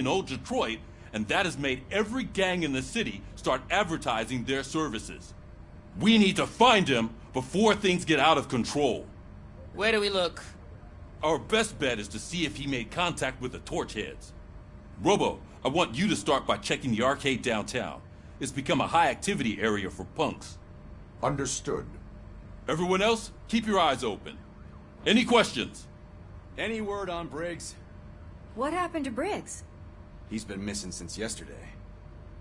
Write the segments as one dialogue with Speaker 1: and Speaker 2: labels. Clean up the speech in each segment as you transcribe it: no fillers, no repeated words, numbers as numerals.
Speaker 1: in old Detroit, and that has made every gang in the city start advertising their services. We need to find him before things get out of control.
Speaker 2: Where do we look?
Speaker 1: Our best bet is to see if he made contact with the torch heads. Robo, I want you to start by checking the arcade downtown. It's become a high-activity area for punks.
Speaker 3: Understood.
Speaker 1: Everyone else, keep your eyes open. Any questions?
Speaker 4: Any word on Briggs?
Speaker 5: What happened to Briggs?
Speaker 4: He's been missing since yesterday.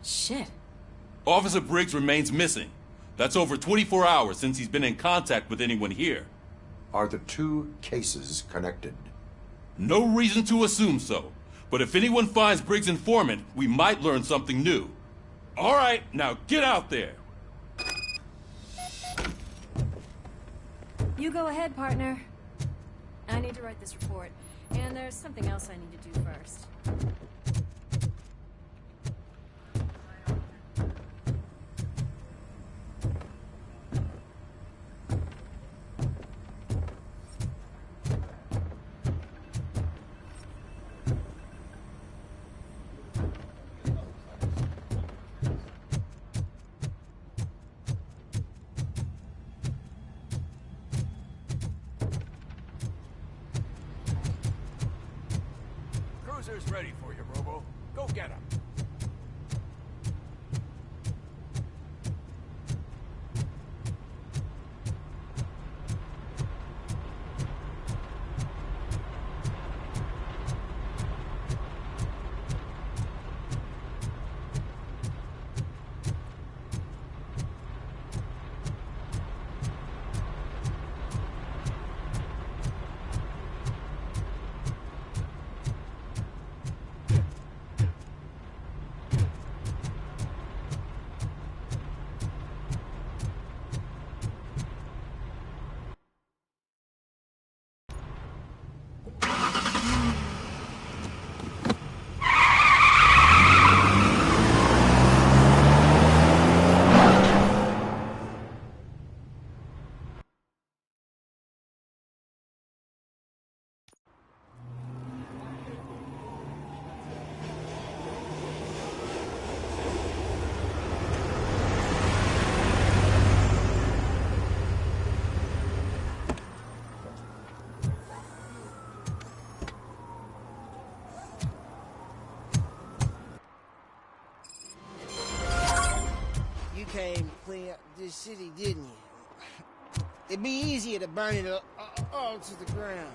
Speaker 5: Shit.
Speaker 1: Officer Briggs remains missing. That's over 24 hours since he's been in contact with anyone here.
Speaker 3: Are the two cases connected?
Speaker 1: No reason to assume so. But if anyone finds Briggs' informant, we might learn something new. All right, now get out there.
Speaker 5: You go ahead, partner. I need to write this report. And there's something else I need to do first.
Speaker 6: Cruiser's ready for you, Robo. Go get him.
Speaker 7: Came to clean up this city, didn't you? It'd be easier to burn it all to the ground.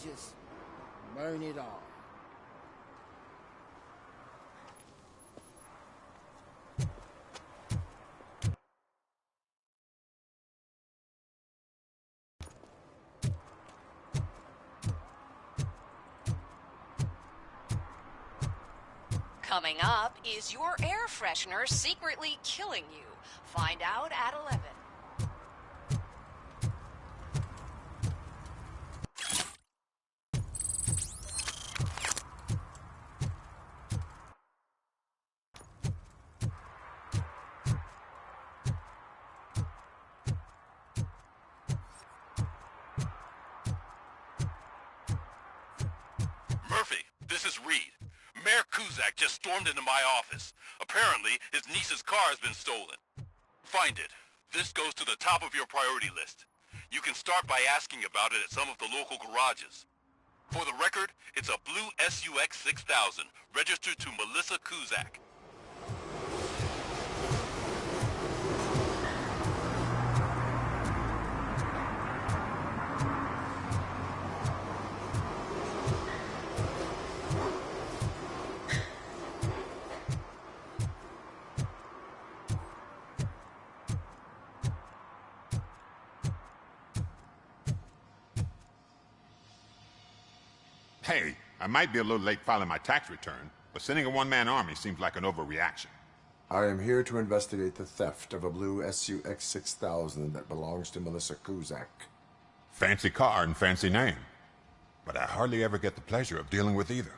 Speaker 7: just burn it all.
Speaker 2: Coming up, is your air freshener secretly killing you? Find out at 11.
Speaker 1: Murphy, this is Reed. Mayor Kuzak just stormed into my office. Apparently, his niece's car has been stolen. Find it. This goes to the top of your priority list. You can start by asking about it at some of the local garages. For the record, it's a blue SUX 6000, registered to Melissa Kuzak.
Speaker 6: Hey, I might be a little late filing my tax return, but sending a one-man army seems like an overreaction.
Speaker 3: I am here to investigate the theft of a blue SUX 6000 that belongs to Melissa Kuzak.
Speaker 6: Fancy car and fancy name. But I hardly ever get the pleasure of dealing with either.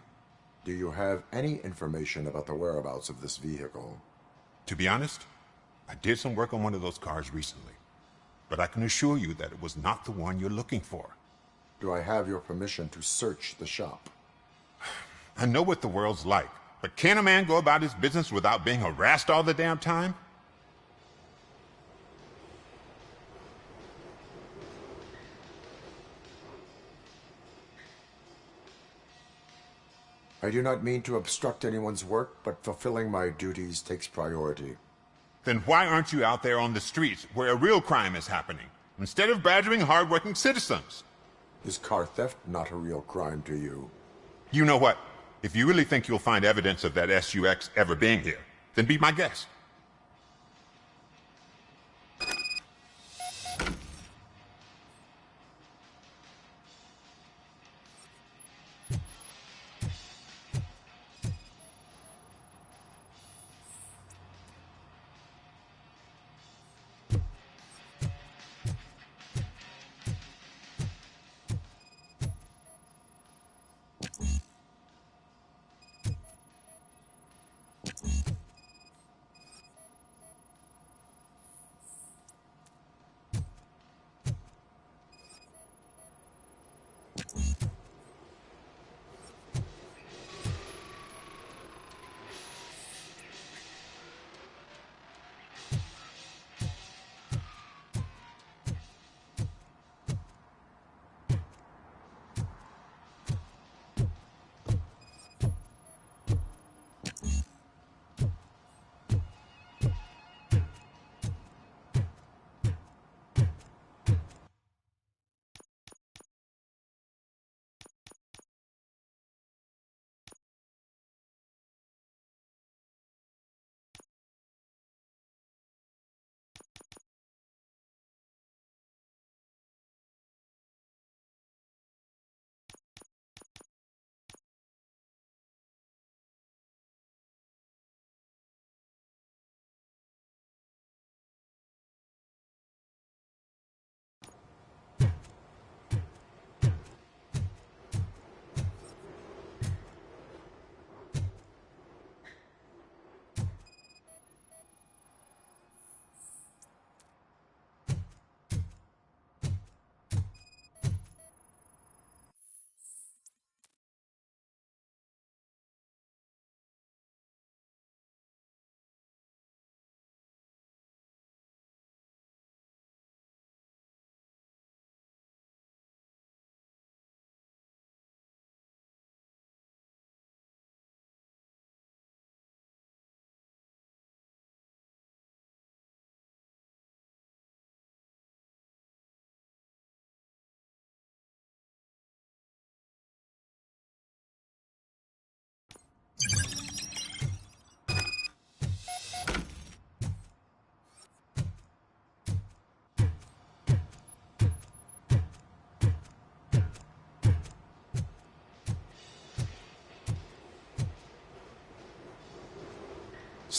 Speaker 3: Do you have any information about the whereabouts of this vehicle?
Speaker 6: To be honest, I did some work on one of those cars recently. But I can assure you that it was not the one you're looking for.
Speaker 3: Do I have your permission to search the shop?
Speaker 6: I know what the world's like, but can a man go about his business without being harassed all the damn time?
Speaker 3: I do not mean to obstruct anyone's work, but fulfilling my duties takes priority.
Speaker 6: Then why aren't you out there on the streets where a real crime is happening, instead of badgering hardworking citizens?
Speaker 3: Is car theft not a real crime to you?
Speaker 6: You know what? If you really think you'll find evidence of that SUX ever being here, then be my guest.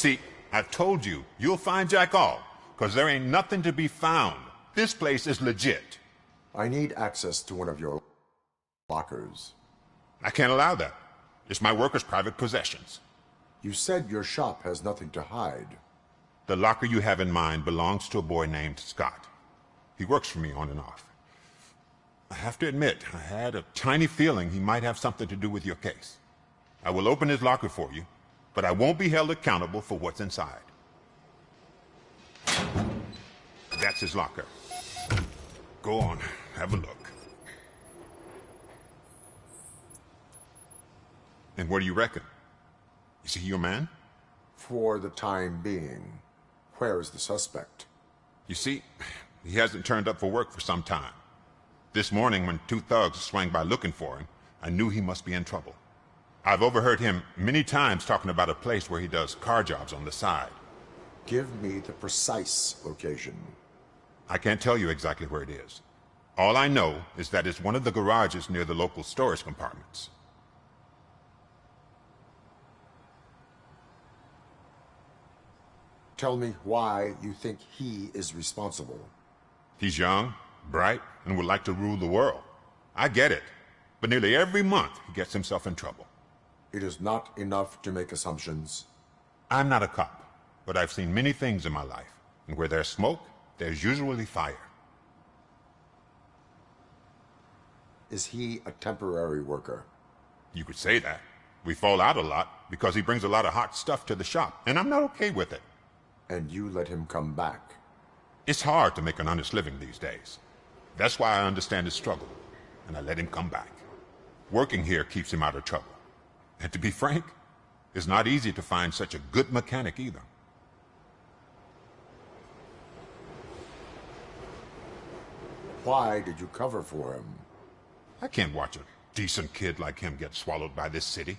Speaker 6: See, I told you, you'll find Jack all, because there ain't nothing to be found. This place is legit.
Speaker 3: I need access to one of your lockers.
Speaker 6: I can't allow that. It's my workers' private possessions.
Speaker 3: You said your shop has nothing to hide.
Speaker 6: The locker you have in mind belongs to a boy named Scott. He works for me on and off. I have to admit, I had a tiny feeling he might have something to do with your case. I will open his locker for you, but I won't be held accountable for what's inside. That's his locker. Go on, have a look. And what do you reckon? Is he your man?
Speaker 3: For the time being. Where is the suspect?
Speaker 6: You see, he hasn't turned up for work for some time. This morning, when two thugs swang by looking for him, I knew he must be in trouble. I've overheard him many times talking about a place where he does car jobs on the side.
Speaker 3: Give me the precise location.
Speaker 6: I can't tell you exactly where it is. All I know is that it's one of the garages near the local storage compartments.
Speaker 3: Tell me why you think he is responsible.
Speaker 6: He's young, bright, and would like to rule the world. I get it. But nearly every month, he gets himself in trouble.
Speaker 3: It is not enough to make assumptions.
Speaker 6: I'm not a cop, but I've seen many things in my life. And where there's smoke, there's usually fire.
Speaker 3: Is he a temporary worker?
Speaker 6: You could say that. We fall out a lot because he brings a lot of hot stuff to the shop, and I'm not okay with it.
Speaker 3: And you let him come back?
Speaker 6: It's hard to make an honest living these days. That's why I understand his struggle, and I let him come back. Working here keeps him out of trouble. And to be frank, it's not easy to find such a good mechanic either.
Speaker 3: Why did you cover for him?
Speaker 6: I can't watch a decent kid like him get swallowed by this city.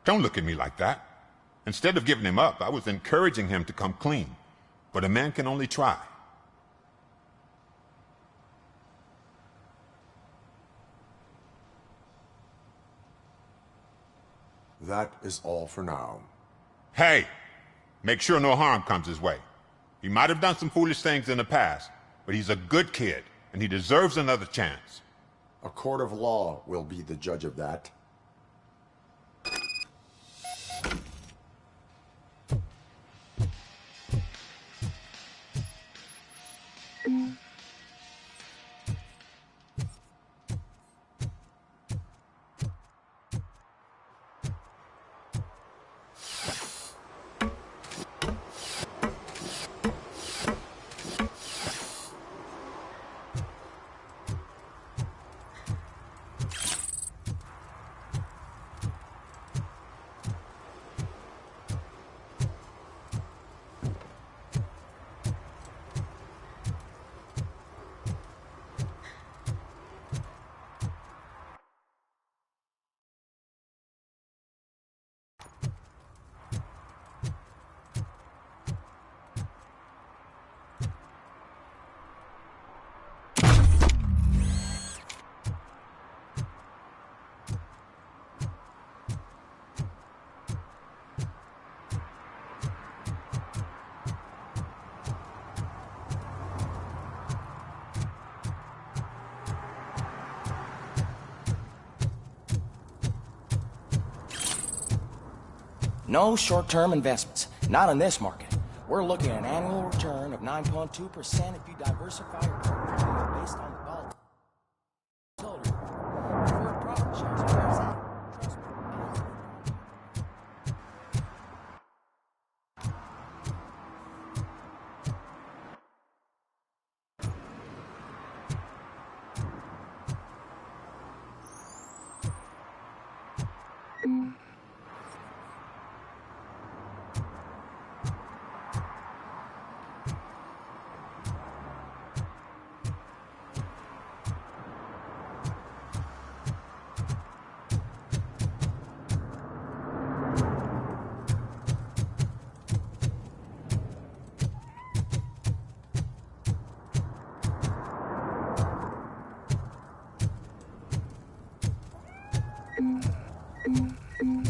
Speaker 6: Don't look at me like that. Instead of giving him up, I was encouraging him to come clean. But a man can only try.
Speaker 3: That is all for now.
Speaker 6: Hey, make sure no harm comes his way. He might have done some foolish things in the past, but he's a good kid, and he deserves another chance.
Speaker 3: A court of law will be the judge of that.
Speaker 8: No short-term investments. Not in this market. We're looking at an annual return of 9.2% if you diversify your portfolio based on the volatility. Preferred profit shares. Where's that? Trust me.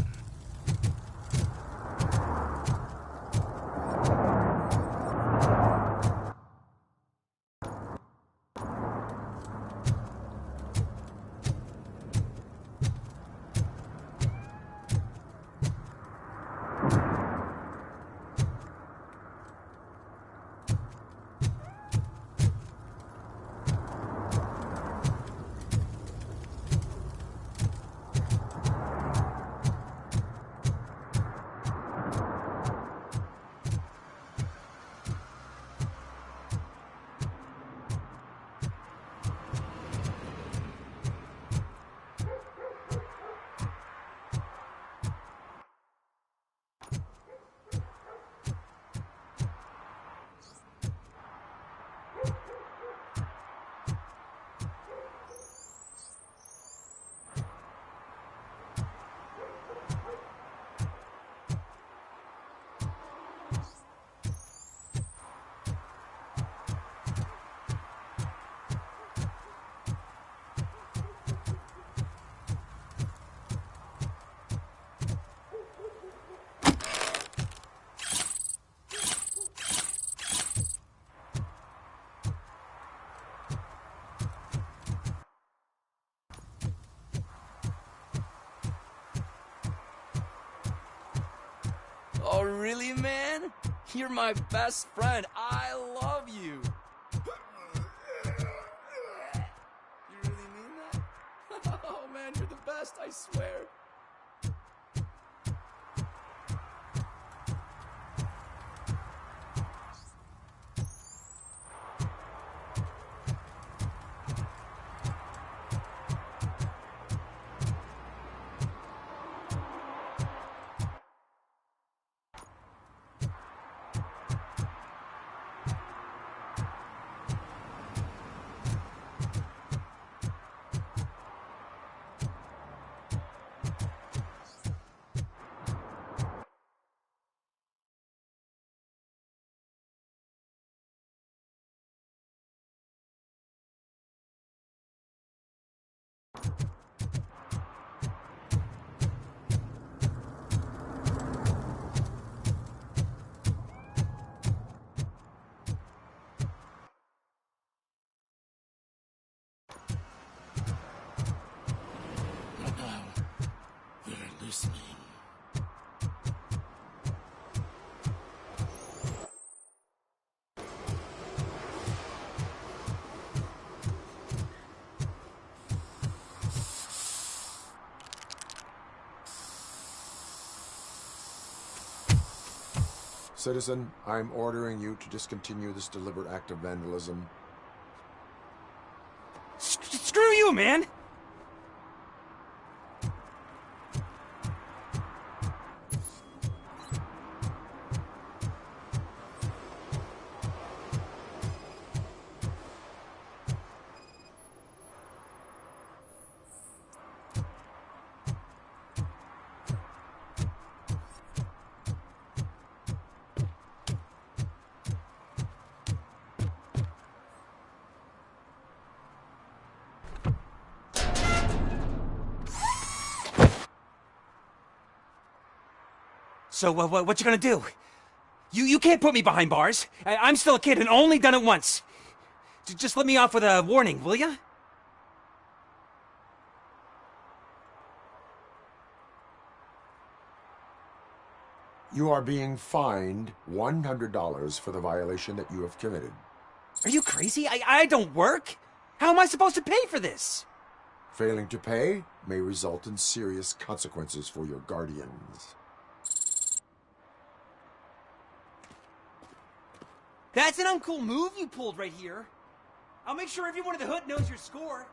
Speaker 8: really, man? You're my best friend. I love you. You really mean that? Oh, man, you're the best, I swear. They're listening.
Speaker 3: Citizen, I'm ordering you to discontinue this deliberate act of vandalism.
Speaker 9: Screw you, man! So, what you gonna do? You can't put me behind bars. I'm still a kid and only done it once. Just let me off with a warning, will ya?
Speaker 3: You are being fined $100 for the violation that you have committed.
Speaker 9: Are you crazy? I don't work. How am I supposed to pay for this?
Speaker 3: Failing to pay may result in serious consequences for your guardians.
Speaker 9: That's an uncool move you pulled right here. I'll make sure everyone in the hood knows your score.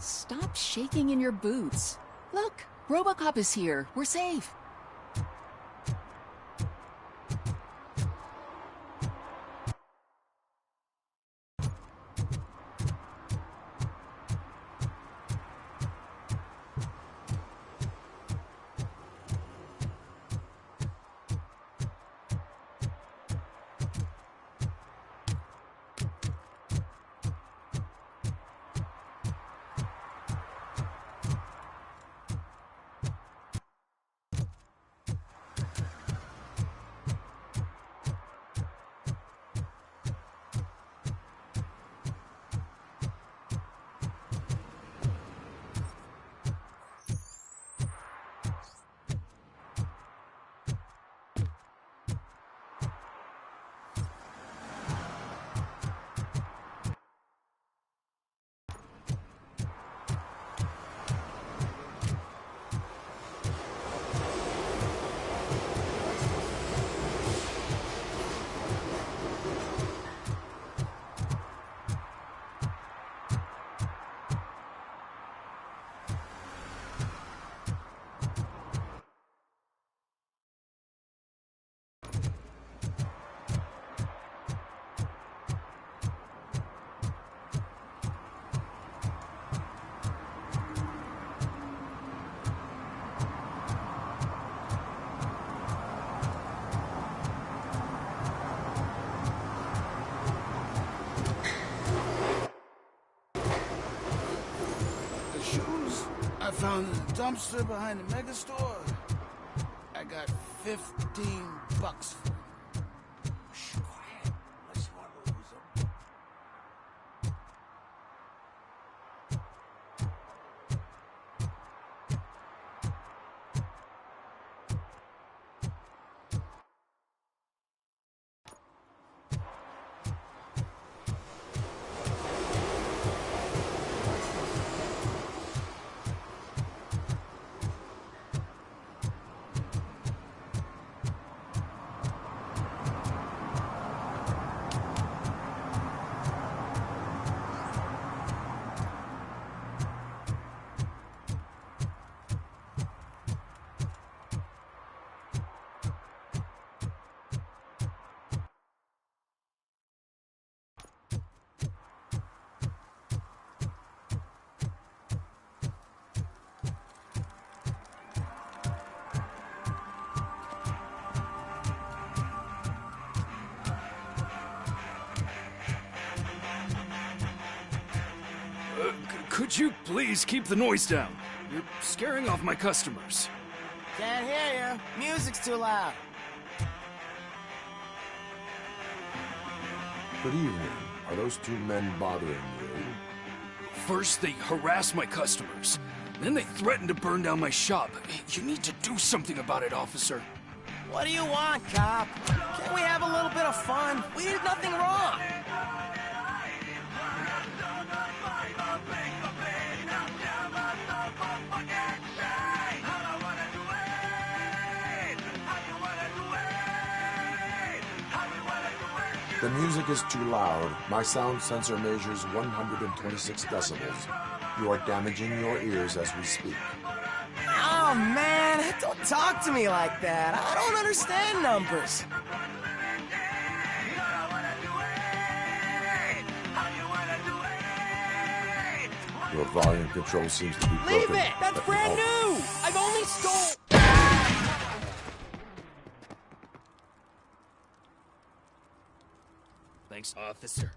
Speaker 10: Stop shaking in your boots. Look, RoboCop is here. We're safe.
Speaker 7: found in the dumpster behind the mega store. I got $15 for it. Shh, quiet. Unless you want to lose them.
Speaker 11: Could you please keep the noise down? You're scaring off my customers.
Speaker 7: Can't hear you. Music's too loud.
Speaker 3: Good evening. Are those two men bothering you?
Speaker 11: First, they harass my customers. Then they threaten to burn down my shop. You need to do something about it, officer.
Speaker 8: What do you want, cop? Can't we have a little bit of fun? We did nothing wrong.
Speaker 3: The music is too loud. My sound sensor measures 126 decibels. You are damaging your ears as we speak.
Speaker 8: Oh, man, don't talk to me like that. I don't understand numbers.
Speaker 3: Your volume control seems to be broken.
Speaker 8: Leave it! That's brand new! I've only stole...
Speaker 11: Thanks, officer.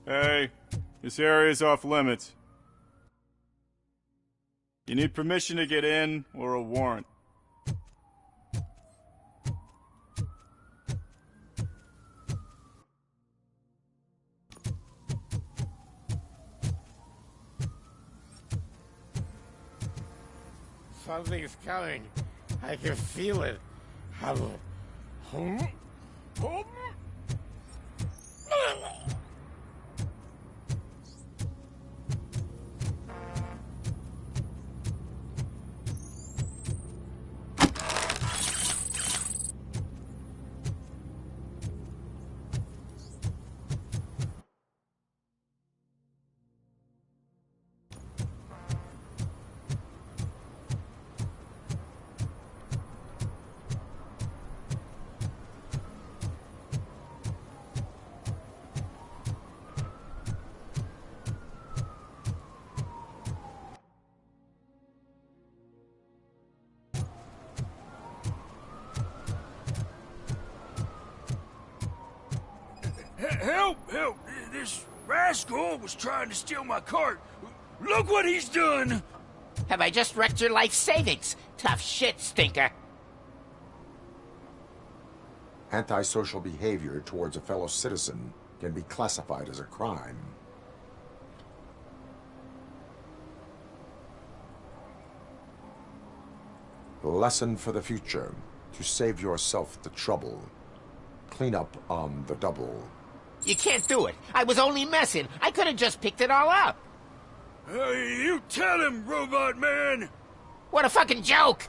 Speaker 12: Hey, this area's off limits. You need permission to get in or a warrant.
Speaker 7: Something's coming. I can feel it.
Speaker 11: This rascal was trying to steal my cart. Look what he's done!
Speaker 13: Have I just wrecked your life savings? Tough shit, stinker.
Speaker 3: Antisocial behavior towards a fellow citizen can be classified as a crime. Lesson for the future. To save yourself the trouble. Clean up on the double.
Speaker 13: You can't do it. I was only messing. I could have just picked it all up.
Speaker 11: You tell him, Robot Man!
Speaker 13: What a fucking joke!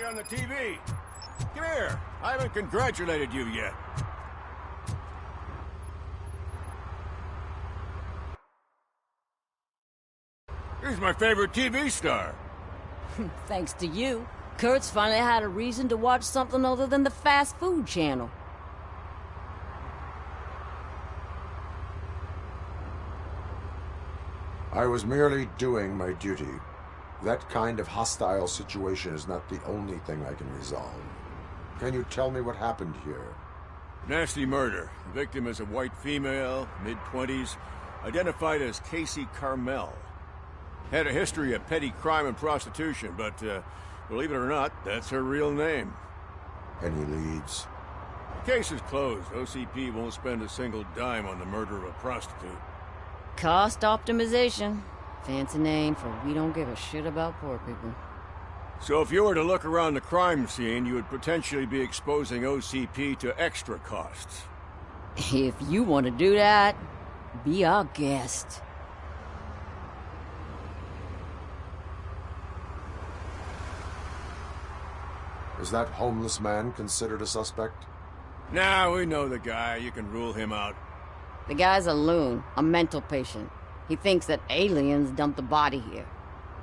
Speaker 11: On the TV. Come here. I haven't congratulated you yet. Here's my favorite TV star.
Speaker 14: Thanks to you, Kurt's finally had a reason to watch something other than the fast food channel.
Speaker 3: I was merely doing my duty. That kind of hostile situation is not the only thing I can resolve. Can you tell me what happened here?
Speaker 11: Nasty murder. The victim is a white female, mid-20s, identified as Casey Carmel. Had a history of petty crime and prostitution, but believe it or not, that's her real name.
Speaker 3: Any leads?
Speaker 11: The case is closed. OCP won't spend a single dime on the murder of a prostitute.
Speaker 14: Cost optimization. Fancy name for we don't give a shit about poor people.
Speaker 11: So if you were to look around the crime scene, you would potentially be exposing OCP to extra costs.
Speaker 14: If you want to do that, be our guest.
Speaker 3: Is that homeless man considered a suspect?
Speaker 11: Nah, we know the guy. You can rule him out.
Speaker 14: The guy's a loon, a mental patient. He thinks that aliens dumped the body here.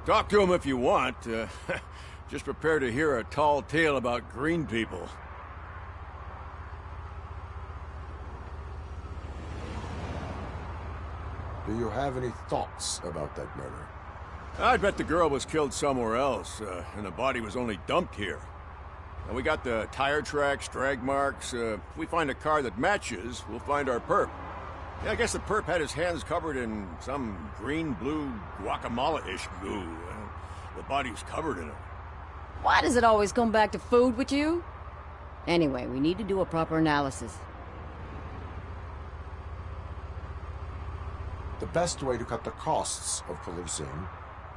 Speaker 11: Talk to him if you want. Just prepare to hear a tall tale about green people.
Speaker 3: Do you have any thoughts about that murder?
Speaker 11: I bet the girl was killed somewhere else, and the body was only dumped here. And we got the tire tracks, drag marks. If we find a car that matches, we'll find our perp. Yeah, I guess the perp had his hands covered in some green-blue guacamole-ish goo. The body's covered in it.
Speaker 14: Why does it always come back to food with you? Anyway, we need to do a proper analysis.
Speaker 3: The best way to cut the costs of policing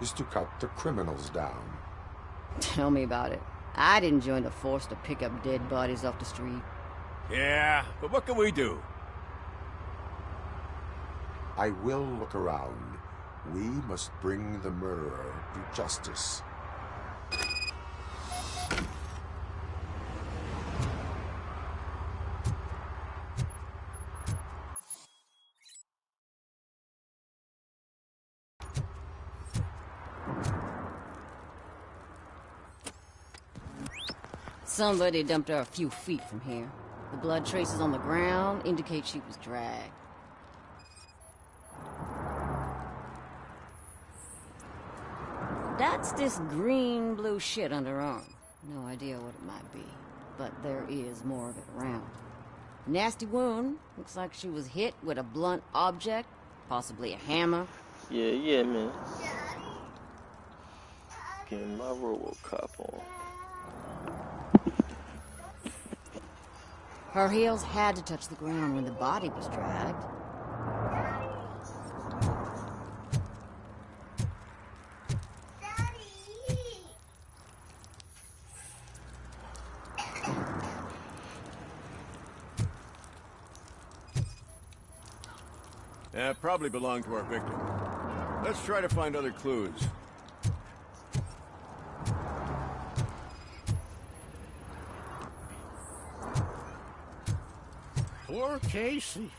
Speaker 3: is to cut the criminals down.
Speaker 14: Tell me about it. I didn't join the force to pick up dead bodies off the street.
Speaker 11: Yeah, but what can we do?
Speaker 3: I will look around. We must bring the murderer to justice.
Speaker 14: Somebody dumped her a few feet from here. The blood traces on the ground indicate she was dragged. That's this green-blue shit under her arm. No idea what it might be, but there is more of it around. Nasty wound. Looks like she was hit with a blunt object, possibly a hammer.
Speaker 15: Yeah, man. Getting my RoboCop on.
Speaker 14: Her heels had to touch the ground when the body was dragged.
Speaker 11: Probably belonged to our victim. Let's try to find other clues.
Speaker 7: Poor Casey.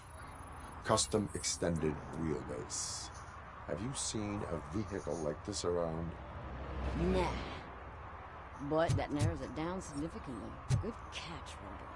Speaker 3: Custom extended wheelbase. Have you seen a vehicle like this around?
Speaker 14: Nah. But that narrows it down significantly. Good catch, Roger.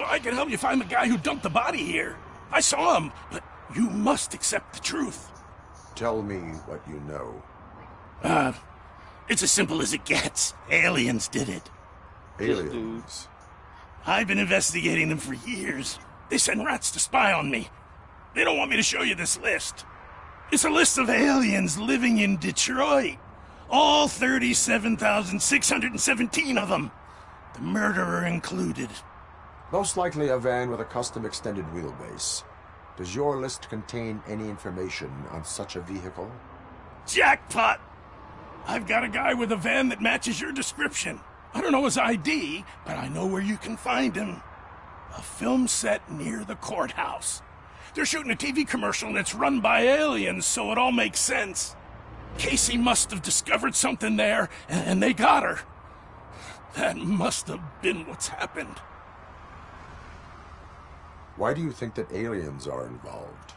Speaker 7: I can help you find the guy who dumped the body here. I saw him, but you must accept the truth.
Speaker 3: Tell me what you know.
Speaker 7: It's as simple as it gets. Aliens did it.
Speaker 3: Aliens?
Speaker 7: I've been investigating them for years. They send rats to spy on me. They don't want me to show you this list. It's a list of aliens living in Detroit. All 37,617 of them. The murderer included.
Speaker 3: Most likely a van with a custom extended wheelbase. Does your list contain any information on such a vehicle?
Speaker 7: Jackpot! I've got a guy with a van that matches your description. I don't know his ID, but I know where you can find him. A film set near the courthouse. They're shooting a TV commercial and it's run by aliens, so it all makes sense. Casey must have discovered something there, and they got her. That must have been what's happened.
Speaker 3: Why do you think that aliens are involved?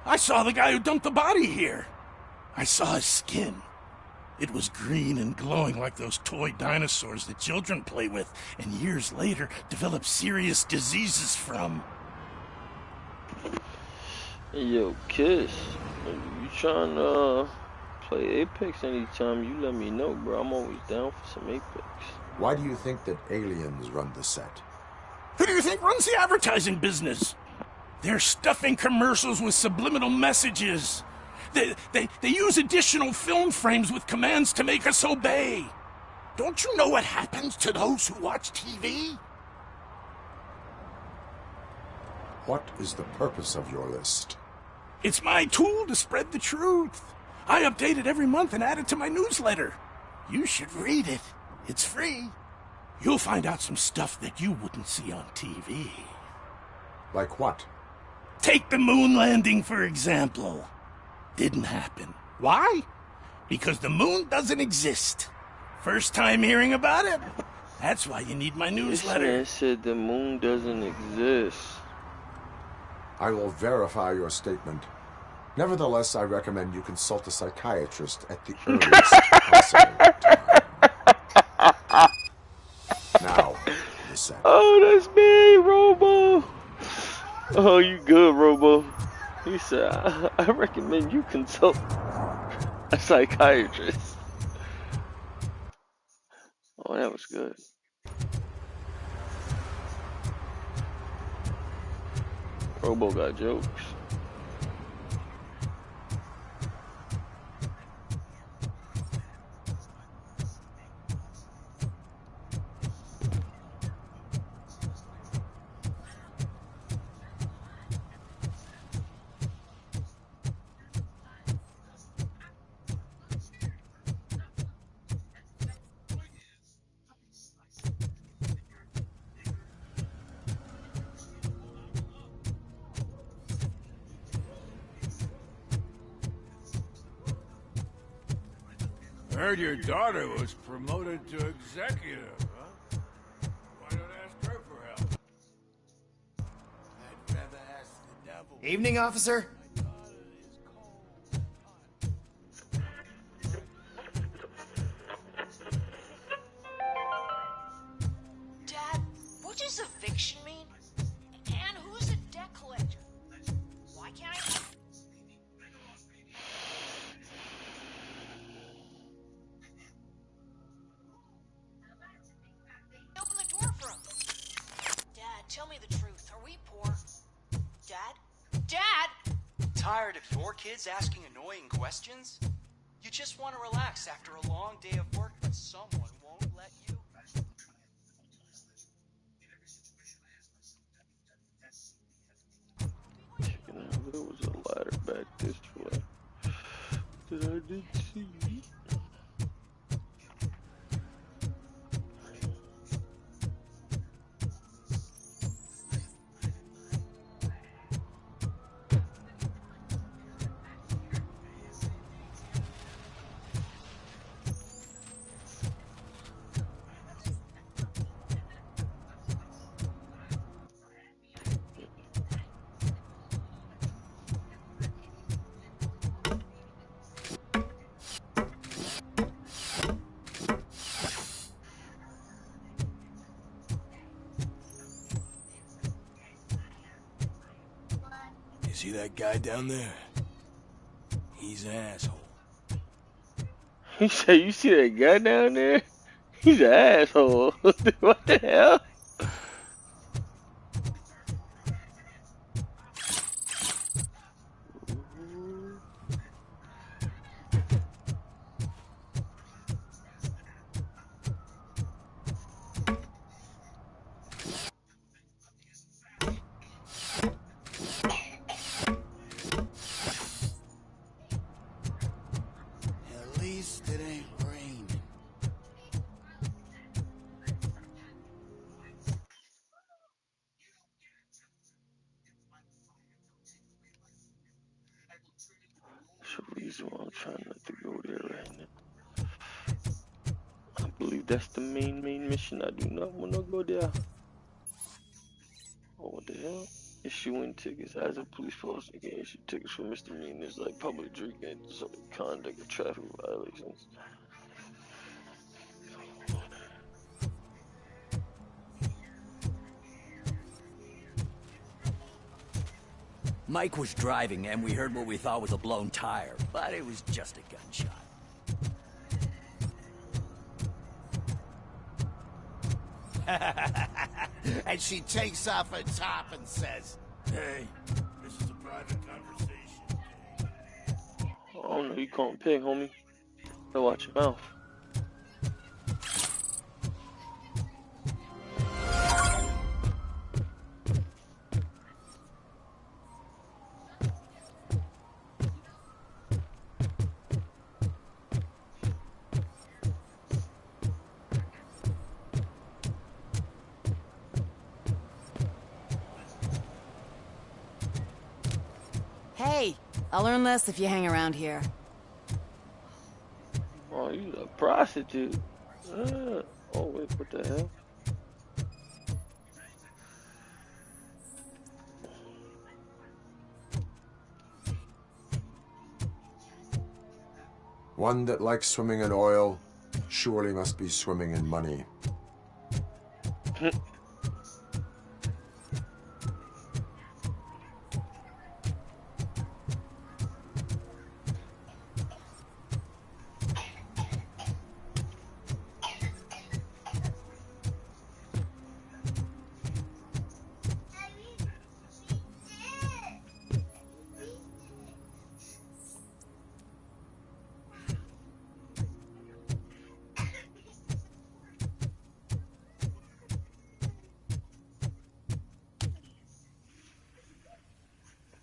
Speaker 7: I saw the guy who dumped the body here. I saw his skin. It was green and glowing like those toy dinosaurs that children play with and years later develop serious diseases from.
Speaker 15: Hey, yo, Kiss, if you trying to play Apex anytime, you let me know, bro. I'm always down for some Apex.
Speaker 3: Why do you think that aliens run the set?
Speaker 7: Who do you think runs the advertising business? They're stuffing commercials with subliminal messages. They use additional film frames with commands to make us obey. Don't you know what happens to those who watch TV?
Speaker 3: What is the purpose of your list?
Speaker 7: It's my tool to spread the truth. I update it every month and add it to my newsletter. You should read it. It's free. You'll find out some stuff that you wouldn't see on TV.
Speaker 3: Like what?
Speaker 7: Take the moon landing, for example. Didn't happen. Why? Because the moon doesn't exist. First time hearing about it? That's why you need my
Speaker 15: This
Speaker 7: newsletter.
Speaker 15: man said the moon doesn't exist.
Speaker 3: I will verify your statement. Nevertheless, I recommend you consult a psychiatrist at the earliest possible time. Now, listen.
Speaker 15: Oh, that's me, Robo. Oh, you good, Robo. He said, I recommend you consult a psychiatrist. Oh, that was good. Robo got jokes.
Speaker 11: Heard your daughter was promoted to executive, huh? Why don't ask her for help? I'd rather ask the devil.
Speaker 16: Evening, officer.
Speaker 2: Dad, what does eviction mean? And who's a debt collector? Why can't I... Open the door for him. Dad, tell me the truth. Are we poor? Dad? Dad!
Speaker 16: Tired of your kids asking annoying questions? You just want to relax after a long day of work, but someone won't let you?
Speaker 15: Checking out, there was a ladder back this way that I didn't see.
Speaker 7: You see that guy down there? He's an asshole.
Speaker 15: He said, you see that guy down there? He's an asshole. What the hell?
Speaker 7: At least it ain't raining.
Speaker 15: There's a reason why I'm trying not to go there right now. I believe that's the main mission. I do not want to go there. Oh, what the hell? Issuing tickets as a police force can issue tickets for misdemeanors like public drinking, disorderly conduct, or traffic violations.
Speaker 17: Mike was driving and we heard what we thought was a blown tire, but it was just a gunshot.
Speaker 13: And she takes off her top and says,
Speaker 7: Hey, this is a private conversation.
Speaker 15: Oh no, you can't pig, homie. Better watch your mouth.
Speaker 14: Hey, I'll learn less if you hang around here.
Speaker 15: Oh, you a prostitute. Oh wait, what the hell?
Speaker 3: One that likes swimming in oil surely must be swimming in money.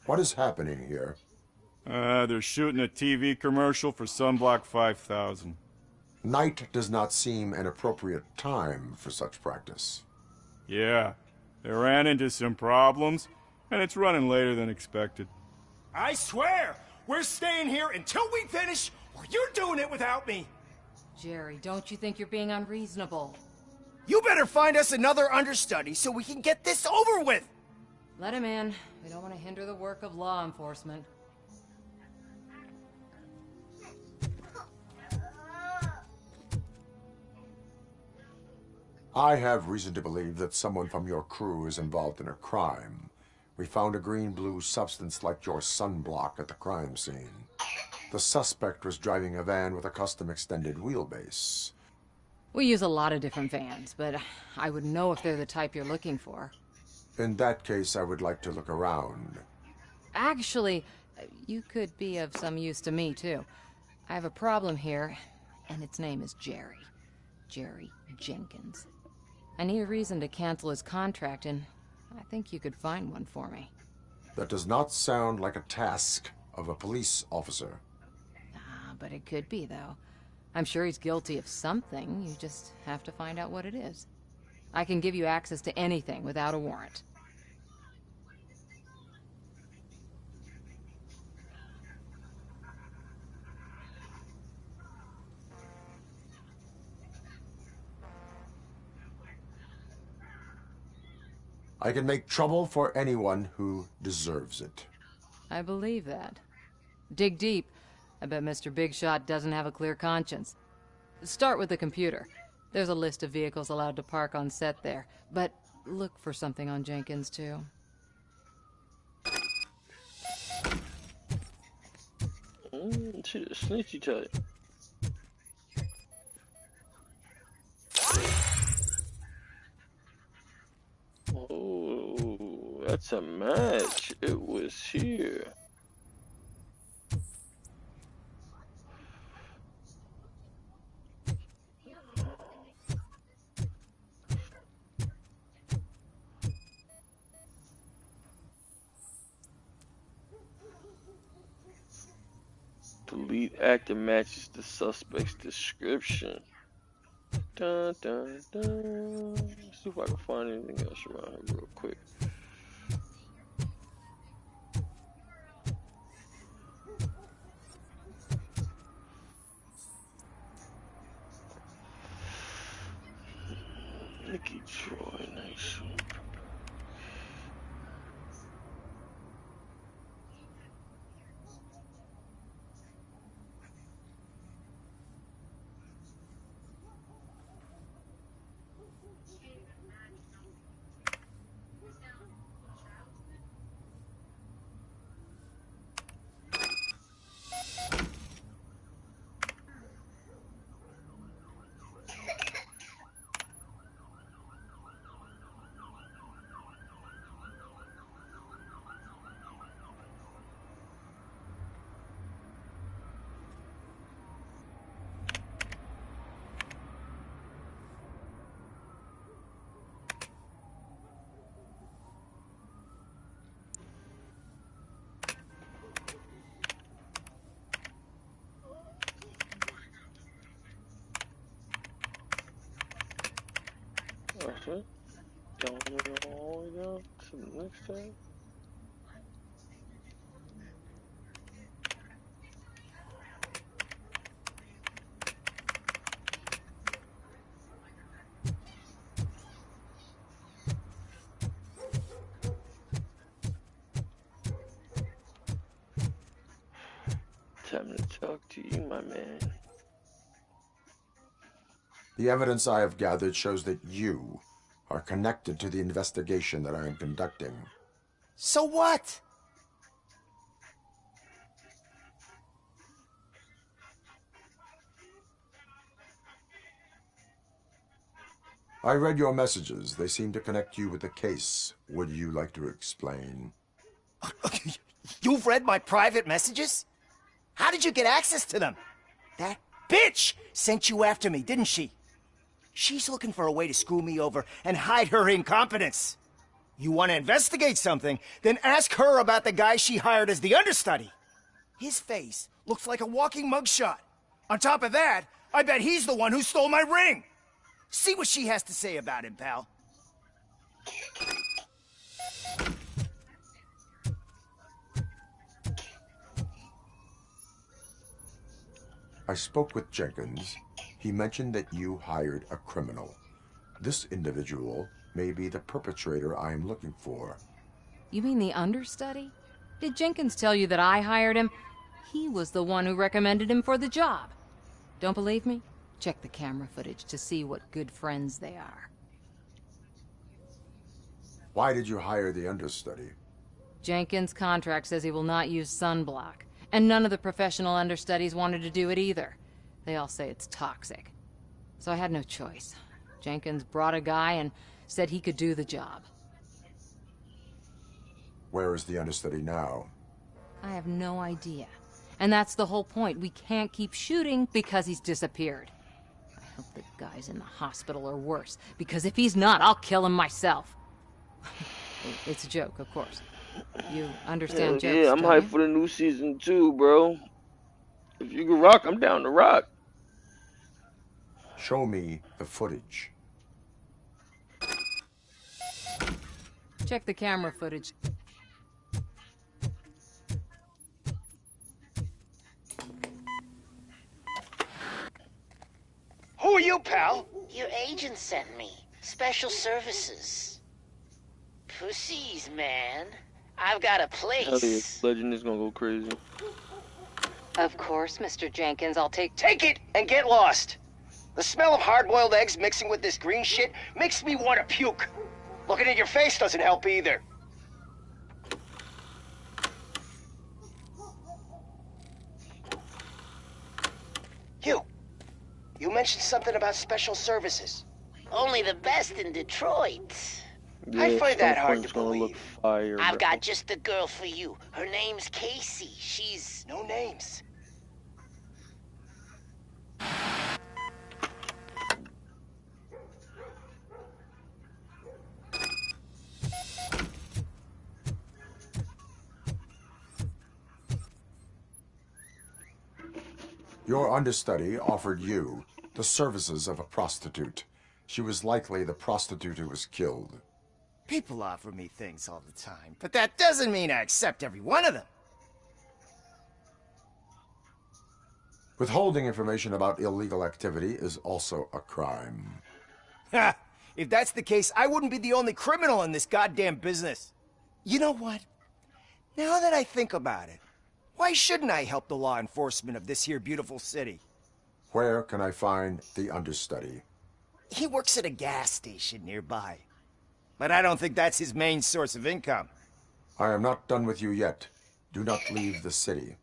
Speaker 3: What is happening here?
Speaker 12: They're shooting a TV commercial for Sunblock 5000.
Speaker 3: Night does not seem an appropriate time for such practice.
Speaker 12: Yeah, they ran into some problems, and it's running later than expected.
Speaker 7: I swear, we're staying here until we finish, or you're doing it without me.
Speaker 18: Jerry, don't you think you're being unreasonable?
Speaker 8: You better find us another understudy so we can get this over with!
Speaker 18: Let him in. We don't want to hinder the work of law enforcement.
Speaker 3: I have reason to believe that someone from your crew is involved in a crime. We found a green-blue substance like your sunblock at the crime scene. The suspect was driving a van with a custom extended wheelbase.
Speaker 18: We use a lot of different vans, but I wouldn't know if they're the type you're looking for.
Speaker 3: In that case, I would like to look around.
Speaker 18: Actually, you could be of some use to me, too. I have a problem here, and its name is Jerry. Jerry Jenkins. I need a reason to cancel his contract, and I think you could find one for me.
Speaker 3: That does not sound like a task of a police officer.
Speaker 18: But it could be, though. I'm sure he's guilty of something. You just have to find out what it is. I can give you access to anything without a warrant.
Speaker 3: I can make trouble for anyone who deserves it.
Speaker 18: I believe that. Dig deep. I bet Mr. Big Shot doesn't have a clear conscience. Start with the computer. There's a list of vehicles allowed to park on set there. But look for something on Jenkins, too.
Speaker 15: She's a snitchy type. Oh, that's a match. It was here. The lead actor matches the suspect's description. Dun, dun, dun. Let's see if I can find anything else around here real quick. Nicky Troy, nice. Okay. Down it all the way down to the next tab. Talk to you, my man.
Speaker 3: The evidence I have gathered shows that you are connected to the investigation that I am conducting.
Speaker 13: So what?
Speaker 3: I read your messages. They seem to connect you with the case. Would you like to explain?
Speaker 13: You've read my private messages? How did you get access to them? That bitch sent you after me, didn't she? She's looking for a way to screw me over and hide her incompetence. You want to investigate something, then ask her about the guy she hired as the understudy. His face looks like a walking mugshot. On top of that, I bet he's the one who stole my ring. See what she has to say about him, pal.
Speaker 3: I spoke with Jenkins. He mentioned that you hired a criminal. This individual may be the perpetrator I am looking for.
Speaker 18: You mean the understudy? Did Jenkins tell you that I hired him? He was the one who recommended him for the job. Don't believe me? Check the camera footage to see what good friends they are.
Speaker 3: Why did you hire the understudy?
Speaker 18: Jenkins' contract says he will not use sunblock, and none of the professional understudies wanted to do it either. They all say it's toxic. So I had no choice. Jenkins brought a guy and said he could do the job.
Speaker 3: Where is the understudy now?
Speaker 18: I have no idea. And that's the whole point. We can't keep shooting because he's disappeared. I hope the guy's in the hospital or worse, because if he's not, I'll kill him myself. It's a joke, of course. You understand jokes,
Speaker 15: Yeah, I'm
Speaker 18: don't
Speaker 15: hyped for the new season too, bro. If you can rock, I'm down to rock.
Speaker 3: Show me the footage.
Speaker 18: Check the camera footage.
Speaker 13: Who are you, pal?
Speaker 19: Your agent sent me. Special services. Pussies, man. I've got a place.
Speaker 15: Hell yeah, Legend is gonna go crazy.
Speaker 19: Of course, Mr. Jenkins, I'll take
Speaker 13: it and get lost. The smell of hard-boiled eggs mixing with this green shit makes me want to puke. Looking at your face doesn't help either. You mentioned something about special services.
Speaker 19: only the best in Detroit.
Speaker 15: Yeah,
Speaker 13: I find that hard
Speaker 15: Stonepoint's
Speaker 13: to
Speaker 15: gonna look
Speaker 13: believe.
Speaker 15: fire,
Speaker 19: I've
Speaker 15: bro.
Speaker 19: got just the girl for you. Her name's Casey. She's...
Speaker 13: No names.
Speaker 3: Your understudy offered you the services of a prostitute. She was likely the prostitute who was killed.
Speaker 13: People offer me things all the time, but that doesn't mean I accept every one of them.
Speaker 3: Withholding information about illegal activity is also a crime.
Speaker 13: Ha! If that's the case, I wouldn't be the only criminal in this goddamn business. You know what? Now that I think about it, why shouldn't I help the law enforcement of this here beautiful city?
Speaker 3: Where can I find the understudy?
Speaker 13: He works at a gas station nearby. But I don't think that's his main source of income.
Speaker 3: I am not done with you yet. Do not leave the city.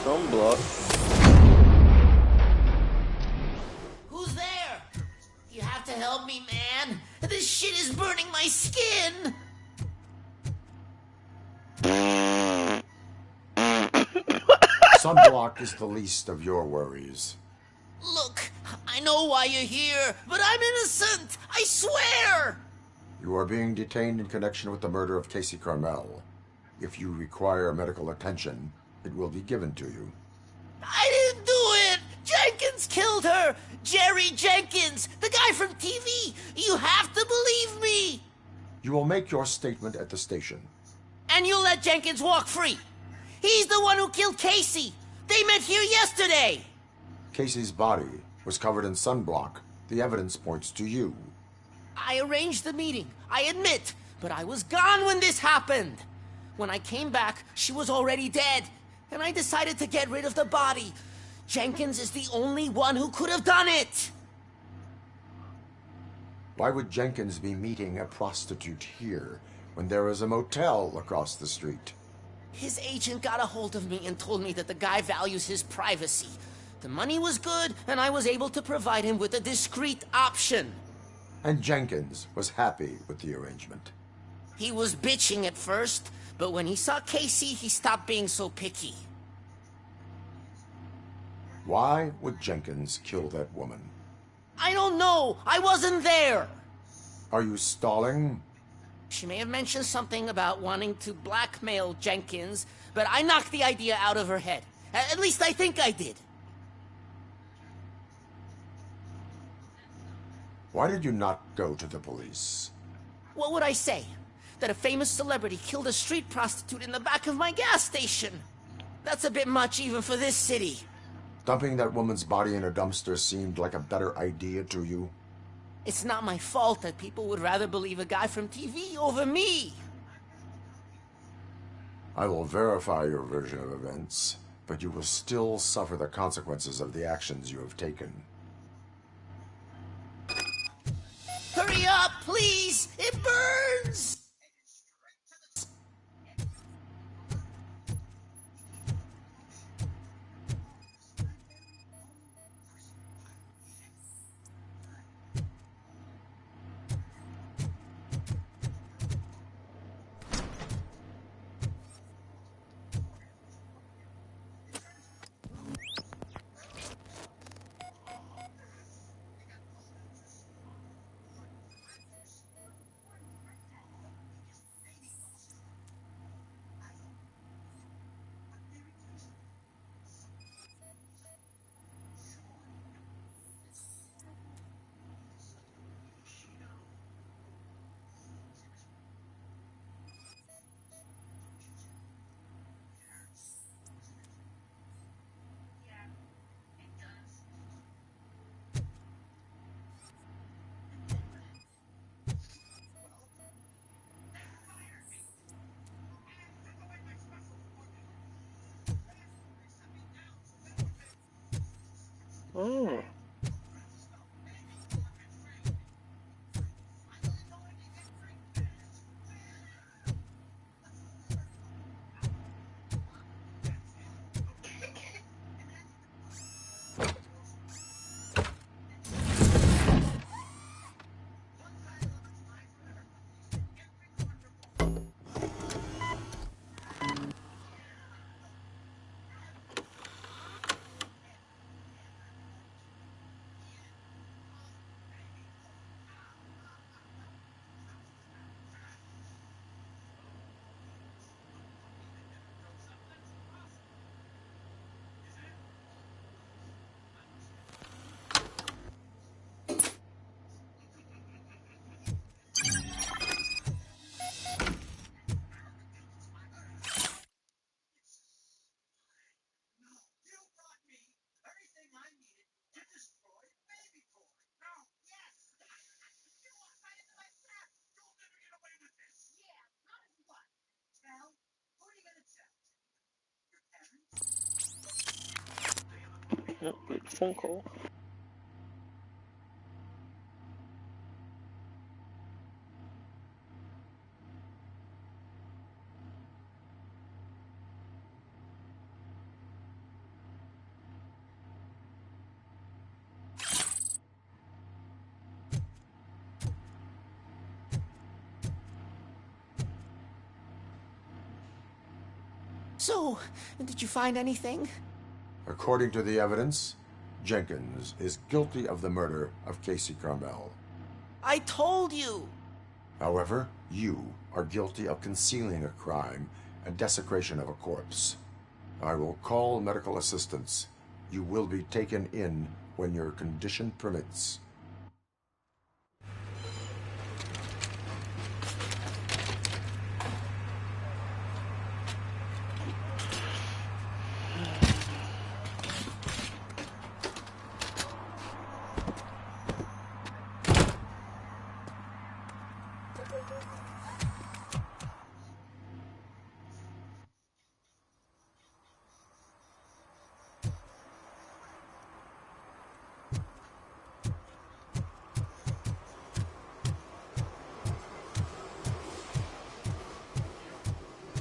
Speaker 15: Sunblock.
Speaker 19: Who's there? You have to help me, man. This shit is burning my skin!
Speaker 3: Sunblock is the least of your worries.
Speaker 19: Look, I know why you're here, but I'm innocent! I swear!
Speaker 3: You are being detained in connection with the murder of Casey Carmel. If you require medical attention, it will be given to you.
Speaker 19: I didn't do it! Jenkins killed her! Jerry Jenkins, the guy from TV! You have to believe me!
Speaker 3: You will make your statement at the station.
Speaker 19: And you'll let Jenkins walk free! He's the one who killed Casey! They met here yesterday!
Speaker 3: Casey's body was covered in sunblock. The evidence points to you.
Speaker 19: I arranged the meeting, I admit, but I was gone when this happened. When I came back, she was already dead, and I decided to get rid of the body. Jenkins is the only one who could have done it!
Speaker 3: Why would Jenkins be meeting a prostitute here when there is a motel across the street?
Speaker 19: His agent got a hold of me and told me that the guy values his privacy. The money was good, and I was able to provide him with a discreet option.
Speaker 3: And Jenkins was happy with the arrangement.
Speaker 19: He was bitching at first, but when he saw Casey, he stopped being so picky.
Speaker 3: Why would Jenkins kill that woman?
Speaker 19: I don't know! I wasn't there!
Speaker 3: Are you stalling?
Speaker 19: She may have mentioned something about wanting to blackmail Jenkins, but I knocked the idea out of her head. At least I think I did.
Speaker 3: Why did you not go to the police?
Speaker 19: What would I say? That a famous celebrity killed a street prostitute in the back of my gas station? That's a bit much even for this city.
Speaker 3: Dumping that woman's body in a dumpster seemed like a better idea to you?
Speaker 19: It's not my fault that people would rather believe a guy from TV over me.
Speaker 3: I will verify your version of events, but you will still suffer the consequences of the actions you have taken.
Speaker 19: Hurry up, please! It burns!
Speaker 15: Oh. Yep, good phone call.
Speaker 19: So, did you find anything?
Speaker 3: According to the evidence, Jenkins is guilty of the murder of Casey Carmel.
Speaker 19: I told you!
Speaker 3: However, you are guilty of concealing a crime and desecration of a corpse. I will call medical assistance. You will be taken in when your condition permits.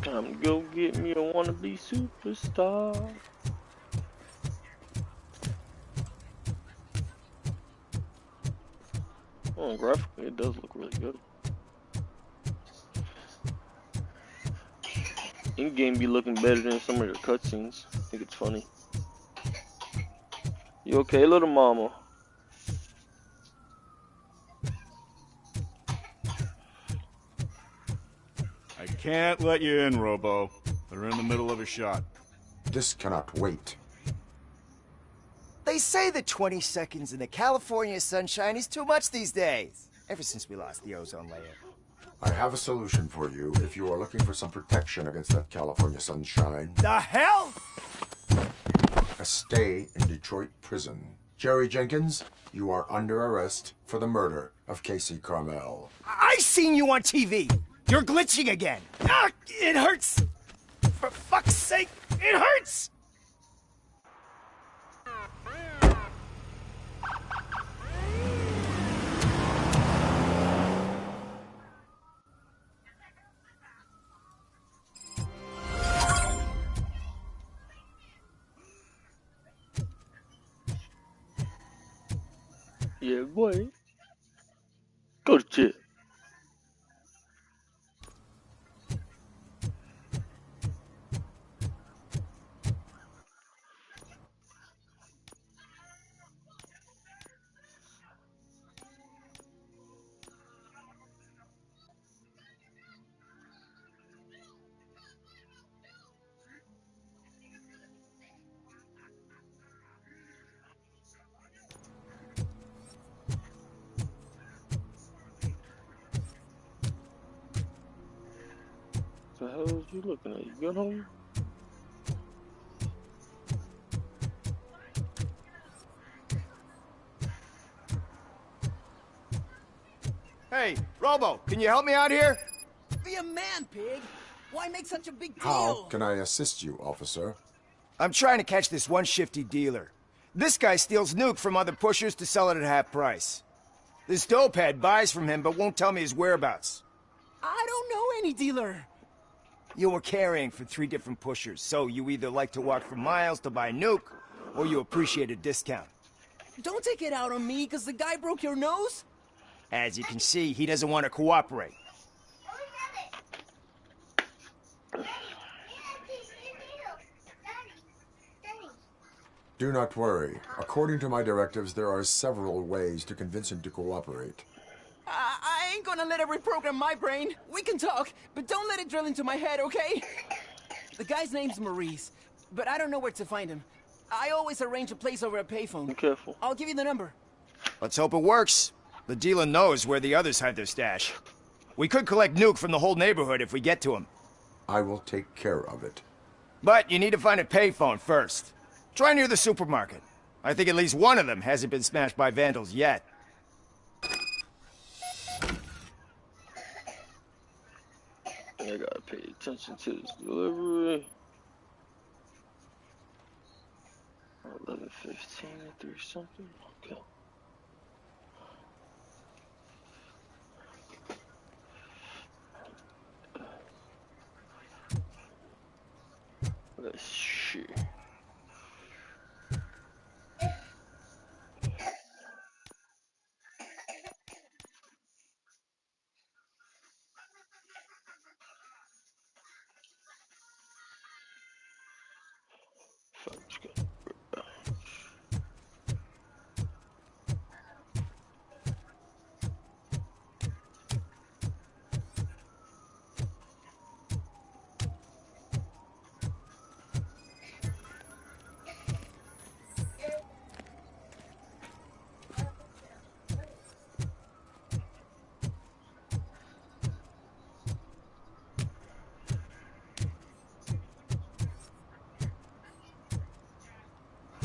Speaker 15: Time to go get me a wannabe superstar. Oh, graphically, it does look really good. In-game be looking better than some of your cutscenes. I think it's funny. You okay, little mama?
Speaker 12: I can't let you in, Robo. They're in the middle of a shot.
Speaker 3: This cannot wait.
Speaker 13: They say that 20 seconds in the California sunshine is too much these days. Ever since we lost the ozone layer.
Speaker 3: I have a solution for you if you are looking for some protection against that California sunshine.
Speaker 13: The hell?
Speaker 3: A stay in Detroit prison. Jerry Jenkins, you are under arrest for the murder of Casey Carmel.
Speaker 13: I seen you on TV. You're glitching again. Ah, it hurts. For fuck's sake, it hurts.
Speaker 15: Yeah, boy. Go to jail. What the hell is you looking at? You good, homie?
Speaker 13: Hey, Robo, can you help me out here?
Speaker 19: Be a man, pig. Why make such a big deal?
Speaker 3: How can I assist you, officer?
Speaker 13: I'm trying to catch this one shifty dealer. This guy steals nuke from other pushers to sell it at half price. This dopehead buys from him but won't tell me his whereabouts.
Speaker 19: I don't know any dealer.
Speaker 13: You were carrying for 3 different pushers, so you either like to walk for miles to buy nuke, or you appreciate a discount.
Speaker 19: Don't take it out on me, because the guy broke your nose?
Speaker 13: As you can see, he doesn't want to cooperate.
Speaker 3: Do not worry. According to my directives, there are several ways to convince him to cooperate.
Speaker 19: I ain't gonna let it reprogram my brain. We can talk, but don't let it drill into my head, okay? The guy's name's Maurice, but I don't know where to find him. I always arrange a place over a payphone.
Speaker 15: Be careful.
Speaker 19: I'll give you the number.
Speaker 13: Let's hope it works. The dealer knows where the others hide their stash. We could collect nuke from the whole neighborhood if we get to him.
Speaker 3: I will take care of it.
Speaker 13: But you need to find a payphone first. Try near the supermarket. I think at least one of them hasn't been smashed by vandals yet.
Speaker 15: I gotta pay attention to this delivery. 11:15 3 something. Okay. Let's see.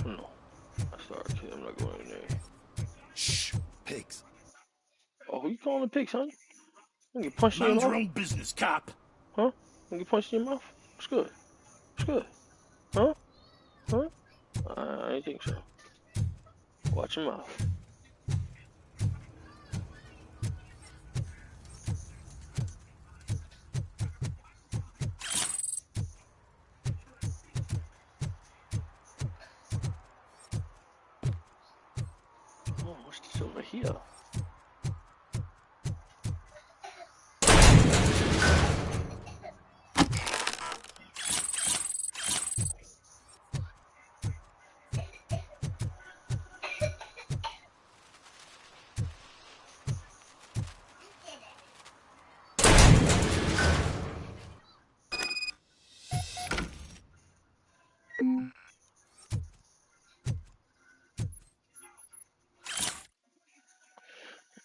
Speaker 15: No. I started kidding. I'm not going in there.
Speaker 8: Shh. Pigs.
Speaker 15: Oh, who you calling the pigs, honey? You get punched in your
Speaker 7: Mind
Speaker 15: mouth?
Speaker 7: your own business, cop.
Speaker 15: Huh? You get punched in your mouth? What's good? What's good? Huh? Huh? I ain't think so. Watch your mouth. Oh, what's this over here?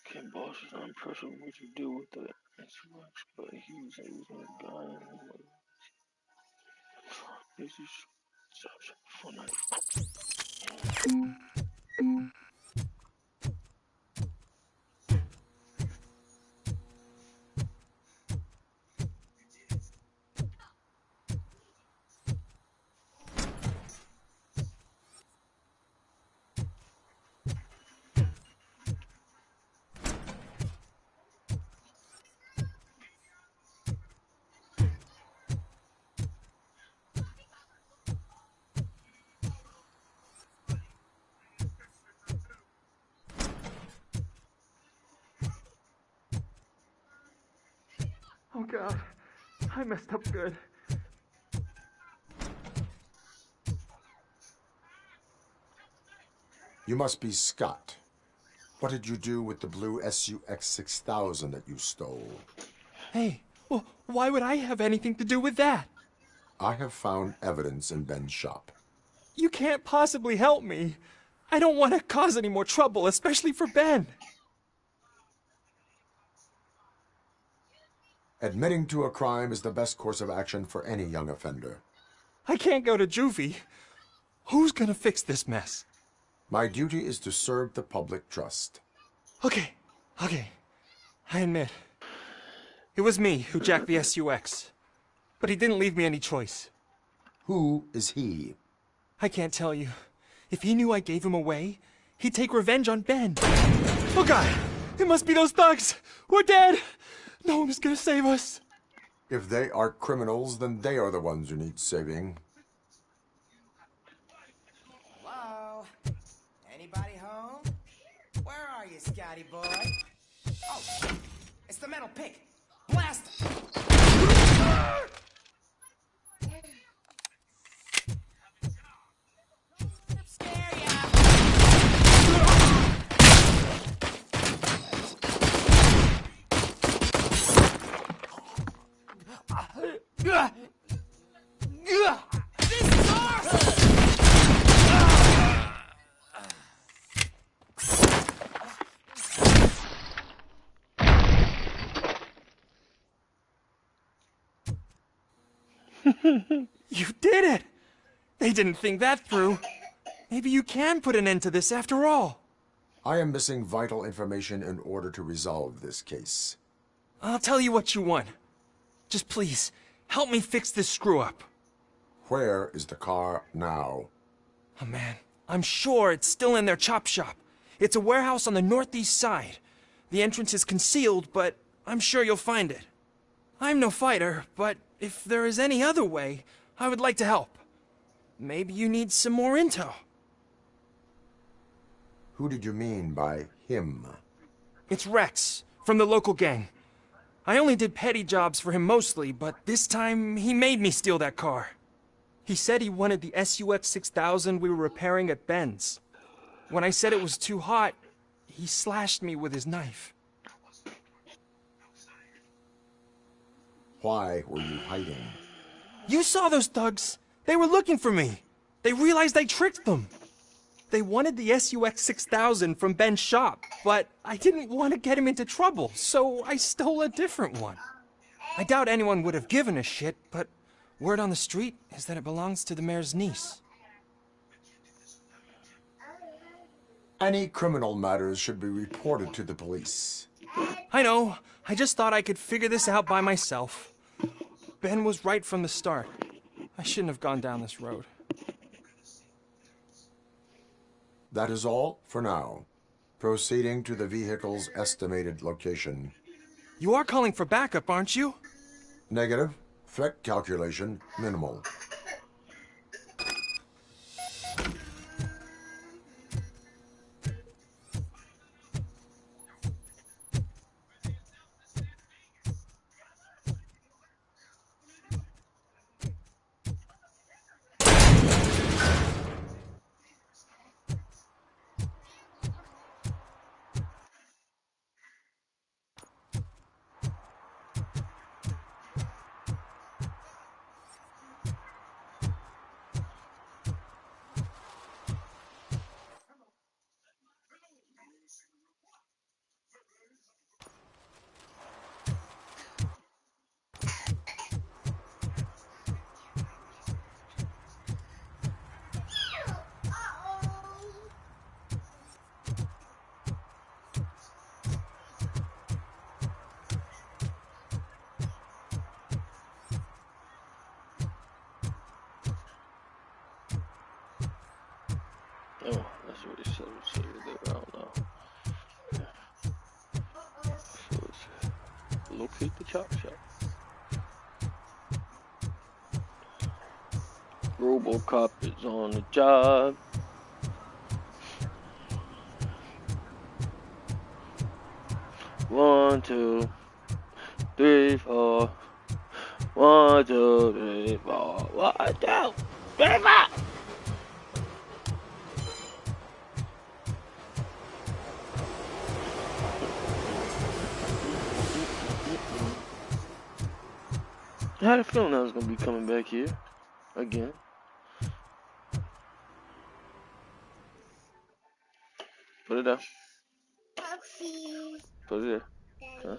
Speaker 15: Okay, boss, I'm impressed with what you do with the SUX, but he's using a gun. This is such a fun night.
Speaker 20: Oh God, I messed up good.
Speaker 3: You must be Scott. What did you do with the blue SUX 6000 that you stole?
Speaker 20: Hey, well, why would I have anything to do with that?
Speaker 3: I have found evidence in Ben's shop.
Speaker 20: You can't possibly help me. I don't want to cause any more trouble, especially for Ben.
Speaker 3: Admitting to a crime is the best course of action for any young offender.
Speaker 20: I can't go to juvie. Who's gonna fix this mess?
Speaker 3: My duty is to serve the public trust.
Speaker 20: Okay. I admit. It was me who jacked the SUX. But he didn't leave me any choice.
Speaker 3: Who is he?
Speaker 20: I can't tell you. If he knew I gave him away, he'd take revenge on Ben. Oh God! It must be those thugs! We're dead! No one is gonna save us.
Speaker 3: If they are criminals, then they are the ones who need saving.
Speaker 13: Hello? Anybody home? Where are you, Scotty boy? Oh, it's the metal pig. Blast him! Scare ya! This is ours!
Speaker 20: You did it! They didn't think that through. Maybe you can put an end to this after all.
Speaker 3: I am missing vital information in order to resolve this case.
Speaker 20: I'll tell you what you want. Just please, help me fix this screw-up.
Speaker 3: Where is the car now?
Speaker 20: Oh man, I'm sure it's still in their chop shop. It's a warehouse on the northeast side. The entrance is concealed, but I'm sure you'll find it. I'm no fighter, but if there is any other way, I would like to help. Maybe you need some more intel.
Speaker 3: Who did you mean by him?
Speaker 20: It's Rex, from the local gang. I only did petty jobs for him mostly, but this time he made me steal that car. He said he wanted the SUX 6000 we were repairing at Ben's. When I said it was too hot, he slashed me with his knife.
Speaker 3: Why were you hiding?
Speaker 20: You saw those thugs. They were looking for me. They realized I tricked them. They wanted the SUX 6000 from Ben's shop, but I didn't want to get him into trouble, so I stole a different one. I doubt anyone would have given a shit, but word on the street is that it belongs to the mayor's niece.
Speaker 3: Any criminal matters should be reported to the police.
Speaker 20: I know. I just thought I could figure this out by myself. Ben was right from the start. I shouldn't have gone down this road.
Speaker 3: That is all for now. Proceeding to the vehicle's estimated location.
Speaker 20: You are calling for backup, aren't you?
Speaker 3: Negative. Threat calculation minimal.
Speaker 15: Oh, that's what he said. I don't know. So it's locate the chop shop. RoboCop is on the job. One, two, three, four. 1, 2, 3, 4. 1, 2, 3, 4. I had a feeling I was gonna be coming back here again. Put it down. Put it there. Huh?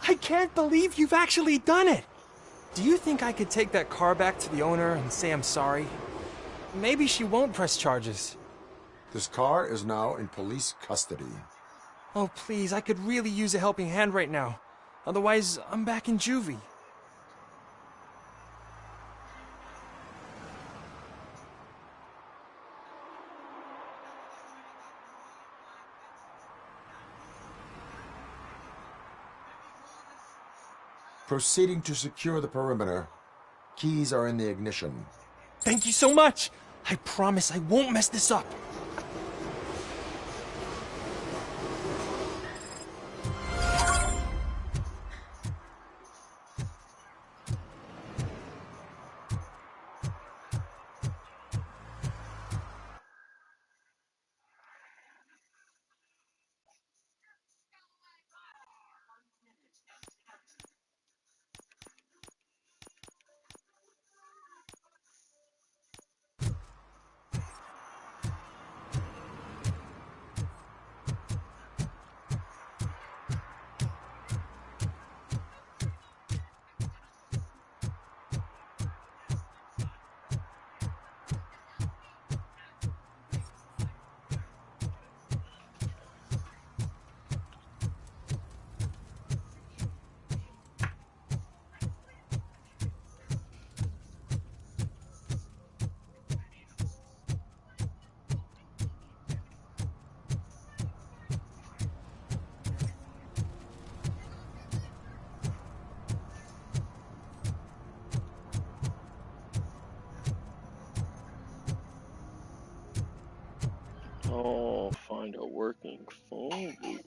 Speaker 20: I can't believe you've actually done it! Do you think I could take that car back to the owner and say I'm sorry? Maybe she won't press charges.
Speaker 3: This car is now in police custody.
Speaker 20: Oh, please, I could really use a helping hand right now. Otherwise, I'm back in juvie.
Speaker 3: Proceeding to secure the perimeter. Keys are in the ignition.
Speaker 20: Thank you so much! I promise I won't mess this up.
Speaker 15: Oh, find a working phone booth.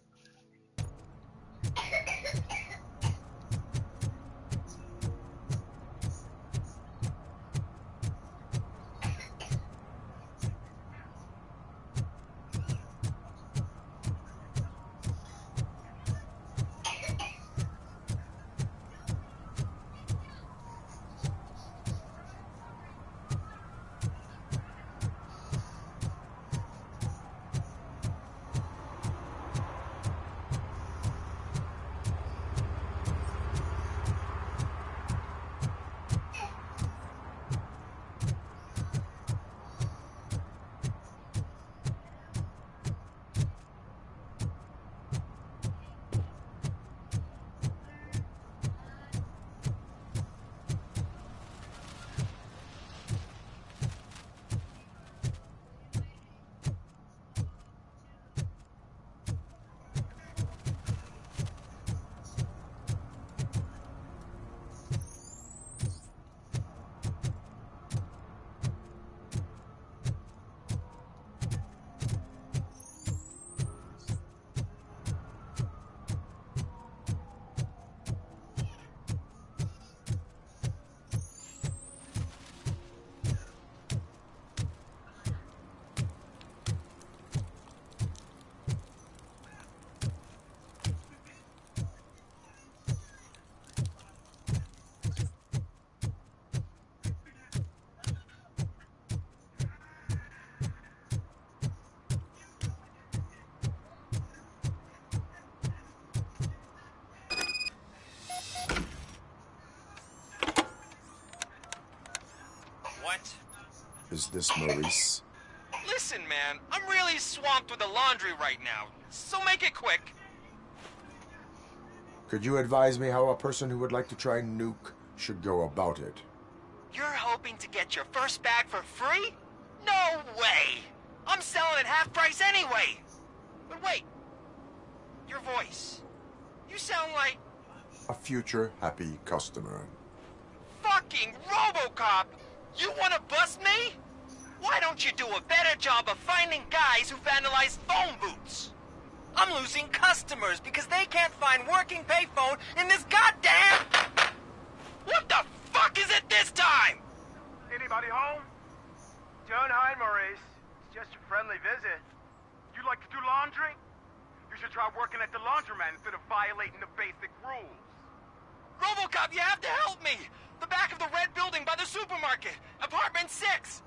Speaker 21: What?
Speaker 3: Is this Maurice?
Speaker 21: Listen, man, I'm really swamped with the laundry right now, so make it quick.
Speaker 3: Could you advise me how a person who would like to try Nuke should go about it?
Speaker 21: You're hoping to get your first bag for free? No way! I'm selling at half price anyway! But wait, your voice. You sound like...
Speaker 3: A future happy customer.
Speaker 21: fucking RoboCop! You wanna bust me? Why don't you do a better job of finding guys who vandalize phone booths? I'm losing customers because they can't find working payphone in this goddamn... What the fuck is it this time?
Speaker 22: Anybody home? Don't hide, Maurice. It's just a friendly visit. You like to do laundry? You should try working at the laundromat instead of violating the basic rules.
Speaker 21: RoboCop, you have to help me! The back of the red building by the supermarket. Apartment 6.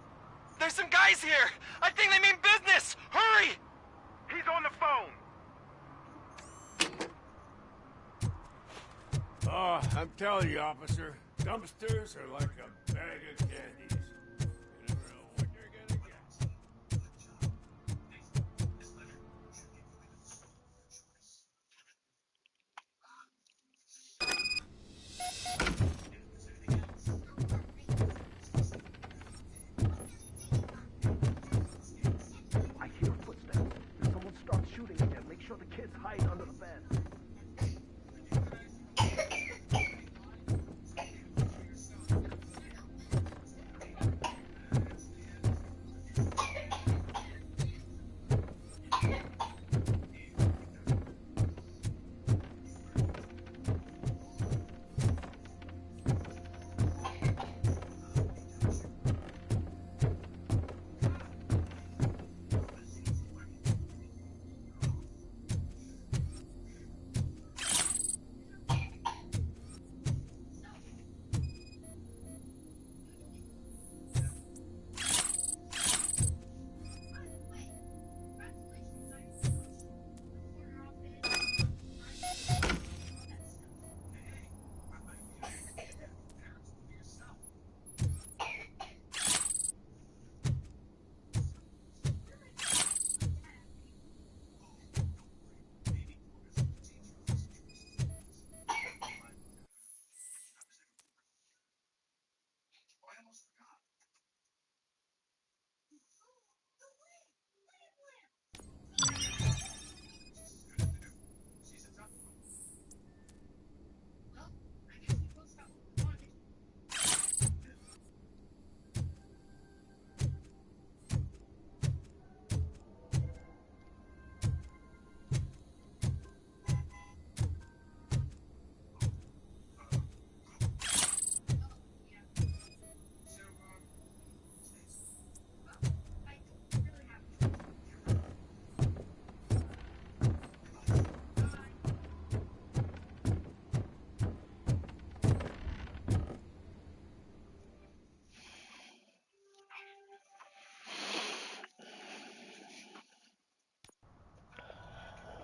Speaker 21: There's some guys here. I think they mean business. Hurry!
Speaker 22: He's on the phone.
Speaker 11: Oh, I'm telling you, officer, dumpsters are like a bag of candies. You never know what you're gonna get.
Speaker 4: I hear footsteps. If someone starts shooting again, make sure the kids hide under the bed.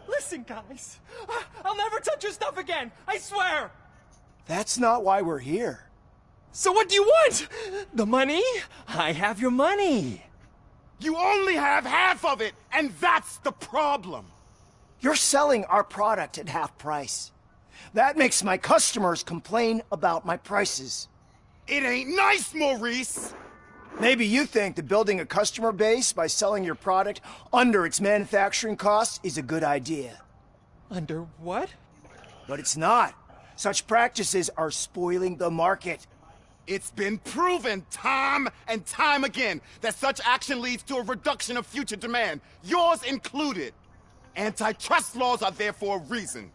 Speaker 20: Listen, guys. I'll never touch your stuff again. I swear.
Speaker 13: That's not why we're here.
Speaker 20: So what do you want? The money? I have your money.
Speaker 5: You only have half of it, and that's the problem.
Speaker 13: You're selling our product at half price. That makes my customers complain about my prices.
Speaker 5: It ain't nice, Maurice.
Speaker 13: Maybe you think that building a customer base by selling your product under its manufacturing costs is a good idea.
Speaker 20: Under what?
Speaker 13: But it's not. Such practices are spoiling the market.
Speaker 5: It's been proven time and time again that such action leads to a reduction of future demand, yours included. Antitrust laws are there for a reason.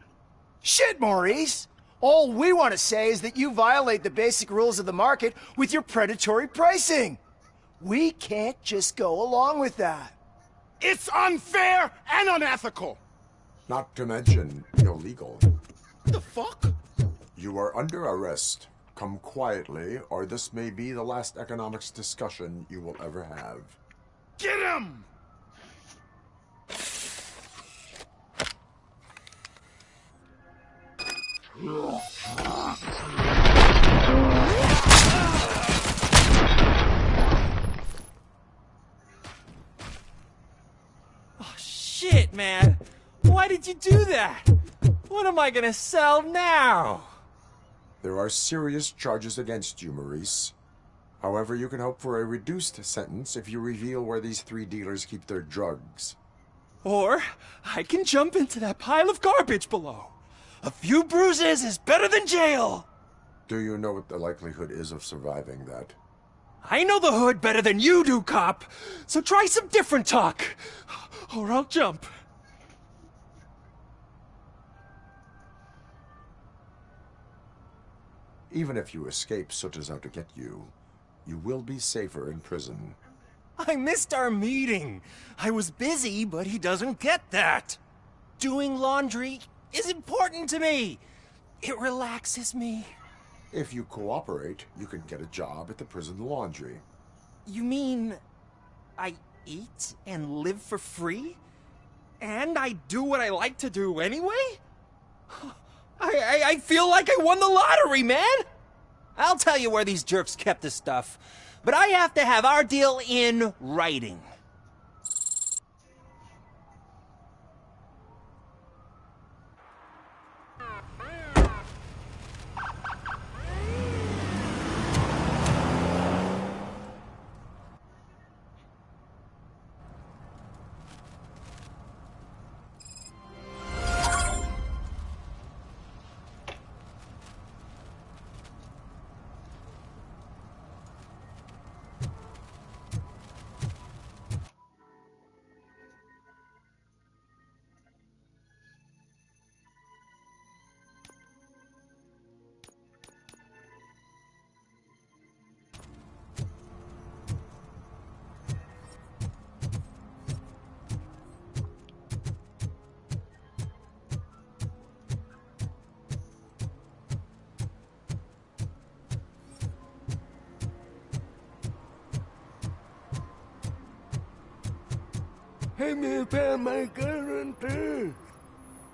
Speaker 13: Shit, Maurice! All we want to say is that you violate the basic rules of the market with your predatory pricing. We can't just go along with that.
Speaker 5: It's unfair and unethical.
Speaker 3: Not to mention illegal.
Speaker 5: The fuck?
Speaker 3: You are under arrest. Come quietly, or this may be the last economics discussion you will ever have.
Speaker 5: Get him!
Speaker 20: Oh, shit, man. Why did you do that? What am I gonna sell now?
Speaker 3: There are serious charges against you, Maurice. However, you can hope for a reduced sentence if you reveal where these 3 dealers keep their drugs.
Speaker 20: Or I can jump into that pile of garbage below. A few bruises is better than jail.
Speaker 3: Do you know what the likelihood is of surviving that?
Speaker 20: I know the hood better than you do, cop. So try some different talk, or I'll jump.
Speaker 3: Even if you escape Soot is out to get you, you will be safer in prison.
Speaker 20: I missed our meeting. I was busy, but he doesn't get that. Doing laundry is important to me. It relaxes me.
Speaker 3: If you cooperate, you can get a job at the prison laundry.
Speaker 20: You mean I eat and live for free? And I do what I like to do anyway?
Speaker 13: I feel like I won the lottery, man! I'll tell you where these jerks kept the stuff, but I have to have our deal in writing.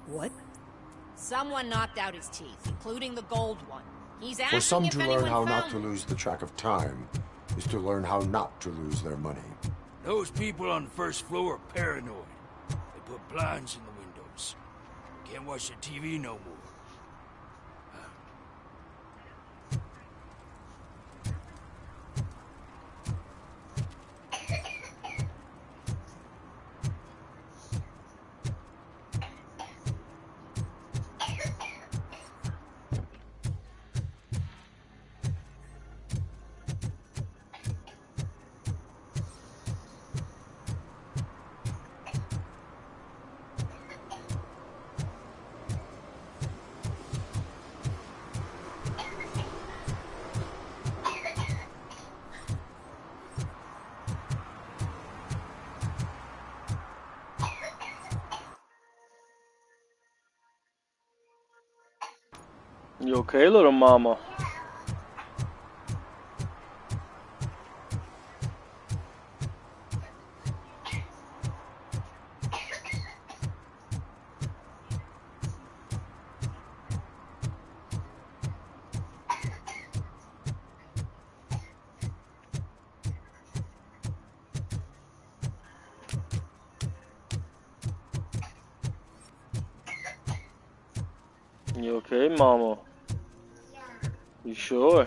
Speaker 19: What? Someone knocked out his teeth, including the gold one. He's asking
Speaker 3: For some
Speaker 19: if
Speaker 3: to
Speaker 19: anyone
Speaker 3: learn how
Speaker 19: found
Speaker 3: not to lose the track of time is to learn how not to lose their money.
Speaker 1: Those people on the first floor are paranoid. They put blinds in the windows. Can't watch the TV no more.
Speaker 15: You okay, little mama? You okay, mama? You sure?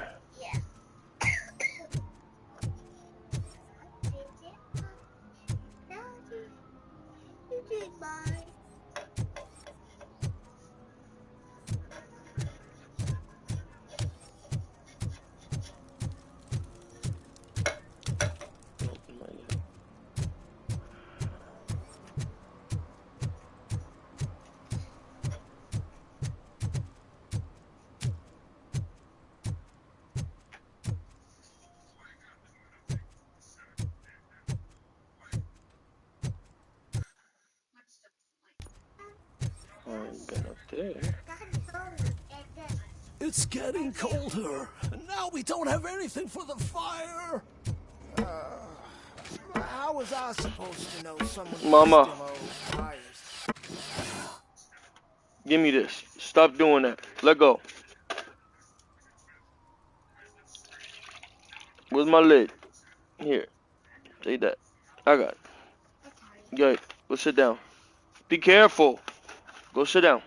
Speaker 15: I ain't been up there.
Speaker 6: It's getting colder, and now we don't have anything for the fire.
Speaker 19: How was I supposed to know someone
Speaker 15: Mama.
Speaker 19: still owes fires?
Speaker 15: Give me this. Stop doing that. Let go. Where's my lid? Here. Take that. I got it. Go sit down. Be careful. Go sit down.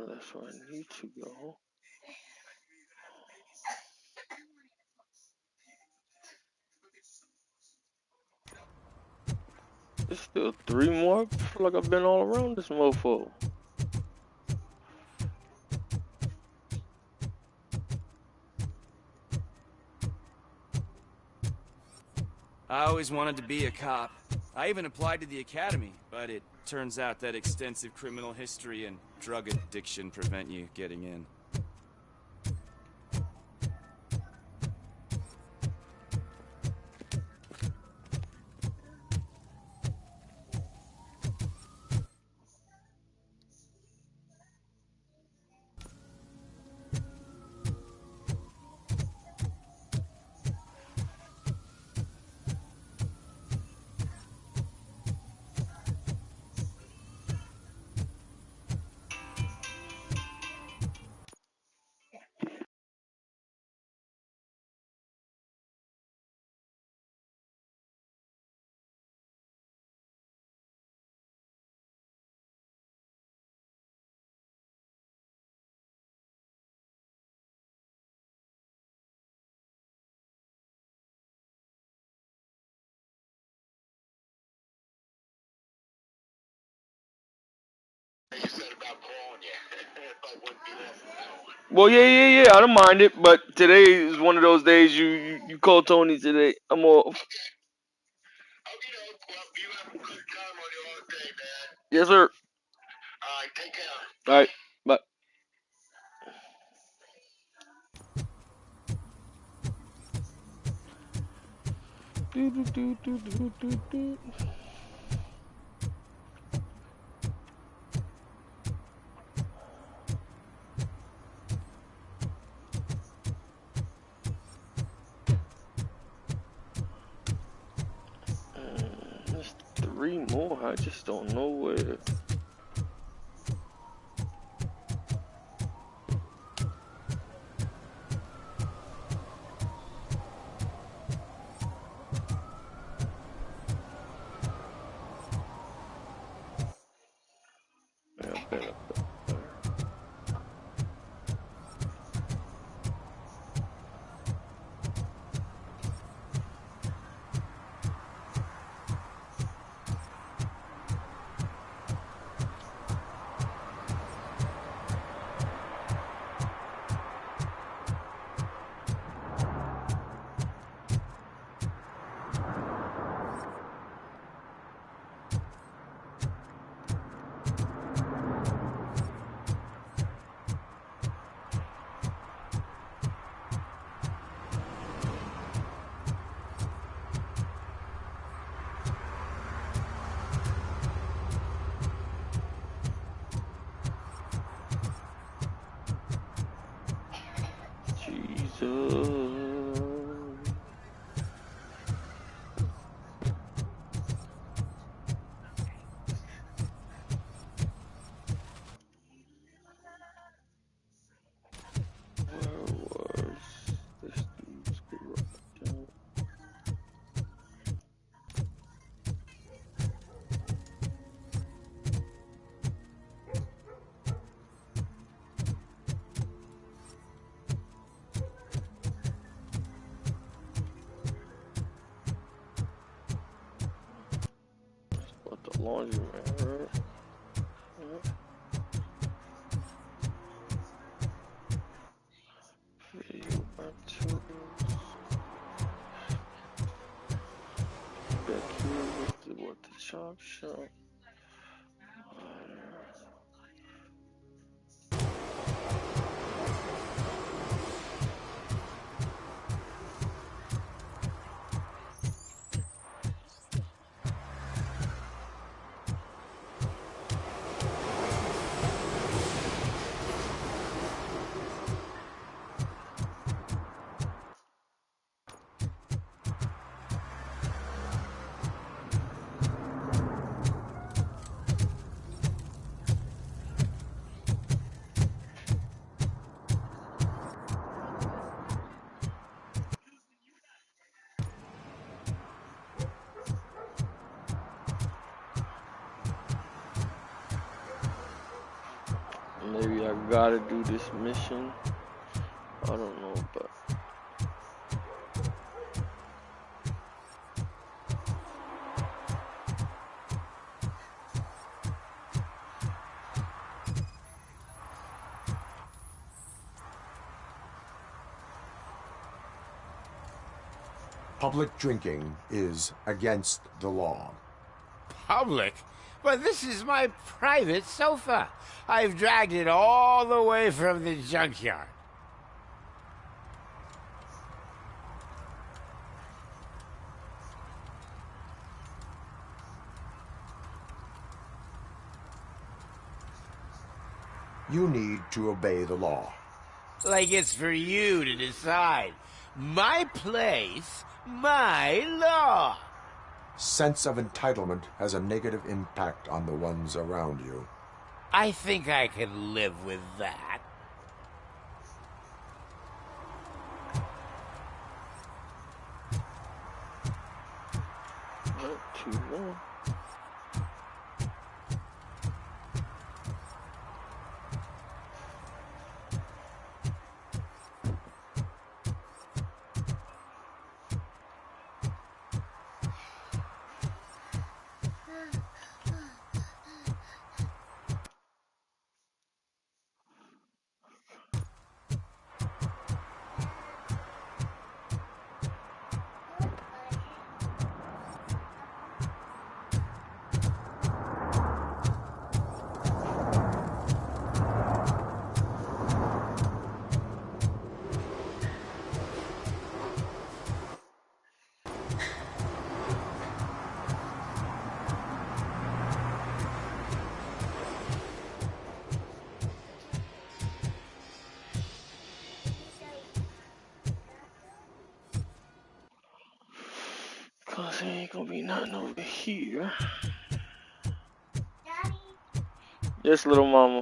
Speaker 15: That's where I need to go. There's still 3 more. I feel like I've been all around this mofo.
Speaker 9: I always wanted to be a cop. I even applied to the academy, but it turns out that extensive criminal history and drug addiction prevent you getting in.
Speaker 15: Well, yeah. I don't mind it, but today is one of those days you call Tony today. I'm off. Yes, sir. Alright, take care. Alright, bye. There's 3 more. I just don't know where. What the laundry man, right? Video iTunes. Back here with the chop shop. I gotta do this mission. I don't know, but
Speaker 3: Public drinking is against the law.
Speaker 2: Public? But this is my private sofa. I've dragged it all the way from the junkyard.
Speaker 3: You need to obey the law.
Speaker 2: Like it's for you to decide. My place, my law.
Speaker 3: Sense of entitlement has a negative impact on the ones around you.
Speaker 2: I think I can live with that.
Speaker 15: not too long. Cause there ain't gonna be nothing over here. Yes, little mama.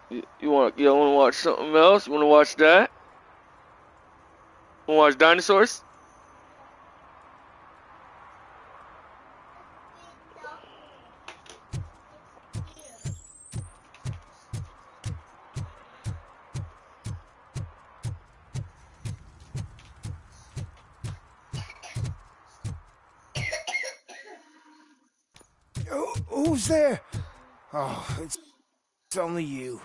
Speaker 15: You wanna watch something else? You wanna watch that? Wanna watch dinosaurs?
Speaker 2: Who's there? Oh, it's only you.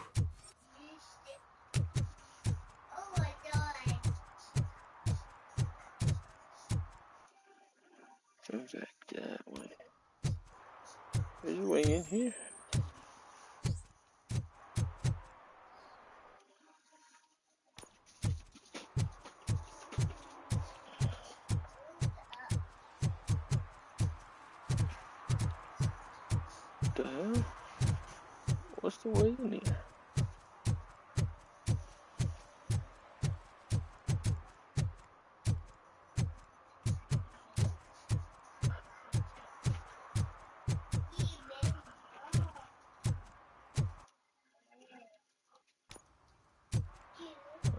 Speaker 15: Turn back that way. There's a way in here. What the hell? What's the way in here?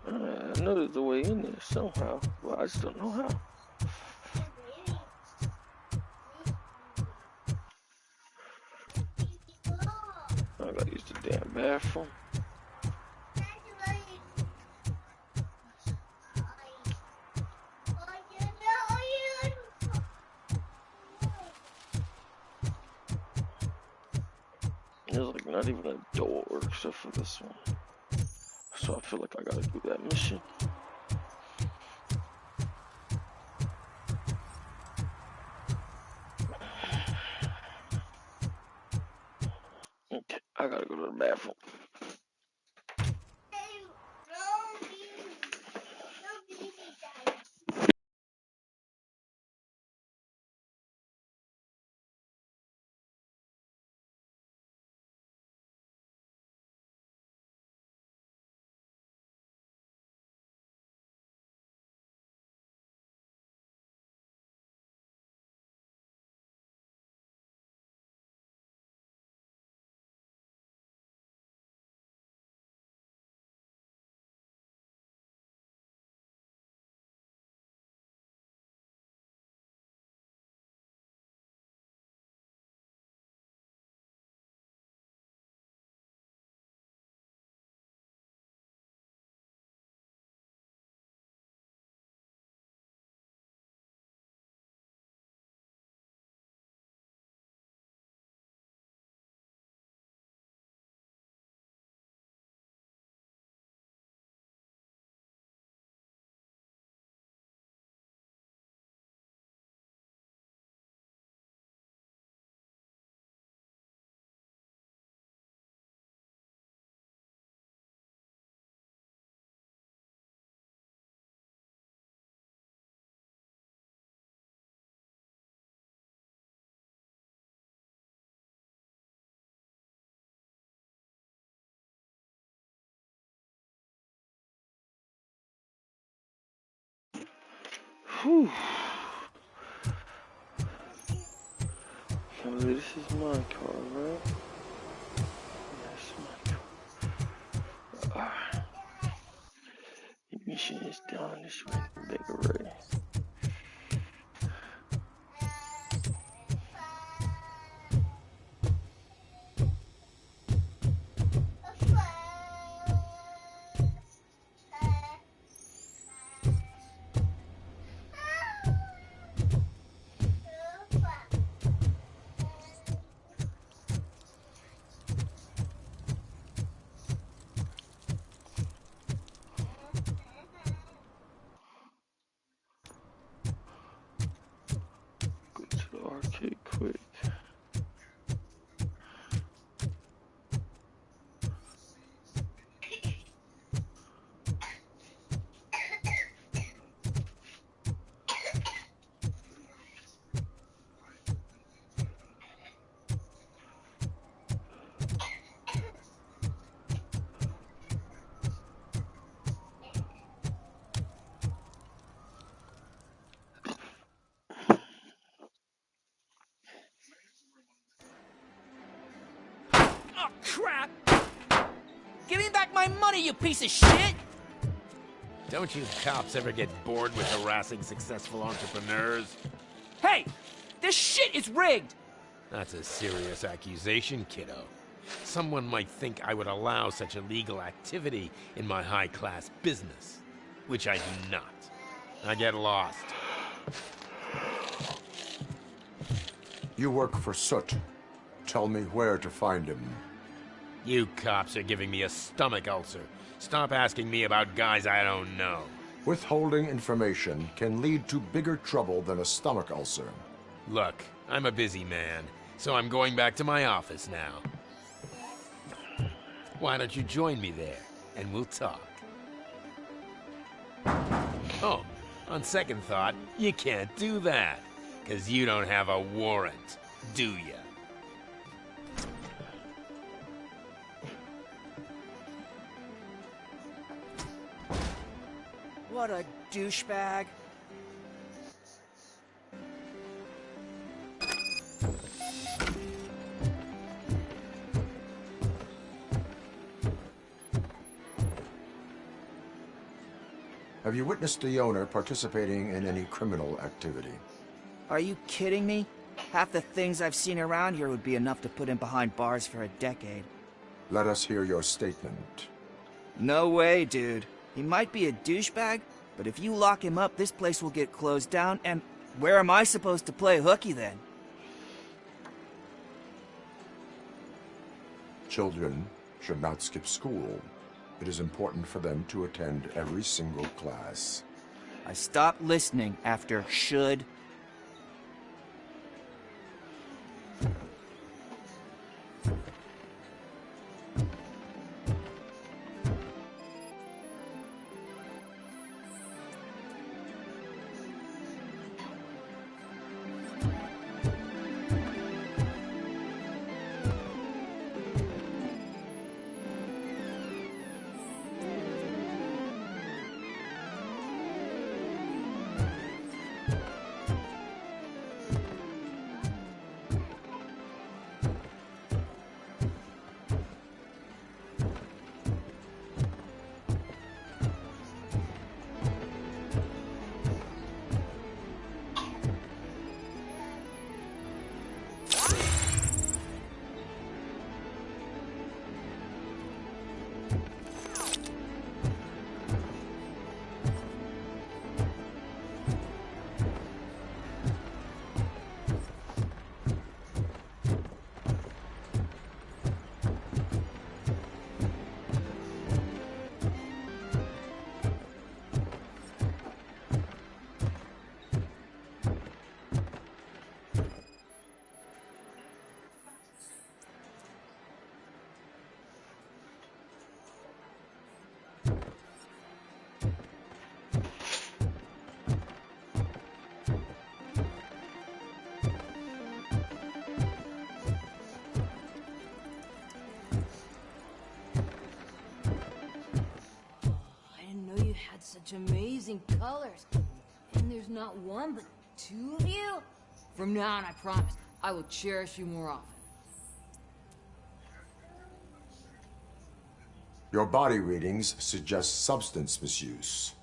Speaker 15: I know there's a way in there somehow, but I just don't know how. I gotta use the damn bathroom. There's like not even a door except for this one. So I feel like I gotta do that mission. Okay, I gotta go to the bathroom. Whew. Oh, this is my car, right? That's my car. Ignition is down this way, Bakery. Go to the arcade quick.
Speaker 19: Oh, crap! Give me back my money, you piece of shit!
Speaker 2: Don't you cops ever get bored with harassing successful entrepreneurs?
Speaker 19: Hey! This shit is rigged!
Speaker 2: That's a serious accusation, kiddo. Someone might think I would allow such illegal activity in my high-class business, which I do not. I get lost.
Speaker 3: You work for Soot. Tell me where to find him.
Speaker 2: You cops are giving me a stomach ulcer. Stop asking me about guys I don't know.
Speaker 3: Withholding information can lead to bigger trouble than a stomach ulcer.
Speaker 2: Look, I'm a busy man, so I'm going back to my office now. Why don't you join me there, and we'll talk. Oh, on second thought, you can't do that, 'cause you don't have a warrant, do ya?
Speaker 13: What a douchebag.
Speaker 3: Have you witnessed the owner participating in any criminal activity?
Speaker 13: Are you kidding me? Half the things I've seen around here would be enough to put him behind bars for a decade.
Speaker 3: Let us hear your statement.
Speaker 13: No way, dude. He might be a douchebag, but if you lock him up, this place will get closed down, and where am I supposed to play hooky then?
Speaker 3: Children should not skip school. It is important for them to attend every single class.
Speaker 13: I stopped listening after should.
Speaker 14: Such amazing colors.
Speaker 18: And there's not one, but two of you? From now on, I promise, I will cherish you more often.
Speaker 3: Your body readings suggest substance misuse.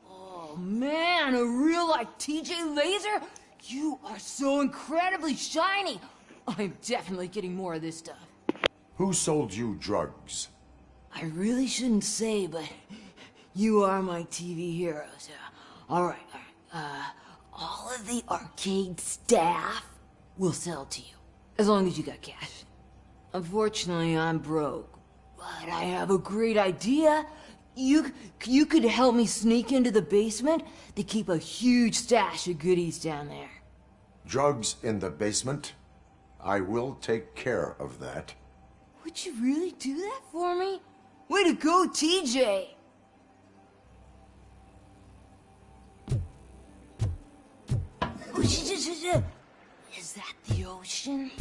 Speaker 18: Oh man, a real like TJ Laser? You are so incredibly shiny! I'm definitely getting more of this stuff.
Speaker 3: Who sold you drugs?
Speaker 18: I really shouldn't say, but you are my TV heroes. Alright. All of the arcade staff will sell to you, as long as you got cash. Unfortunately, I'm broke, but I have a great idea. You could help me sneak into the basement. They keep a huge stash of goodies down there.
Speaker 3: Drugs in the basement? I will take care of that.
Speaker 18: Would you really do that for me? Way to go, TJ! Is that the ocean?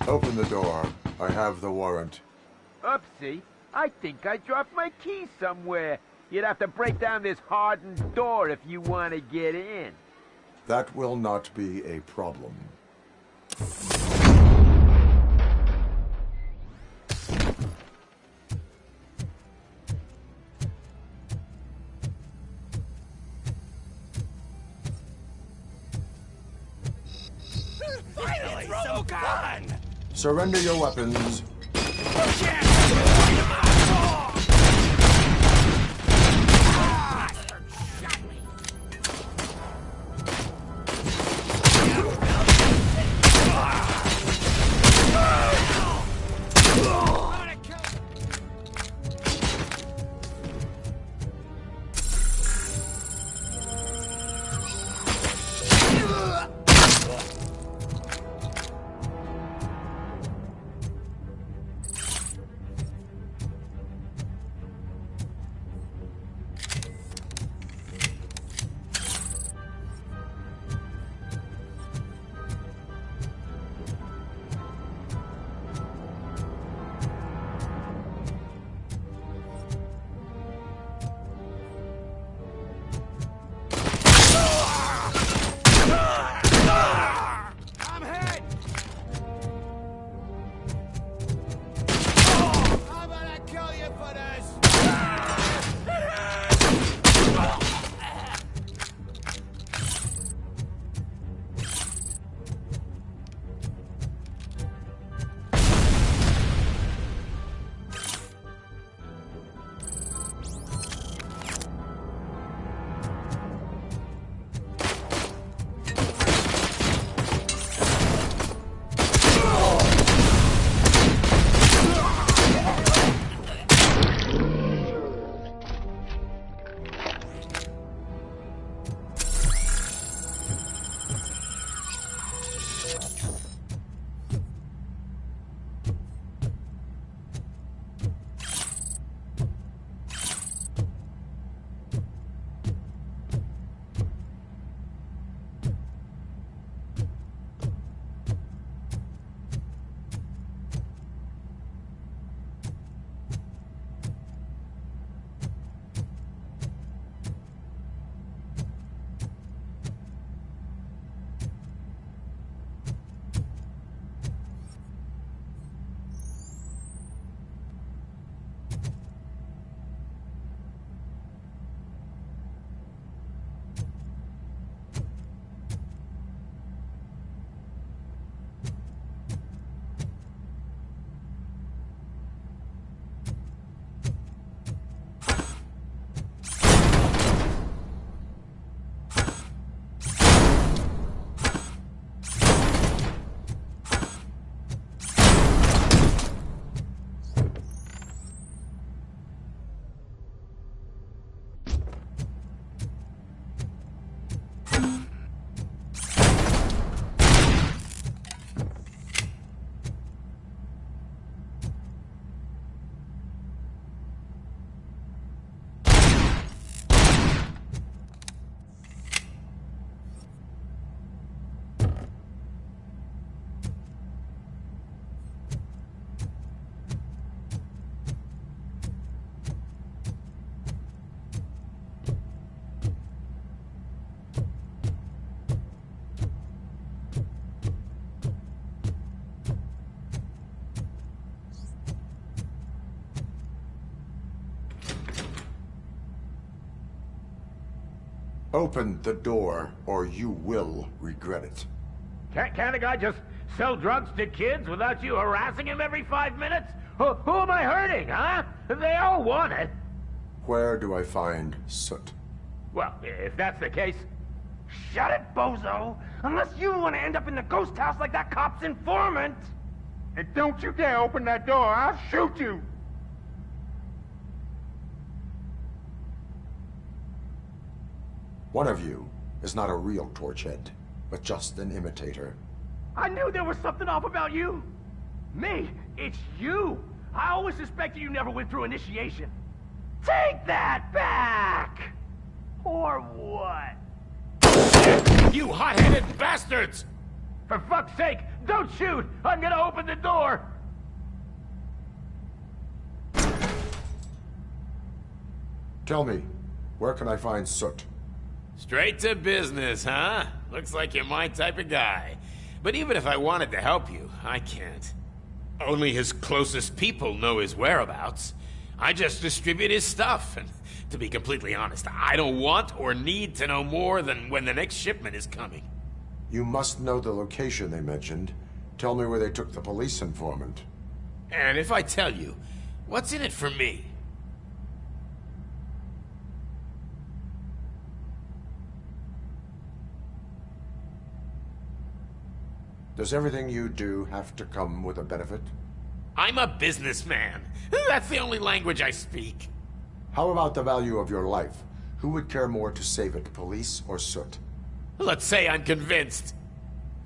Speaker 3: Open the door. I have the warrant.
Speaker 10: Oopsie. I think I dropped my keys somewhere. You'd have to break down this hardened door if you want to get in.
Speaker 3: That will not be a problem.
Speaker 21: Finally, RoboCop!
Speaker 3: Surrender your weapons. Open the door, or you will regret it.
Speaker 10: Can't a guy just sell drugs to kids without you harassing him every 5 minutes? Who am I hurting, huh? They all want it.
Speaker 3: Where do I find Soot?
Speaker 10: Well, if that's the case... Shut it, bozo! Unless you want to end up in the ghost house like that cop's informant! And don't you dare open that door, I'll shoot you!
Speaker 3: One of you is not a real Torchhead, but just an imitator.
Speaker 4: I knew there was something off about you! Me? It's you! I always suspected you never went through initiation. Take that back! Or what?
Speaker 7: You hot-headed bastards!
Speaker 10: For fuck's sake, don't shoot! I'm gonna open the door!
Speaker 3: Tell me, where can I find Soot?
Speaker 2: Straight to business, huh? Looks like you're my type of guy. But even if I wanted to help you, I can't. Only his closest people know his whereabouts. I just distribute his stuff, and to be completely honest, I don't want or need to know more than when the next shipment is coming.
Speaker 3: You must know the location they mentioned. Tell me where they took the police informant.
Speaker 2: And if I tell you, what's in it for me?
Speaker 3: Does everything you do have to come with a benefit?
Speaker 2: I'm a businessman. That's the only language I speak.
Speaker 3: How about the value of your life? Who would care more to save it, police or Soot?
Speaker 2: Let's say I'm convinced.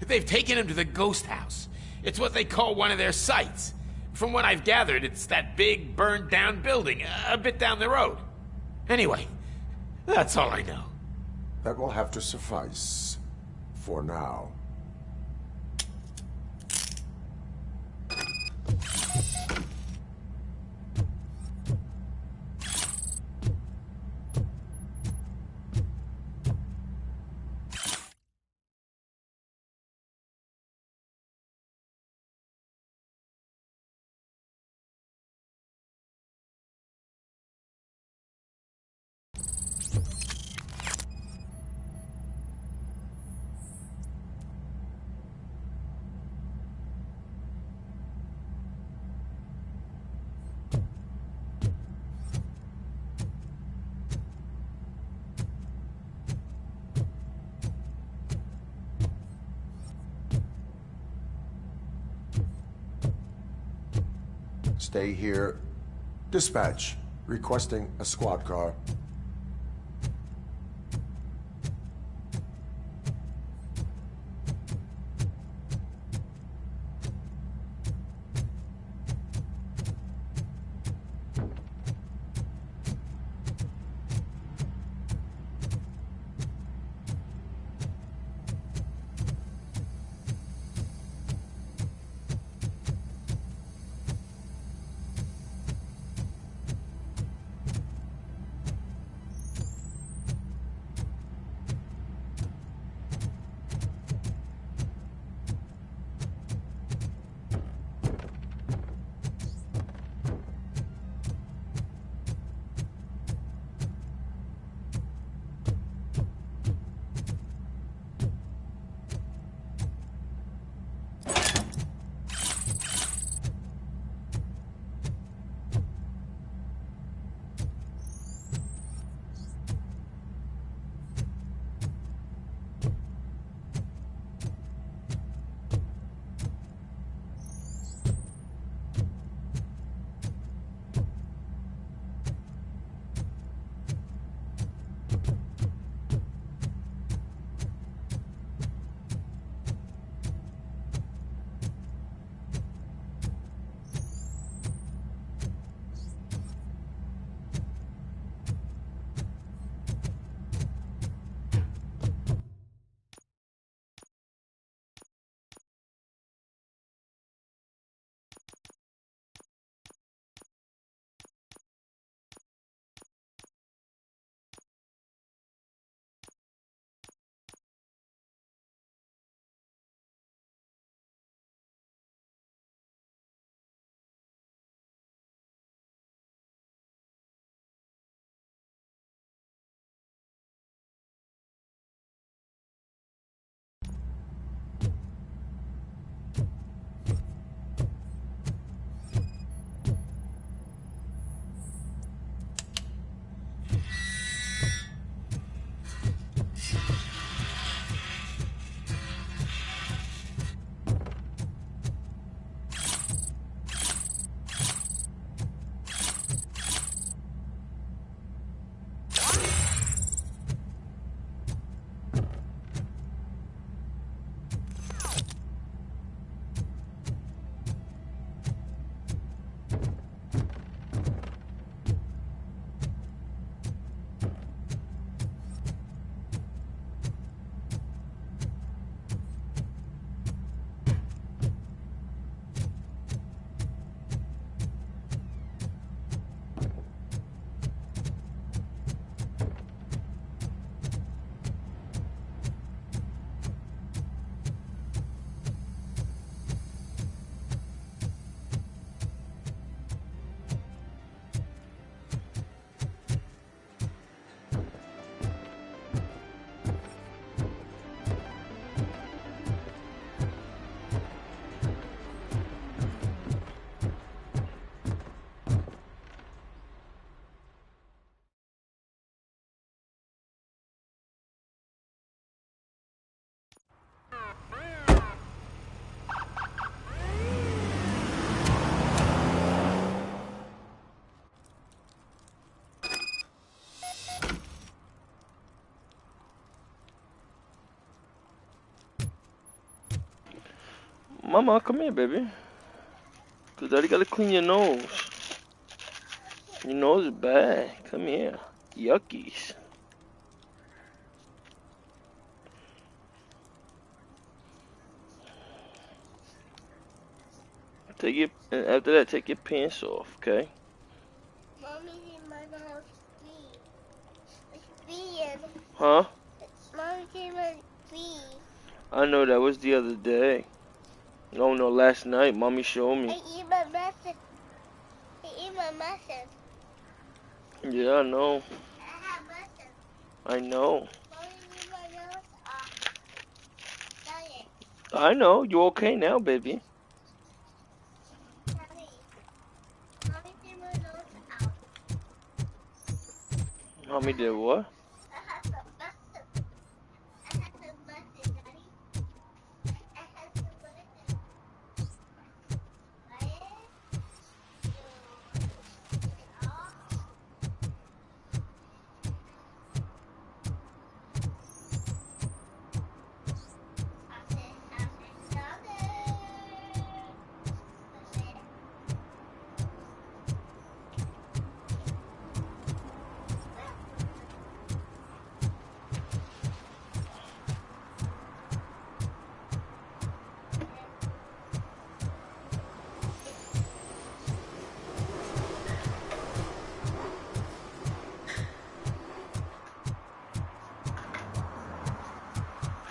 Speaker 2: They've taken him to the ghost house. It's what they call one of their sites. From what I've gathered, it's that big, burned-down building a bit down the road. Anyway, that's all I know.
Speaker 3: That will have to suffice. For now. Stay here. Dispatch. Requesting a squad car.
Speaker 15: Mama, come here, baby. Cause daddy gotta clean your nose. Your nose is bad. Come here. Yuckies. Take your, and after that, take your pants off, okay?
Speaker 16: Mommy's in my mouth. It's being.
Speaker 15: Huh?
Speaker 16: Mommy's in my feet.
Speaker 15: I know that was the other day. No, last night. Mommy showed me.
Speaker 16: I eat my message. I eat my message.
Speaker 15: Yeah, I know.
Speaker 16: I have message.
Speaker 15: I know.
Speaker 16: Mommy, eat my nose off. Daddy.
Speaker 15: I know. You okay now, baby?
Speaker 16: Daddy. Mommy, eat my nose out.
Speaker 15: Mommy did what?
Speaker 16: I have some message. I have some message, Daddy. I have some message.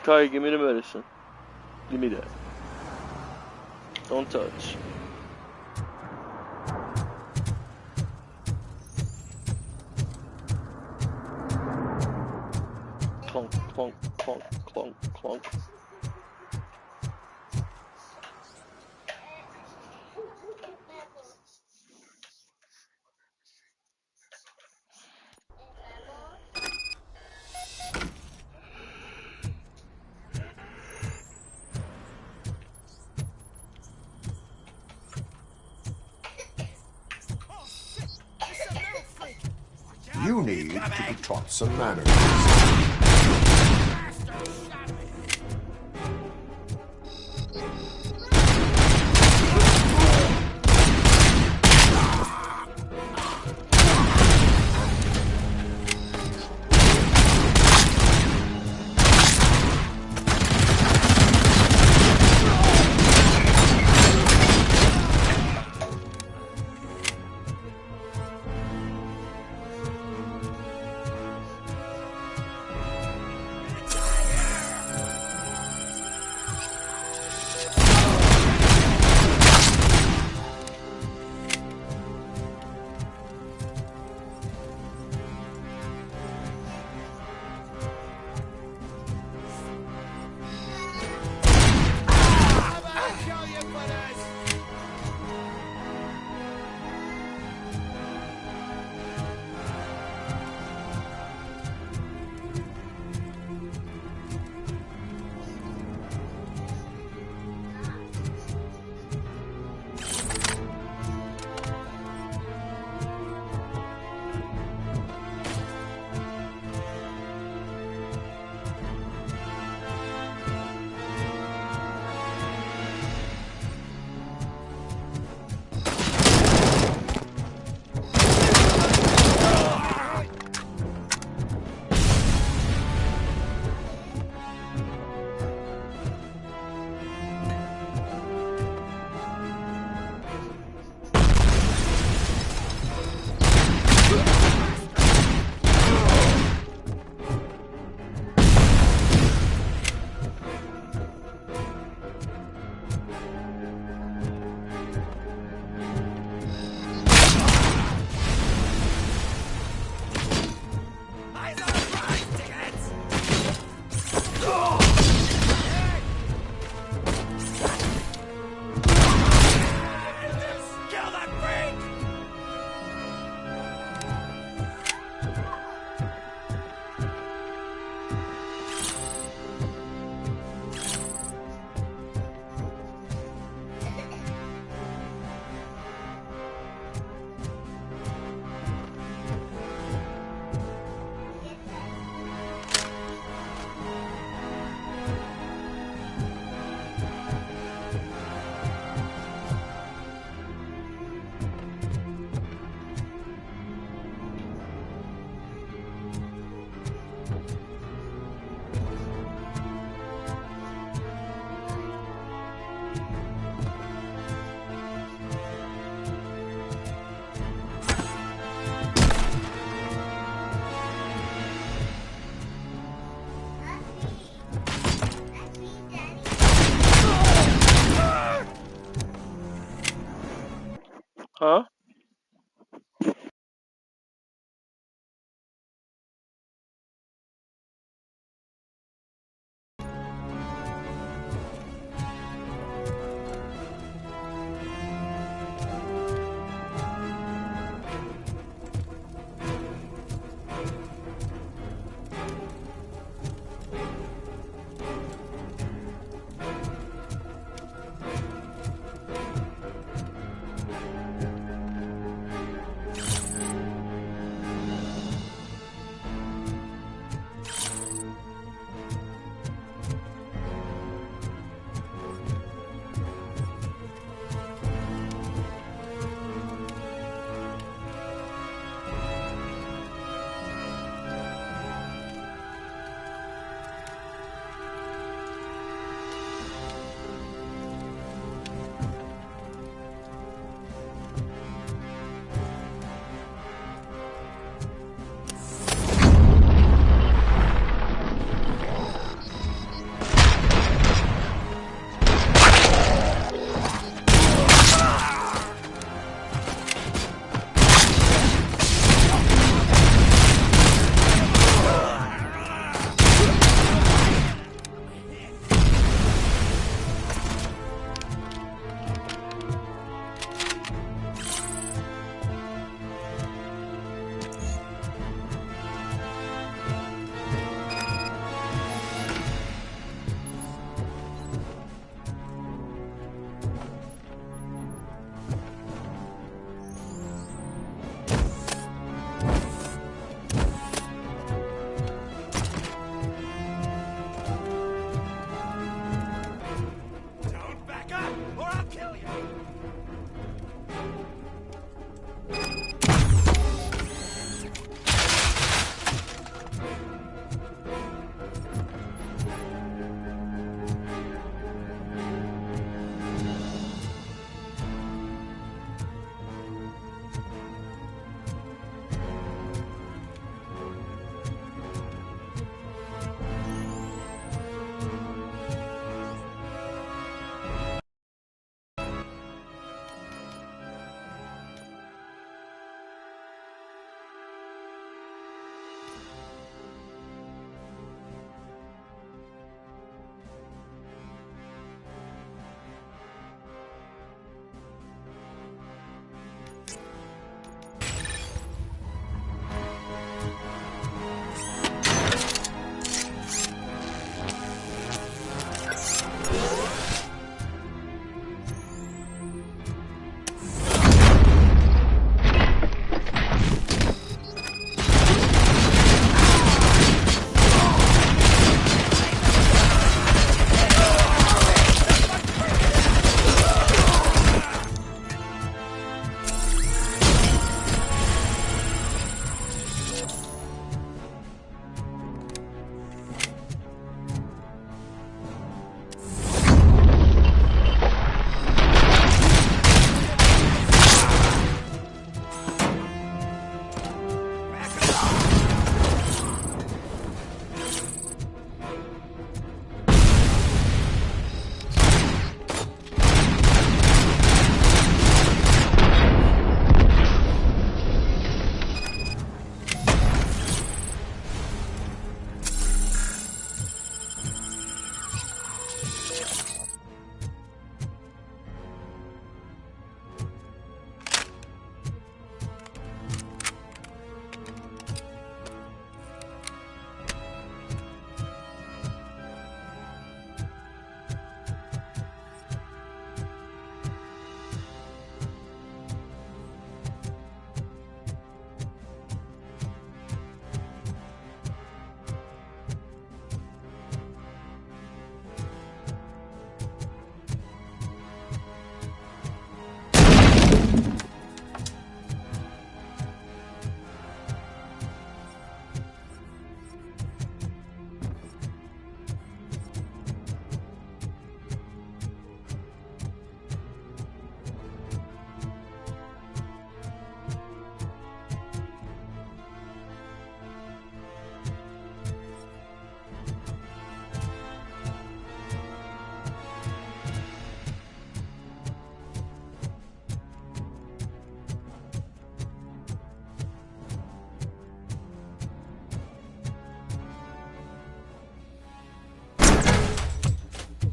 Speaker 15: Kai, give me the medicine. Give me that. Don't touch. Clunk, clunk, clunk, clunk, clunk.
Speaker 3: You need to be taught some manners.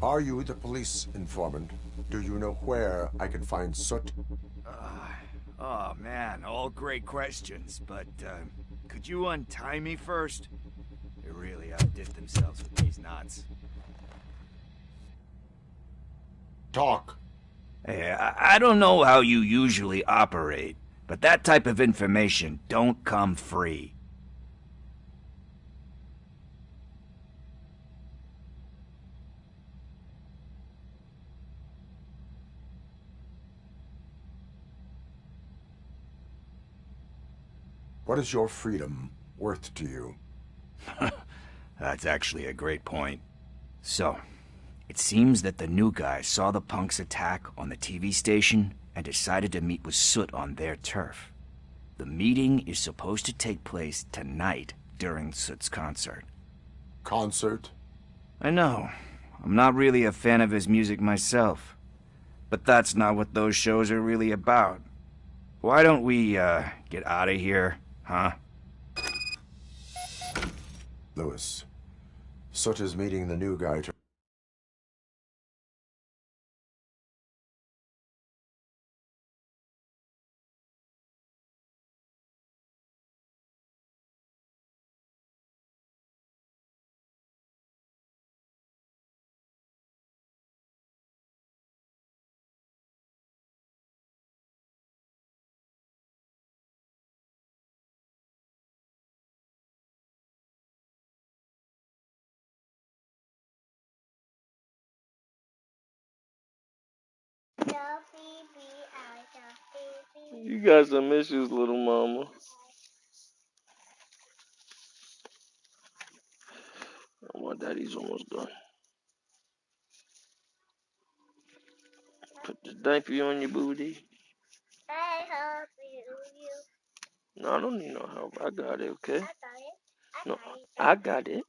Speaker 3: Are you the police informant? Do you know where I can find Soot?
Speaker 12: Oh man, all great questions, but could you untie me first? They really outdid themselves with these knots.
Speaker 3: Talk.
Speaker 12: Hey, I don't know how you usually operate, but that type of information don't come free.
Speaker 3: What is your freedom worth to you?
Speaker 12: That's actually a great point. So, it seems that the new guy saw the punks' attack on the TV station and decided to meet with Soot on their turf. The meeting is supposed to take place tonight during Soot's concert.
Speaker 3: Concert?
Speaker 12: I know. I'm not really a fan of his music myself. But that's not what those shows are really about. Why don't we, get out of here, huh?
Speaker 3: Lewis, Soot is meeting the new guy to...
Speaker 15: You got some issues, little mama. Oh, my daddy's almost done. Put the diaper on your booty.
Speaker 16: I help you.
Speaker 15: No, I don't need no help. I got it, okay?
Speaker 16: I got it.
Speaker 15: No, I got it.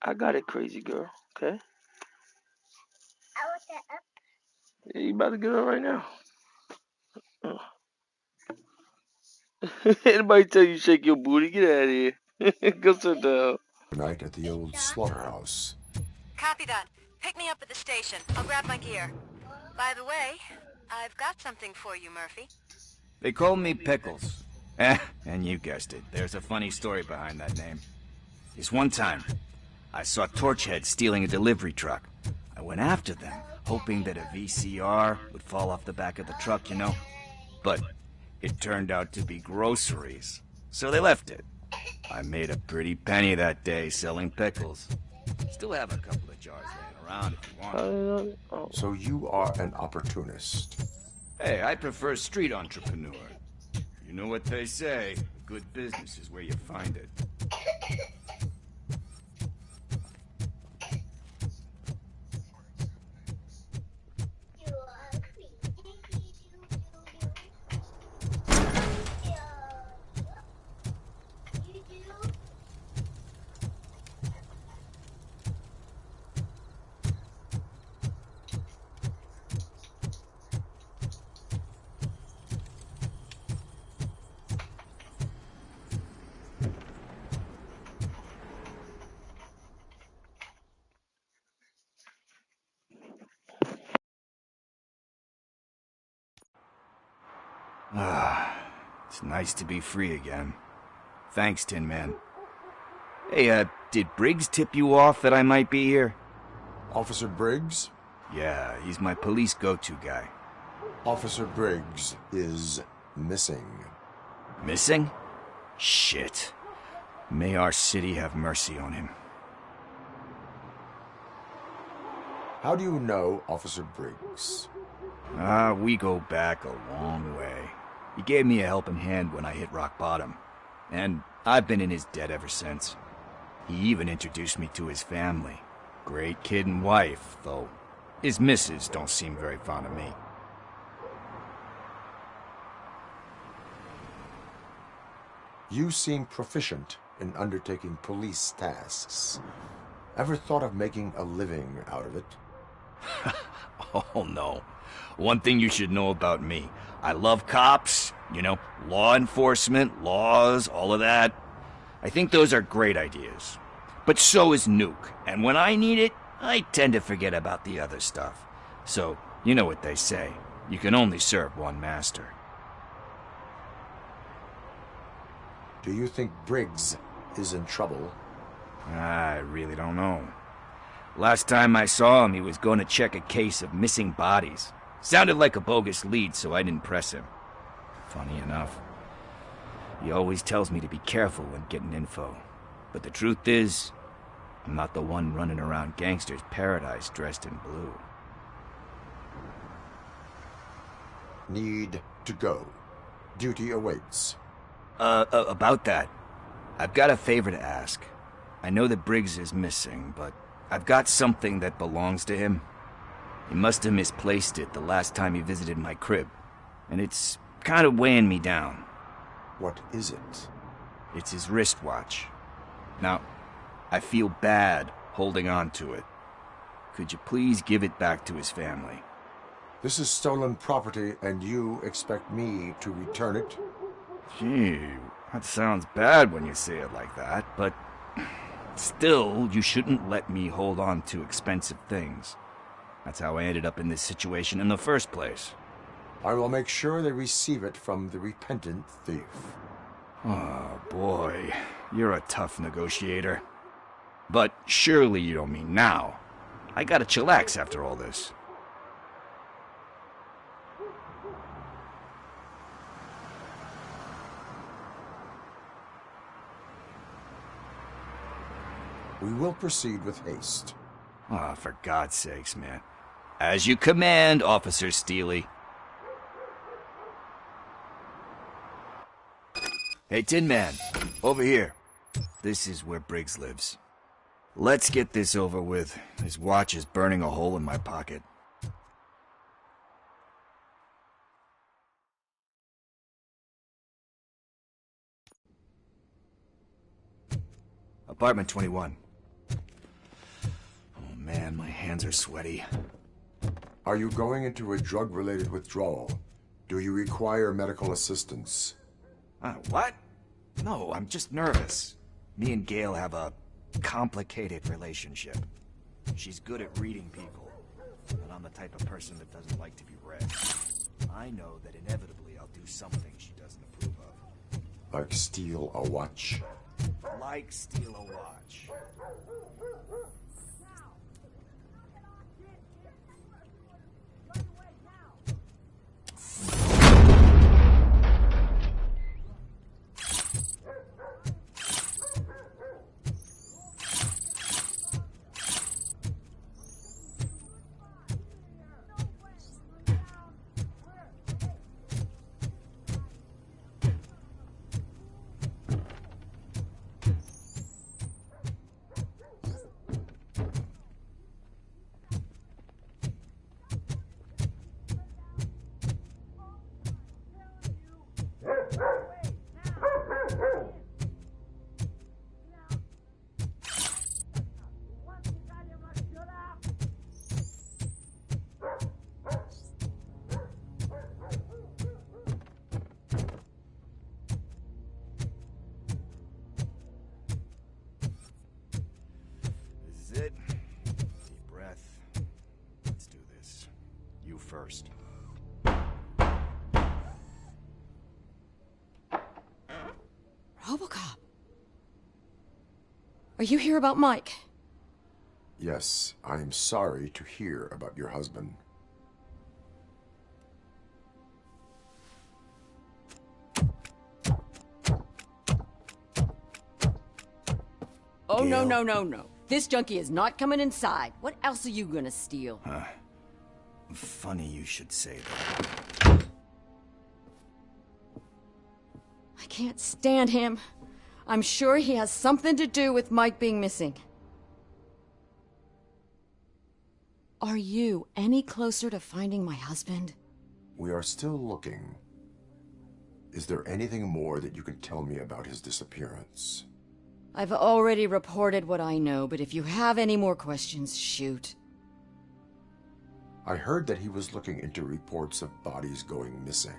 Speaker 15: I got it, crazy girl, okay?
Speaker 16: I want that up.
Speaker 15: Yeah, you about to get up right now. Anybody tell you shake your booty? Get out of here. Go sit down.
Speaker 3: Tonight at the old slaughterhouse.
Speaker 17: Copy that. Pick me up at the station. I'll grab my gear. By the way, I've got something for you, Murphy.
Speaker 12: They call me Pickles. And you guessed it. There's a funny story behind that name. This one time, I saw Torchhead stealing a delivery truck. I went after them, hoping that a VCR would fall off the back of the truck, you know? But it turned out to be groceries, so they left it. I made a pretty penny that day selling pickles. Still have a couple of jars laying around if you want.
Speaker 3: So you are an opportunist.
Speaker 12: Hey, I prefer street entrepreneur. You know what they say, good business is where you find it. It's nice to be free again. Thanks, Tin Man. Hey, did Briggs tip you off that I might be here?
Speaker 3: Officer Briggs?
Speaker 12: Yeah, he's my police go-to guy.
Speaker 3: Officer Briggs is missing.
Speaker 12: Missing? Shit. May our city have mercy on him.
Speaker 3: How do you know Officer Briggs?
Speaker 12: We go back a long way. He gave me a helping hand when I hit rock bottom, and I've been in his debt ever since. He even introduced me to his family. Great kid and wife, though his missus don't seem very fond of me.
Speaker 3: You seem proficient in undertaking police tasks. Ever thought of making a living out of it?
Speaker 12: Oh, no. One thing you should know about me. I love cops, you know, law enforcement, laws, all of that. I think those are great ideas. But so is Nuke, and when I need it, I tend to forget about the other stuff. So, you know what they say. You can only serve one master.
Speaker 3: Do you think Briggs is in trouble?
Speaker 12: I really don't know. Last time I saw him, he was going to check a case of missing bodies. Sounded like a bogus lead, so I didn't press him. Funny enough. He always tells me to be careful when getting info. But the truth is, I'm not the one running around Gangster's Paradise dressed in blue.
Speaker 3: Need to go. Duty awaits.
Speaker 12: About that, I've got a favor to ask. I know that Briggs is missing, but I've got something that belongs to him. He must have misplaced it the last time he visited my crib, and it's kind of weighing me down.
Speaker 3: What is it?
Speaker 12: It's his wristwatch. Now, I feel bad holding on to it. Could you please give it back to his family?
Speaker 3: This is stolen property, and you expect me to return it?
Speaker 12: Gee, that sounds bad when you say it like that, but still, you shouldn't let me hold on to expensive things. That's how I ended up in this situation in the first place.
Speaker 3: I will make sure they receive it from the repentant thief.
Speaker 12: Oh, boy. You're a tough negotiator. But surely you don't mean now. I gotta chillax after all this.
Speaker 3: We will proceed with haste.
Speaker 12: Ah, for God's sakes, man. As you command, Officer Steely. Hey, Tin Man, over here. This is where Briggs lives. Let's get this over with. His watch is burning a hole in my pocket. Apartment 21. Oh man, my hands are sweaty.
Speaker 3: Are you going into a drug-related withdrawal? Do you require medical assistance?
Speaker 12: What? No, I'm just nervous. Me and Gail have a complicated relationship. She's good at reading people, and I'm the type of person that doesn't like to be read. I know that inevitably I'll do something she doesn't approve of.
Speaker 3: Like steal a watch?
Speaker 12: Like steal a watch. First.
Speaker 14: RoboCop. Are you here about Mike?
Speaker 3: Yes, I am sorry to hear about your husband.
Speaker 14: Oh, Gail. No. This junkie is not coming inside. What else are you gonna steal?
Speaker 12: Funny you should say that.
Speaker 14: I can't stand him. I'm sure he has something to do with Mike being missing. Are you any closer to finding my husband?
Speaker 3: We are still looking. Is there anything more that you can tell me about his disappearance?
Speaker 14: I've already reported what I know, but if you have any more questions, shoot.
Speaker 3: I heard that he was looking into reports of bodies going missing.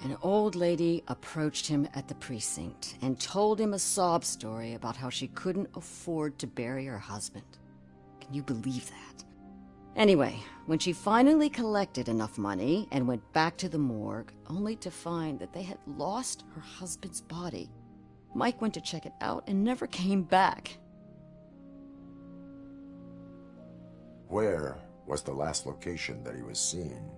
Speaker 14: An old lady approached him at the precinct and told him a sob story about how she couldn't afford to bury her husband. Can Can you believe that? Anyway, when she finally collected enough money and went back to the morgue, only to find that they had lost her husband's body, Mike went to check it out and never came back.
Speaker 3: Where was the last location that he was seen?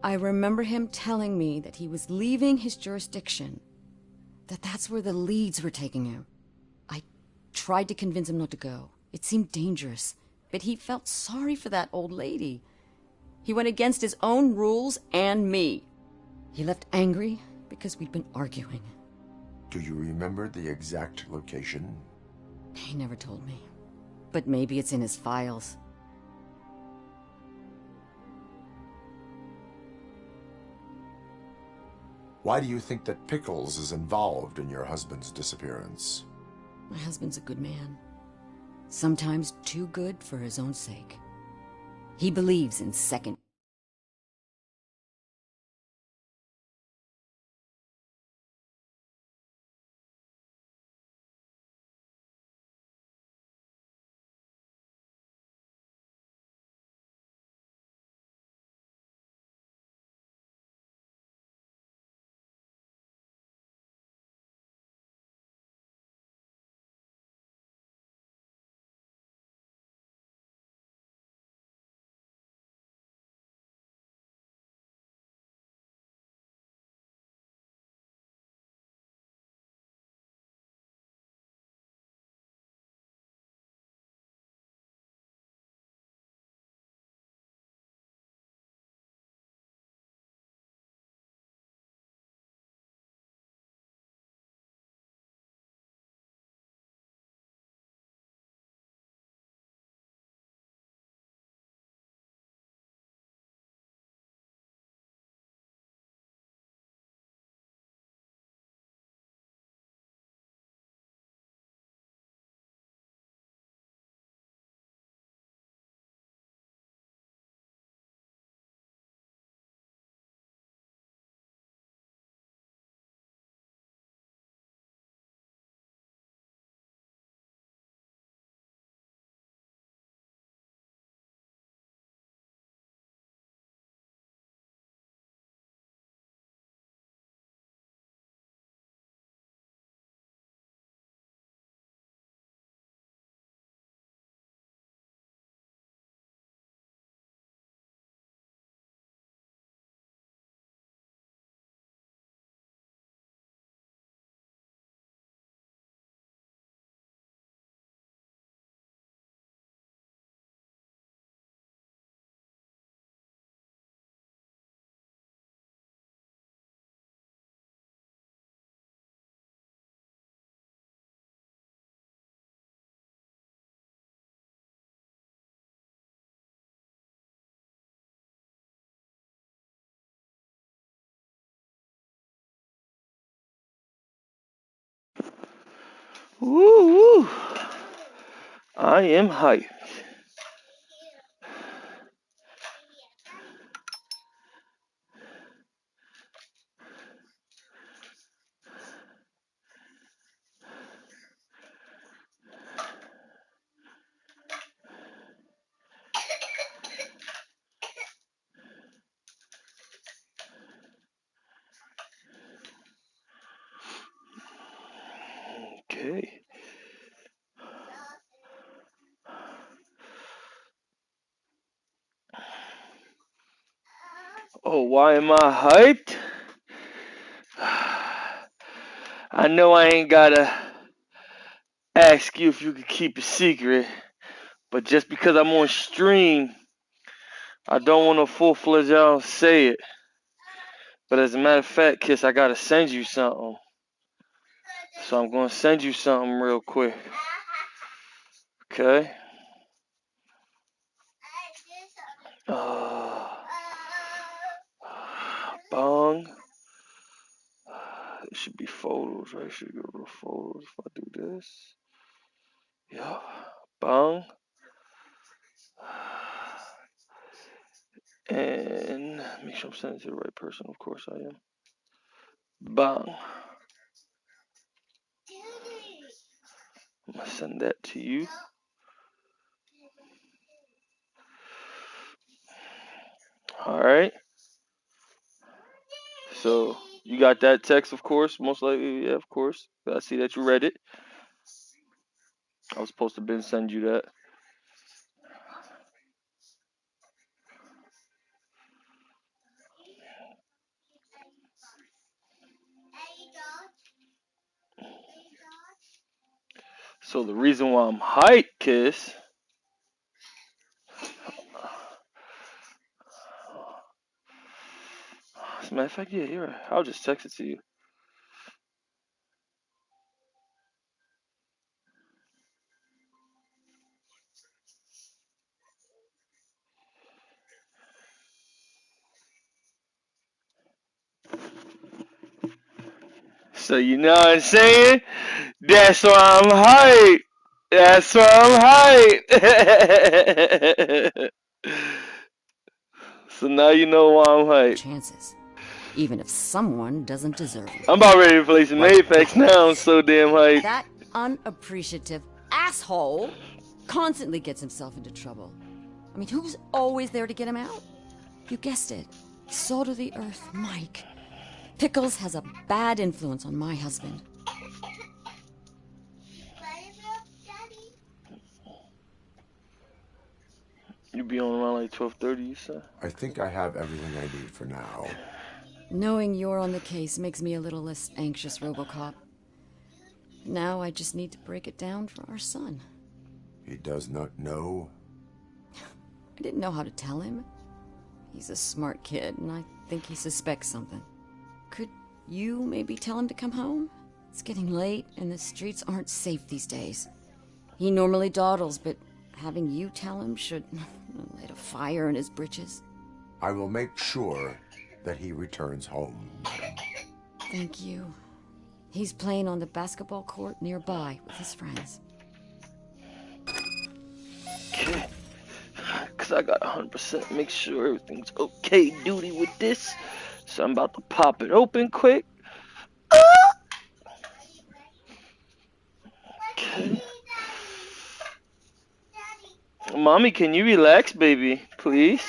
Speaker 14: I remember him telling me that he was leaving his jurisdiction, that that's where the leads were taking him. I tried to convince him not to go. It seemed dangerous, but he felt sorry for that old lady. He went against his own rules and me. He left angry because we'd been arguing.
Speaker 3: Do you remember the exact location?
Speaker 14: He never told me, but maybe it's in his files.
Speaker 3: Why do you think that Pickles is involved in your husband's disappearance?
Speaker 14: My husband's a good man. Sometimes too good for his own sake. He believes in second.
Speaker 15: Woo woo! I am hyped. Okay. Oh, why am I hyped? I know I ain't gotta ask you if you could keep a secret, but just because I'm on stream, I don't want to full-fledged out say it. But as a matter of fact, Kiss, I gotta send you something. So I'm gonna send you something real quick. Okay? Bong. It should be photos, right? Should go to photos if I do this. Yeah. Bong. And make sure I'm sending it to the right person. Of course I am. Bong. I'm gonna send that to you. Alright. So, you got that text, of course, most likely. Yeah, of course. I see that you read it. I was supposed to been send you that. So the reason why I'm hyped, Kiss. As a matter of fact, yeah, you're right. I'll just text it to you. So you know what I'm saying? That's why I'm hyped. That's why I'm hyped. So now you know why I'm hyped.
Speaker 14: Chances. Even if someone doesn't deserve it.
Speaker 15: I'm about ready to play some Apex now. I'm so damn hyped.
Speaker 14: That unappreciative asshole constantly gets himself into trouble. I mean, who's always there to get him out? You guessed it. Salt of the earth, Mike. Pickles has a bad influence on my husband.
Speaker 15: You be on around like 12:30, you said?
Speaker 3: I think I have everything I need for now.
Speaker 14: Knowing you're on the case makes me a little less anxious, RoboCop. Now I just need to break it down for our son.
Speaker 3: He does not know?
Speaker 14: I didn't know how to tell him. He's a smart kid, and I think he suspects something. Could you maybe tell him to come home? It's getting late, and the streets aren't safe these days. He normally dawdles, but having you tell him should light a fire in his britches.
Speaker 3: I will make sure that he returns home, madam.
Speaker 14: Thank you. He's playing on the basketball court nearby with his friends.
Speaker 15: Okay. Because I got 100% make sure everything's okay duty with this. So I'm about to pop it open quick. Okay. Mommy, can you relax, baby? Please?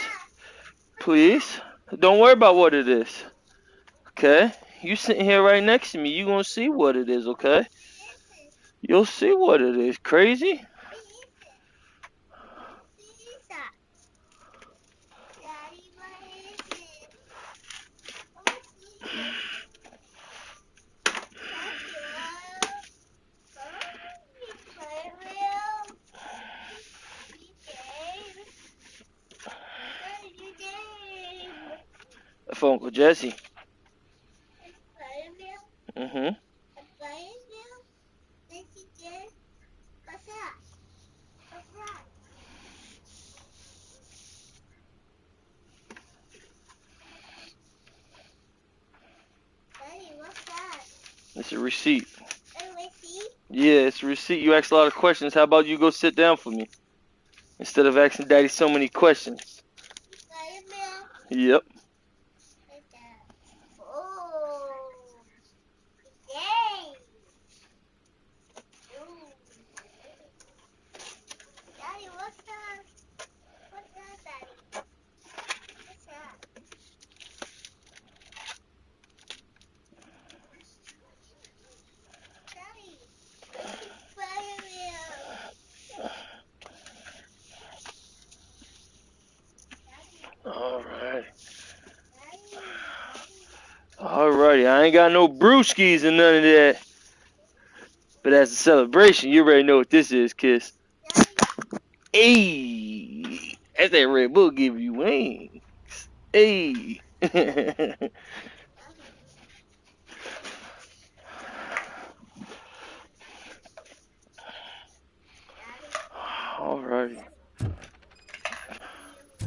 Speaker 15: Please? Don't worry about what it is. Okay? You sitting here right next to me. You gonna see what it is, okay? You'll see what it is. Crazy? For Uncle Jesse. Mm-hmm. It's a receipt. Yeah, it's a receipt. You asked a lot of questions. How about you go sit down for me? Instead of asking Daddy so many questions. Yep. Alrighty, I ain't got no brewskis and none of that. But as a celebration, you already know what this is, Kiss. Hey, that's that Red Bull give you wings. Hey. Alrighty.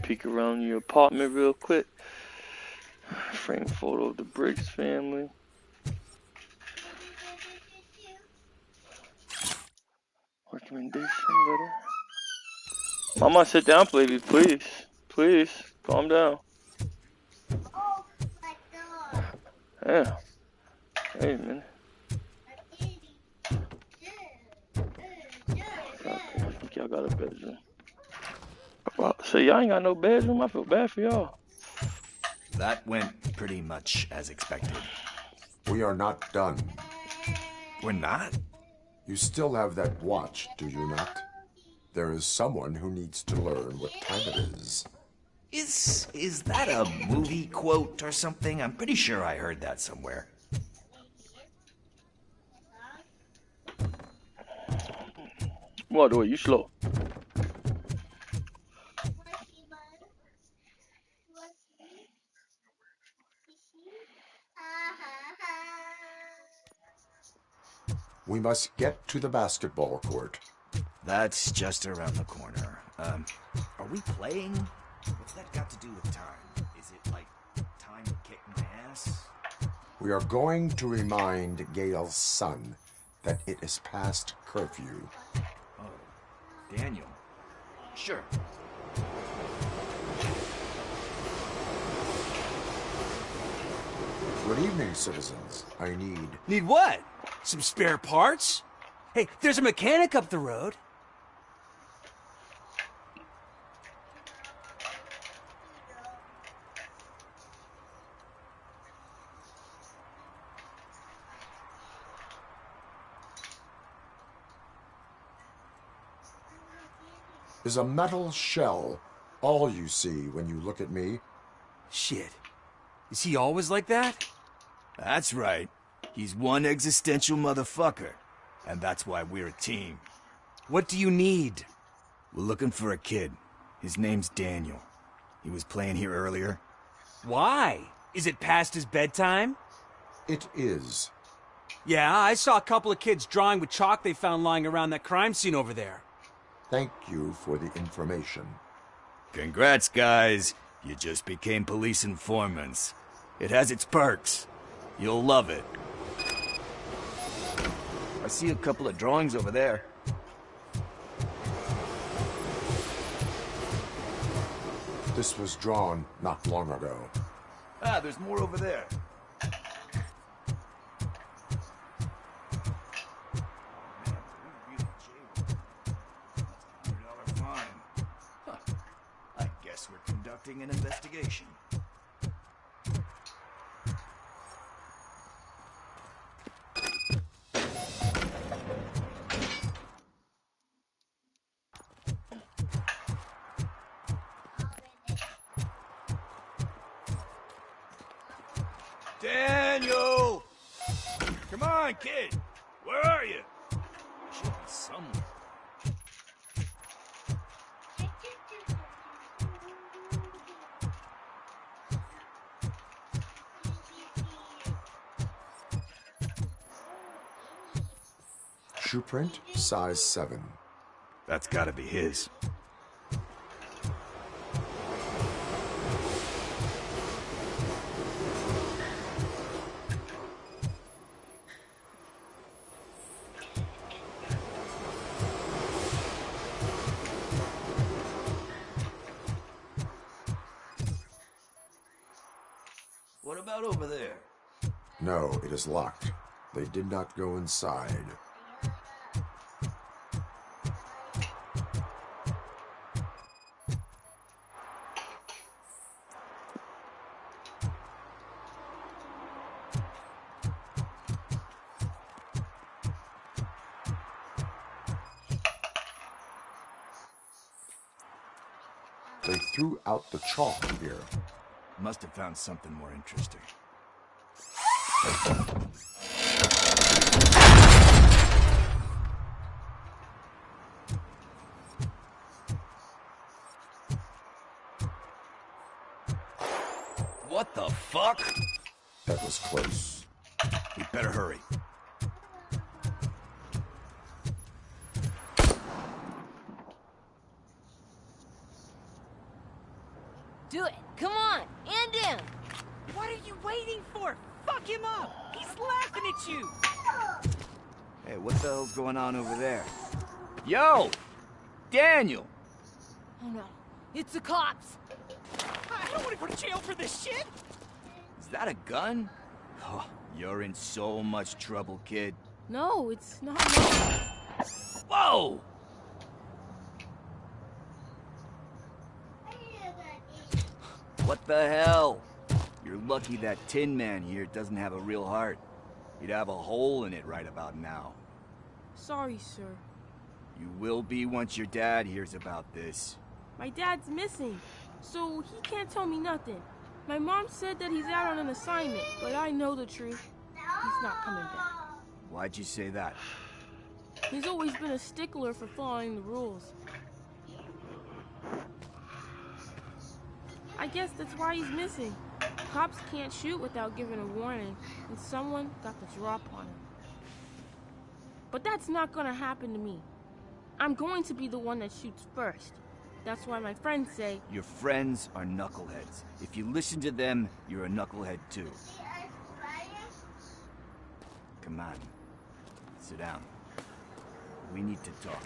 Speaker 15: Peek around your apartment real quick. Frame photo of the Briggs family. Recommendation letter. Mama, sit down, baby, please. Please, calm down. Yeah. Hey, man. I think y'all got a bedroom. So y'all ain't got no bedroom? I feel bad for y'all.
Speaker 12: That went pretty much as expected.
Speaker 3: We are not done.
Speaker 12: We're not?
Speaker 3: You still have that watch, do you not? There is someone who needs to learn what time it is.
Speaker 12: Is that a movie quote or something? I'm pretty sure I heard that somewhere.
Speaker 15: What, do it? You slow.
Speaker 3: We must get to the basketball court.
Speaker 12: That's just around the corner. Are we playing? What's that got to do with time? Is it like time to kick my ass?
Speaker 3: We are going to remind Gail's son that it is past curfew.
Speaker 12: Oh, Daniel. Sure.
Speaker 3: Good evening, citizens. I need...
Speaker 8: Need what? Some spare parts? Hey, there's a mechanic up the road.
Speaker 3: Is a metal shell all you see when you look at me?
Speaker 8: Shit. Is he always like that?
Speaker 12: That's right. He's one existential motherfucker. And that's why we're a team.
Speaker 8: What do you need?
Speaker 12: We're looking for a kid. His name's Daniel. He was playing here earlier.
Speaker 8: Why? Is it past his bedtime?
Speaker 3: It is.
Speaker 8: Yeah, I saw a couple of kids drawing with chalk they found lying around that crime scene over there.
Speaker 3: Thank you for the information.
Speaker 12: Congrats, guys. You just became police informants. It has its perks. You'll love it. I see a couple of drawings over there.
Speaker 3: This was drawn not long ago.
Speaker 12: Ah, there's more over there. An investigation.
Speaker 7: Daniel! Come on, kid. Where are you?
Speaker 12: You should be somewhere.
Speaker 3: Shoe print, size 7.
Speaker 12: That's gotta be his. What about over there?
Speaker 3: No, it is locked. They did not go inside. They threw out the chalk here.
Speaker 12: Must have found something more interesting. What the fuck?
Speaker 3: That was close.
Speaker 12: We better hurry.
Speaker 22: Do it. Come on. And in.
Speaker 19: What are you waiting for? Fuck him up. He's laughing at you.
Speaker 12: Hey, what the hell's going on over there? Yo! Daniel!
Speaker 22: Oh no. It's the cops.
Speaker 19: I don't want to go to jail for this shit.
Speaker 12: Is that a gun? Oh, you're in so much trouble, kid.
Speaker 22: No, it's not.
Speaker 12: Whoa! What the hell? You're lucky that Tin Man here doesn't have a real heart. He'd have a hole in it right about now.
Speaker 22: Sorry, sir.
Speaker 12: You will be once your dad hears about this.
Speaker 22: My dad's missing, so he can't tell me nothing. My mom said that he's out on an assignment, but I know the truth. He's not coming back.
Speaker 12: Why'd you say that?
Speaker 22: He's always been a stickler for following the rules. I guess that's why he's missing. Cops can't shoot without giving a warning, and someone got the drop on him. But that's not gonna happen to me. I'm going to be the one that shoots first. That's why my friends say...
Speaker 12: Your friends are knuckleheads. If you listen to them, you're a knucklehead too. Come on. Sit down. We need to talk.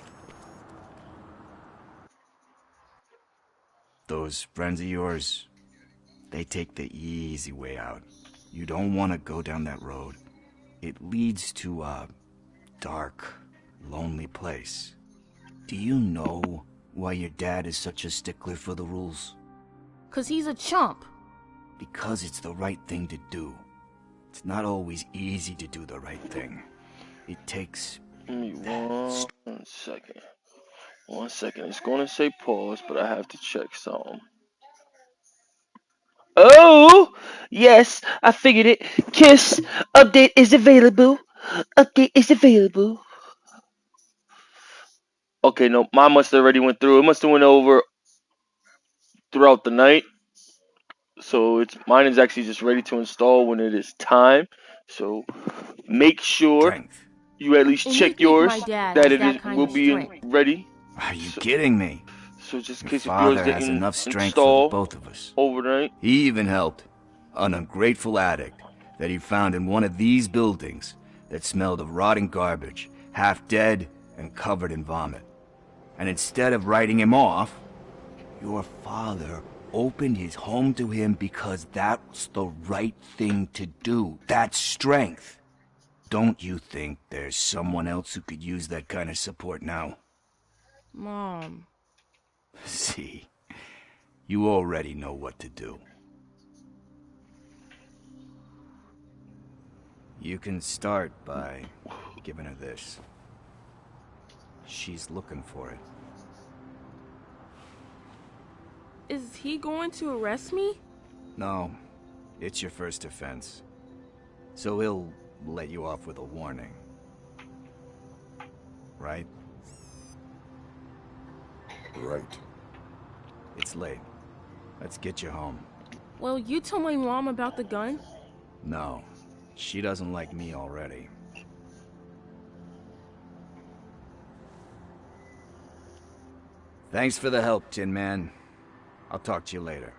Speaker 12: Those friends of yours, they take the easy way out. You don't want to go down that road. It leads to a dark, lonely place. Do you know why your dad is such a stickler for the rules?
Speaker 22: 'Cause he's a chump.
Speaker 12: Because it's the right thing to do. It's not always easy to do the right thing. It takes...
Speaker 15: Give me 1 second. 1 second. It's going to say pause, but I have to check something. Oh! Yes, I figured it. Kiss. Update is available. Update is available. Okay, no, mine must have already went through. It must have went over throughout the night. So mine is actually just ready to install when it is time. So make sure you at least check yours that it will be ready.
Speaker 12: Are you kidding me?
Speaker 15: So just in case
Speaker 12: Your
Speaker 15: if yours
Speaker 12: father has
Speaker 15: didn't
Speaker 12: enough strength
Speaker 15: install
Speaker 12: for the both of us.
Speaker 15: Overnight.
Speaker 12: He even helped an ungrateful addict that he found in one of these buildings that smelled of rotting garbage, half dead and covered in vomit. And instead of writing him off, your father opened his home to him because that's the right thing to do. That's strength. Don't you think there's someone else who could use that kind of support now?
Speaker 22: Mom.
Speaker 12: See, you already know what to do. You can start by giving her this. She's looking for it.
Speaker 22: Is he going to arrest me?
Speaker 12: No, it's your first offense. So he'll let you off with a warning. Right?
Speaker 3: Right.
Speaker 12: It's late. Let's get you home.
Speaker 22: Well, you tell my mom about the gun?
Speaker 12: No, she doesn't like me already. Thanks for the help, Tin Man. I'll talk to you later.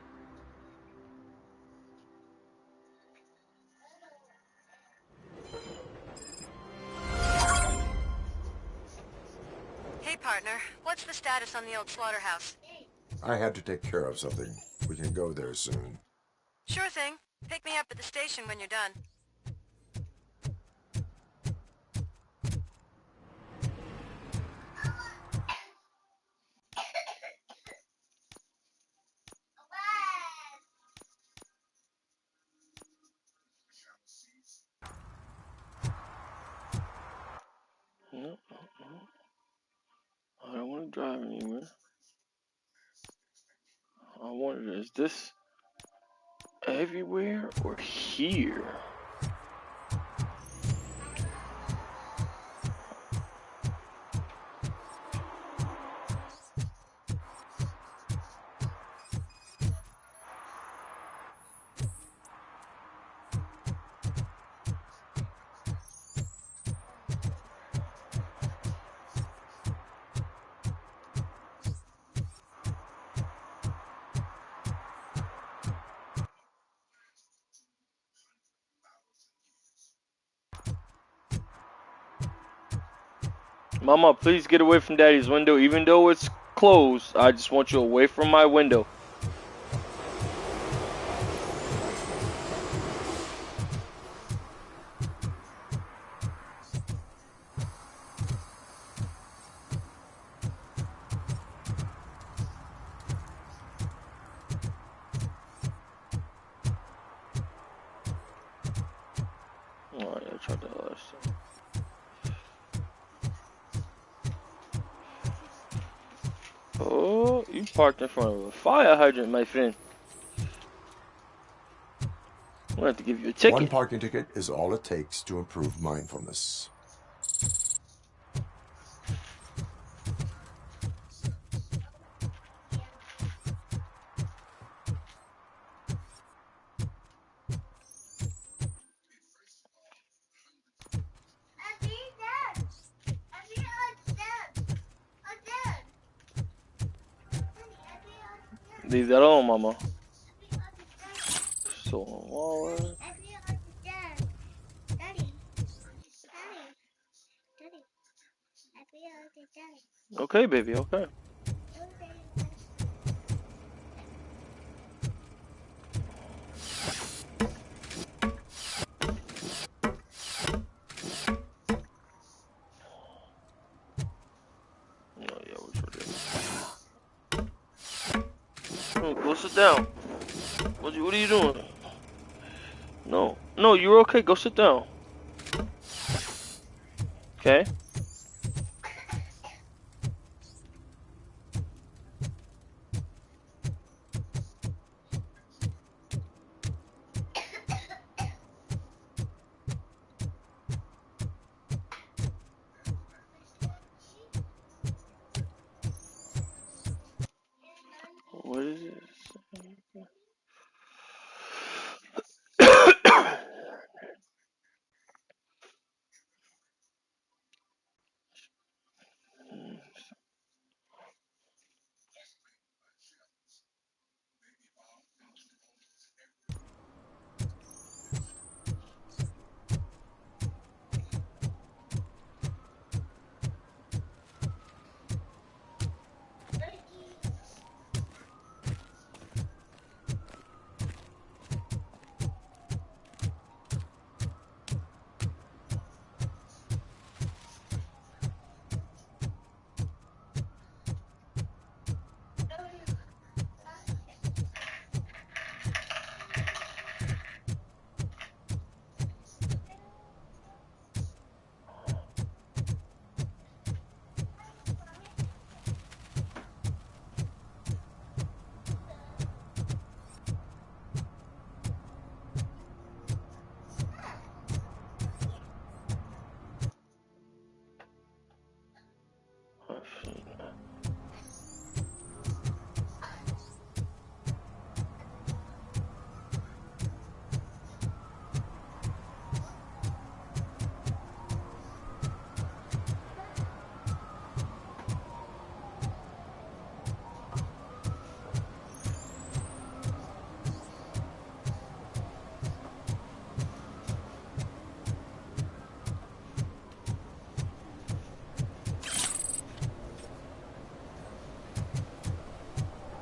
Speaker 17: Hey, partner. What's the status on the old slaughterhouse?
Speaker 3: I had to take care of something. We can go there soon.
Speaker 17: Sure thing. Pick me up at the station when you're done.
Speaker 15: No. I don't want to drive anywhere. I wonder, is this everywhere or here? Mama, please get away from Daddy's window. Even though it's closed, I just want you away from my window. Oh, you parked in front of a fire hydrant, my friend. I'm gonna have to give you a ticket.
Speaker 3: One parking ticket is all it takes to improve mindfulness.
Speaker 15: Leave that alone, mama. So, wallet. Okay, baby, okay. Oh, yeah, which one? Oh, go sit down. What are you doing? No, you're okay. Go sit down. Okay. What is it?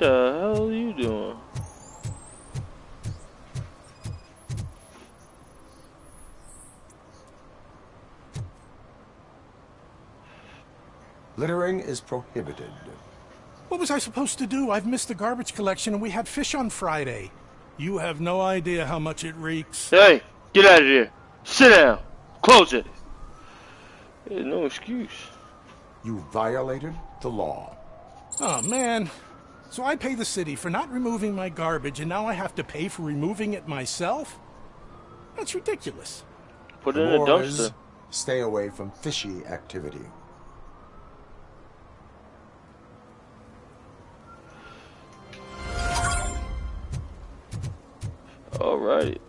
Speaker 15: What the hell are you doing?
Speaker 3: Littering is prohibited.
Speaker 7: What was I supposed to do? I've missed the garbage collection and we had fish on Friday. You have no idea how much it reeks.
Speaker 15: Hey, get out of here. Sit down. Close it. There's no excuse.
Speaker 3: You violated the law.
Speaker 7: Oh, man. So I pay the city for not removing my garbage, and now I have to pay for removing it myself? That's ridiculous.
Speaker 15: Put it in a dumpster.
Speaker 3: Stay away from fishy activity.
Speaker 15: Alright.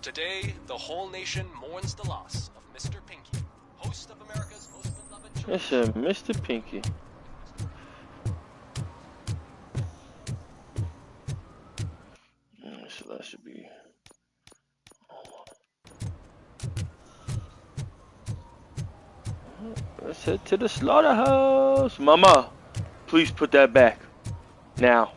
Speaker 5: Today, the whole nation mourns the loss of Mr. Pinky, host of America's most beloved show.
Speaker 15: Yes, sir, Mr. Pinky. So that should be... Let's head to the slaughterhouse. Mama, please put that back. Now.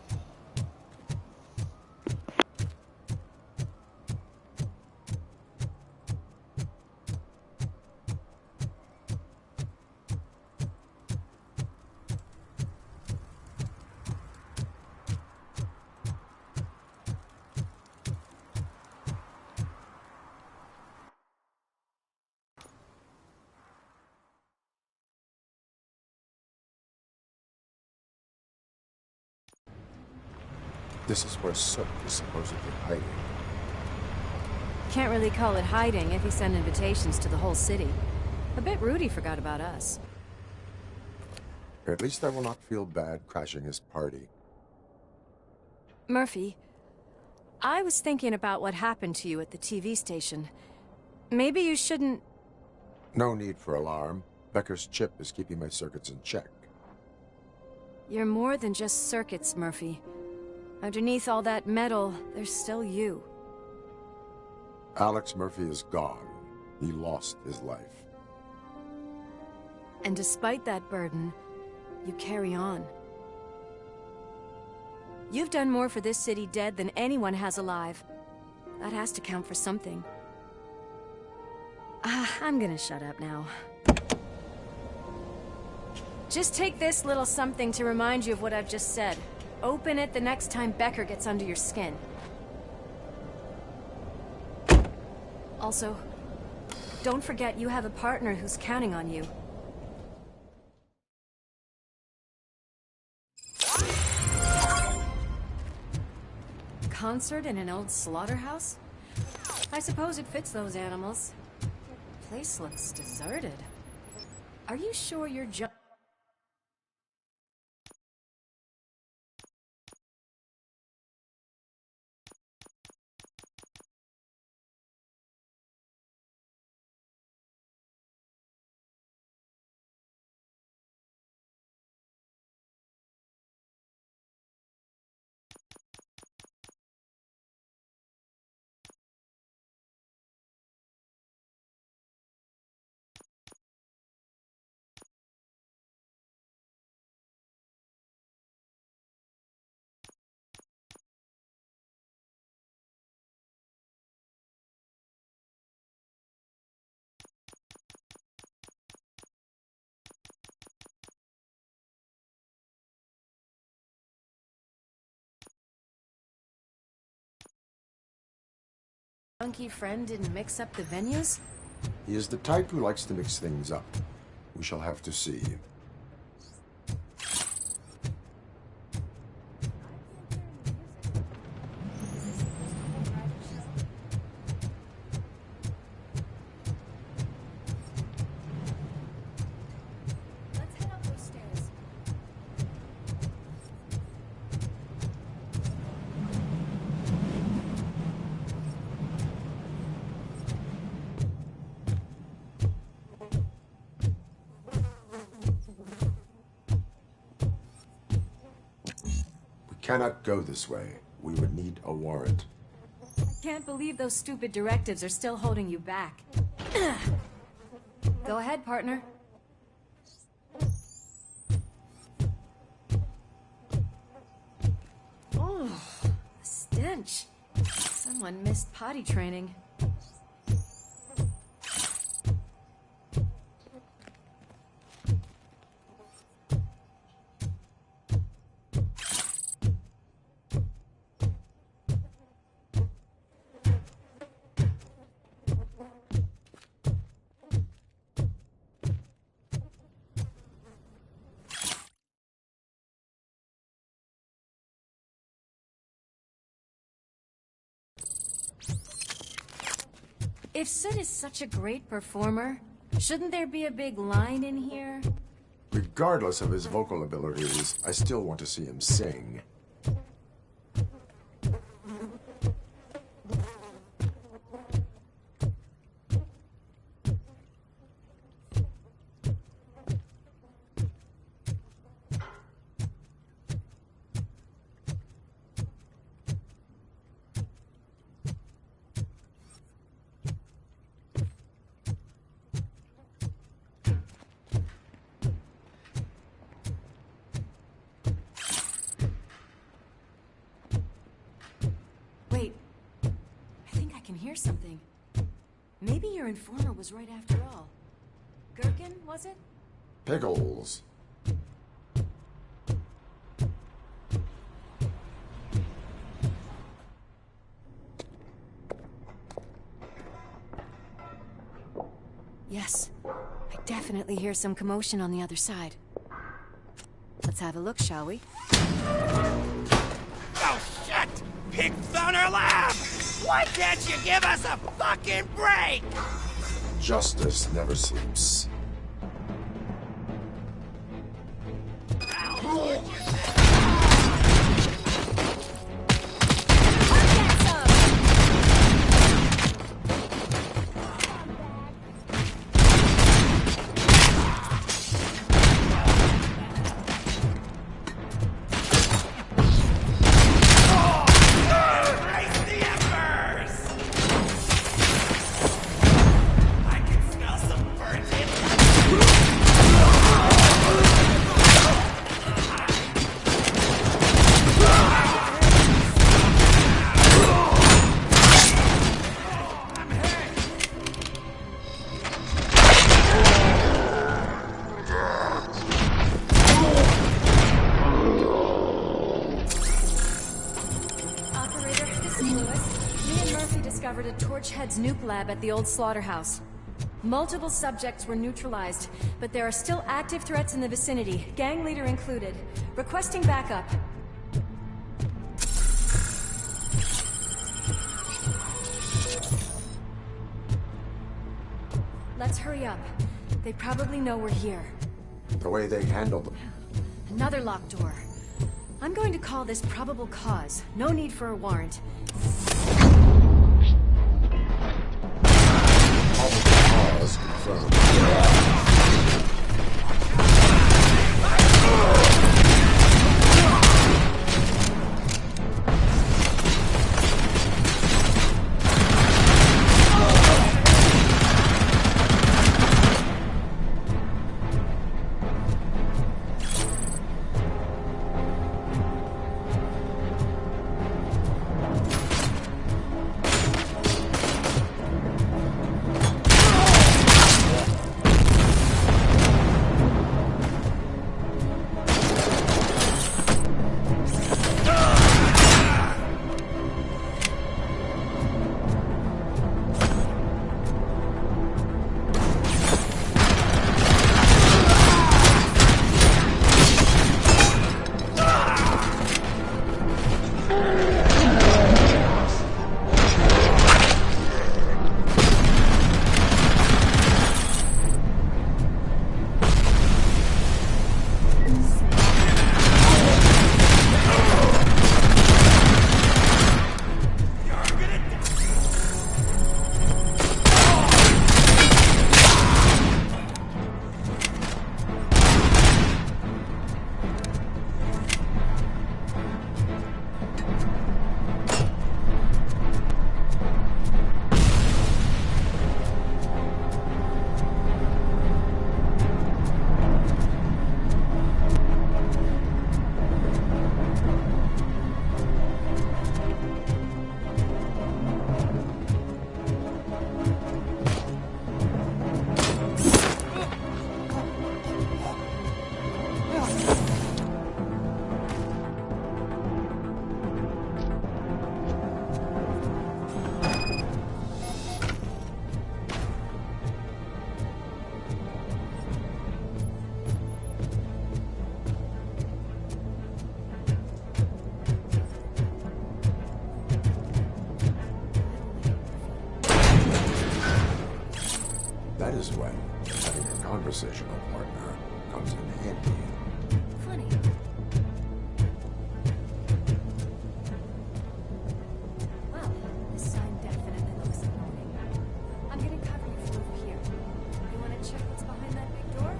Speaker 3: This is where Soot is supposedly hiding.
Speaker 18: Can't really call it hiding if he sent invitations to the whole city. A bit rude he forgot about us.
Speaker 3: At least I will not feel bad crashing his party.
Speaker 18: Murphy, I was thinking about what happened to you at the TV station. Maybe you shouldn't...
Speaker 3: No need for alarm. Becker's chip is keeping my circuits in check.
Speaker 18: You're more than just circuits, Murphy. Underneath all that metal, there's still you.
Speaker 3: Alex Murphy is gone. He lost his life.
Speaker 18: And despite that burden, you carry on. You've done more for this city dead than anyone has alive. That has to count for something. I'm gonna shut up now. Just take this little something to remind you of what I've just said. Open it the next time Becker gets under your skin. Also, don't forget you have a partner who's counting on you. Concert in an old slaughterhouse? I suppose it fits those animals. Place looks deserted. Are you sure you're funky friend didn't mix up the venues?
Speaker 3: He is the type who likes to mix things up. We shall have to see. Cannot go this way. We would need a warrant.
Speaker 18: I can't believe those stupid directives are still holding you back. Go ahead, partner. Oh, the stench. Someone missed potty training. If Sid is such a great performer, shouldn't there be a big line in here?
Speaker 3: Regardless of his vocal abilities, I still want to see him sing.
Speaker 18: Something. Maybe your informer was right after all. Gherkin, was it?
Speaker 3: Pickles.
Speaker 18: Yes. I definitely hear some commotion on the other side. Let's have a look, shall we?
Speaker 10: Oh, shit!
Speaker 4: pig found our lab! Why can't you give us a fucking break?
Speaker 3: Justice never sleeps.
Speaker 11: Torchhead's nuke lab at the old slaughterhouse. Multiple subjects were neutralized, but there are still active threats in the vicinity, gang leader included. Requesting backup. Let's hurry up. They probably know we're here.
Speaker 3: The way they handle them.
Speaker 11: Another locked door. I'm going to call this probable cause. No need for a warrant.
Speaker 3: Cause confirmed. That is when having a conversational partner comes in handy.
Speaker 11: Funny. Well, this sign definitely looks annoying. I'm gonna cover you from over here. You wanna check what's behind that big door?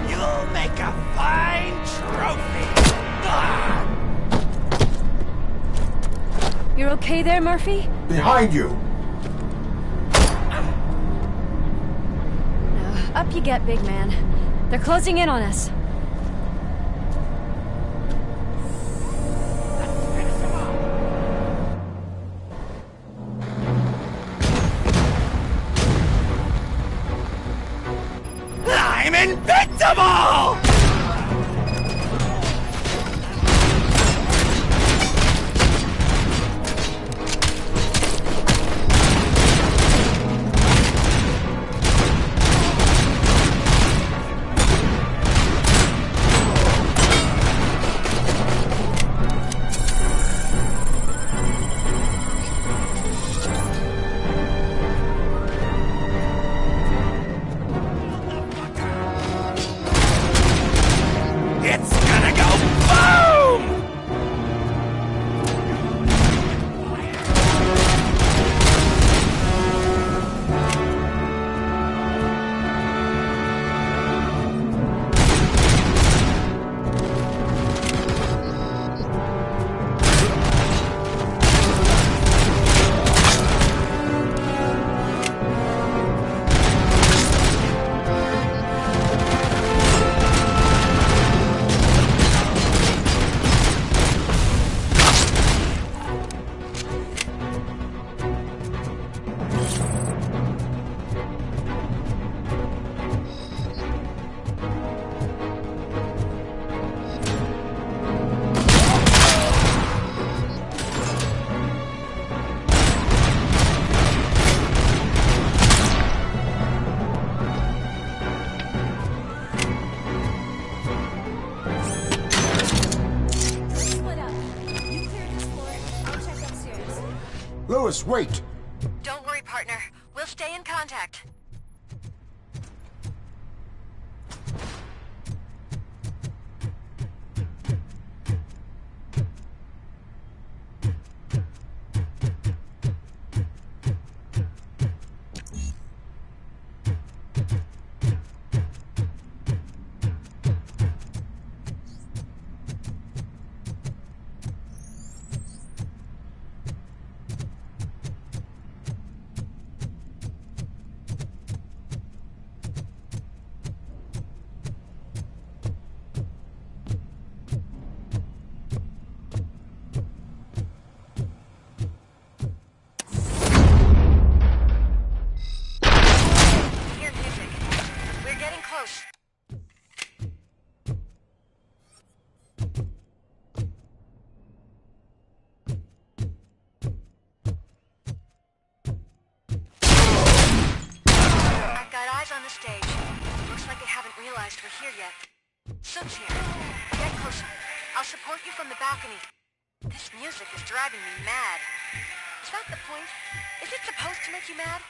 Speaker 4: You'll make a fine trophy.
Speaker 11: You're okay there, Murphy?
Speaker 3: Behind you!
Speaker 11: Up you get, big man. They're closing in on us.
Speaker 4: I'm invincible!
Speaker 3: Alice, wait!
Speaker 17: Don't worry, partner. We'll stay in contact. On the stage. Looks like they haven't realized we're here yet. Soup's here. Get closer. I'll support you from the balcony. This music is driving me mad. Is that the point? Is it supposed to make you mad?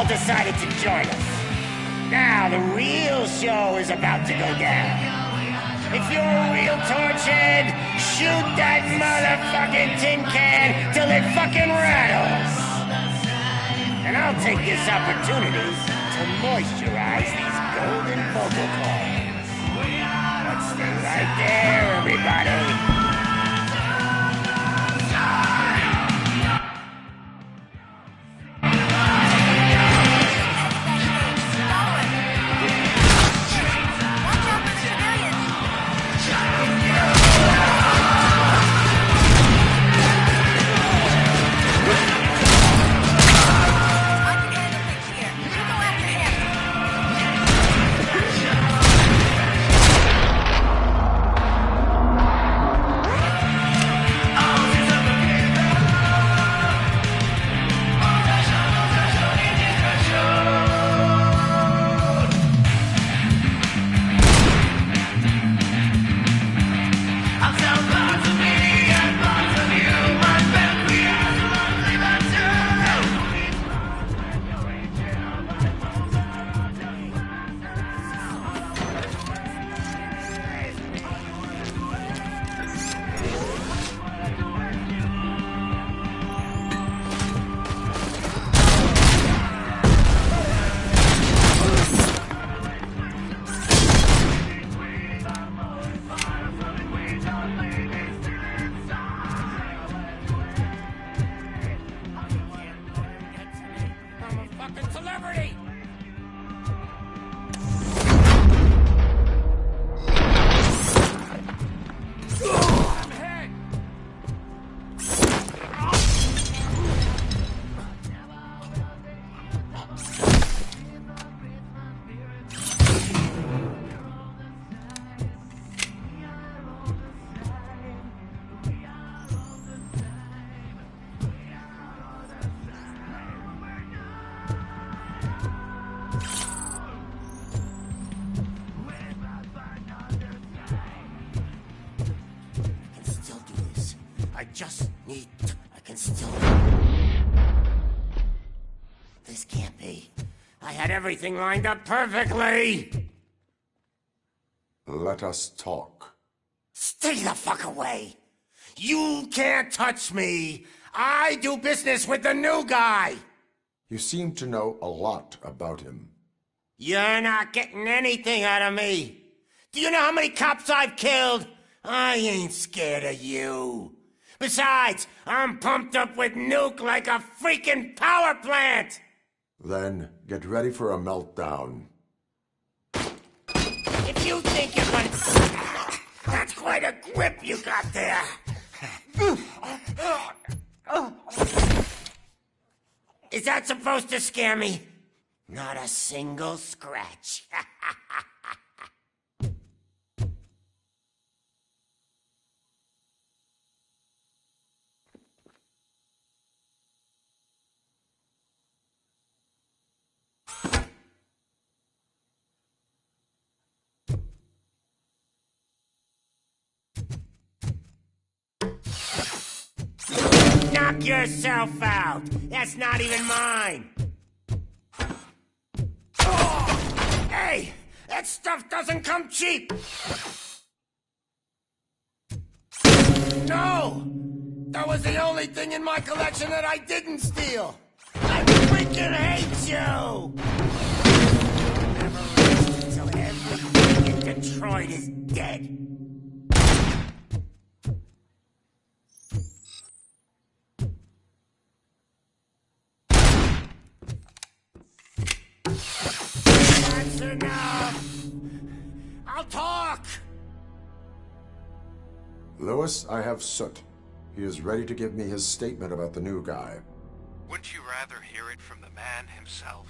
Speaker 1: Decided to join us. Now the real show is about to go down. If you're a real torchhead, shoot that motherfucking tin can till it fucking rattles. And I'll take this opportunity to moisturize these golden vocal cords. Let's stay right there, everybody. I had everything lined up perfectly!
Speaker 3: Let us talk.
Speaker 1: Stay the fuck away! You can't touch me! I do business with the new guy!
Speaker 3: You seem to know a lot about him.
Speaker 1: You're not getting anything out of me! Do you know how many cops I've killed? I ain't scared of you. Besides, I'm pumped up with nuke like a freaking power plant!
Speaker 3: Then, get ready for a meltdown.
Speaker 1: If you think you're gonna... That's quite a grip you got there! Is that supposed to scare me? Not a single scratch. Knock yourself out! That's not even mine! Oh! Hey! That stuff doesn't come cheap! No! That was the only thing in my collection that I didn't steal! I freaking hate you! Never rest until everything in Detroit is dead. That's enough! I'll talk!
Speaker 3: Lewis, I have Soot. He is ready to give me his statement about the new guy.
Speaker 6: Wouldn't you rather hear it from the man himself?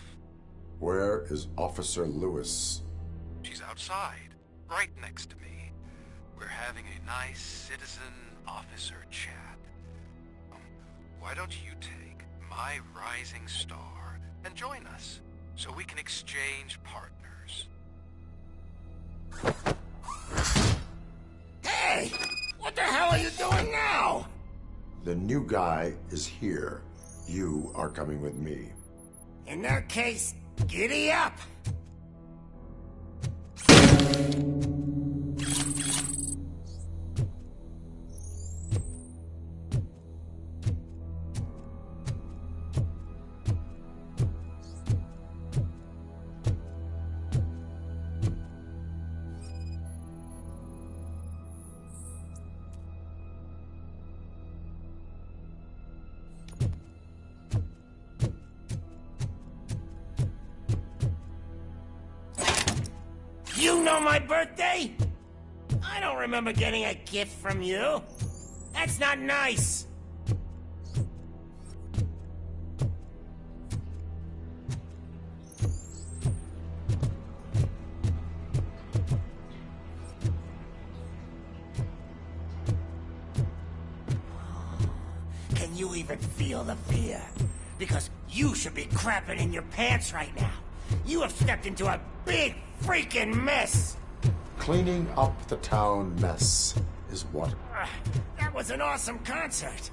Speaker 3: Where is Officer Lewis?
Speaker 6: She's outside, right next to me. We're having a nice citizen-officer chat. Why don't you take my rising star and join us, so we can exchange partners?
Speaker 1: Hey! What the hell are you doing now?
Speaker 3: The new guy is here. You are coming with me.
Speaker 1: In that case, giddy up! You know my birthday? I don't remember getting a gift from you. That's not nice. Can you even feel the fear? Because you should be crapping in your pants right now. You have stepped into a big freaking mess!
Speaker 3: Cleaning up the town mess is what?
Speaker 1: That was an awesome concert.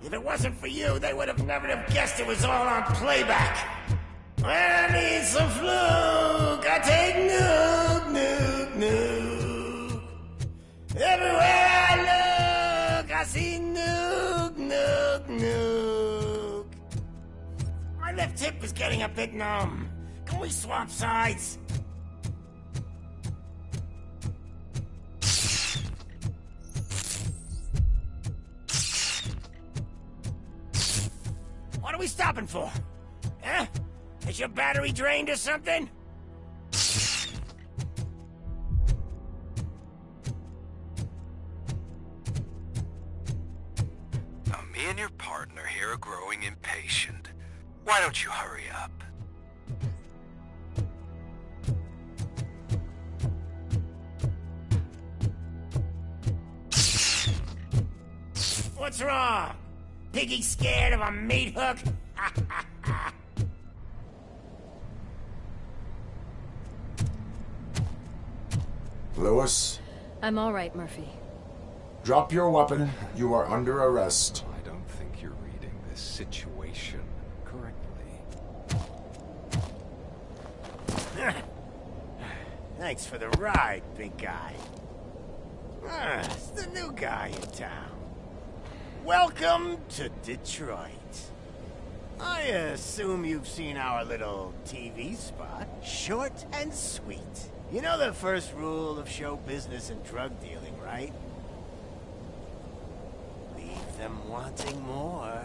Speaker 1: If it wasn't for you, they would have never have guessed it was all on playback. When I need some fluke, I take nuke, nuke, nuke. Everywhere I look, I see nuke, nuke, nuke. My left hip is getting a bit numb. Can we swap sides? What are we stopping for? Huh? Is your battery drained or something?
Speaker 6: Now, me and your partner here are growing impatient. Why don't you hurry up?
Speaker 1: What's wrong? Piggy scared of a meat hook?
Speaker 3: Lewis?
Speaker 11: I'm all right, Murphy.
Speaker 3: Drop your weapon. You are under arrest.
Speaker 20: I don't think you're reading this situation correctly.
Speaker 1: Thanks for the ride, big guy. It's the new guy in town. Welcome to Detroit. I assume you've seen our little TV spot. Short and sweet. You know the first rule of show business and drug dealing, right? Leave them wanting more.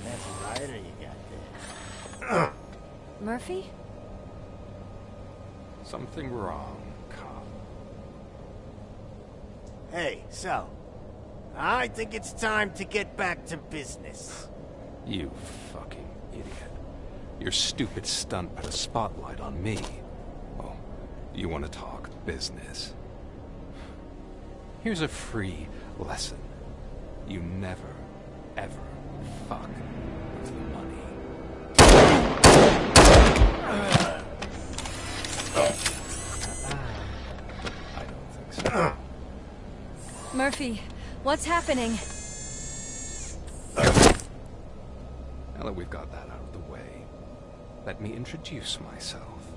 Speaker 1: That's a rider you got there.
Speaker 11: Murphy?
Speaker 2: Something wrong, cop.
Speaker 1: Hey, so, I think it's time to get back to business.
Speaker 9: You fucking idiot. Your stupid stunt put a spotlight on me. Oh, you want to talk business? Here's a free lesson. You never, ever fuck with the money. I don't think so.
Speaker 11: Murphy, what's happening?
Speaker 9: Now that we've got that out of the way, let me introduce myself.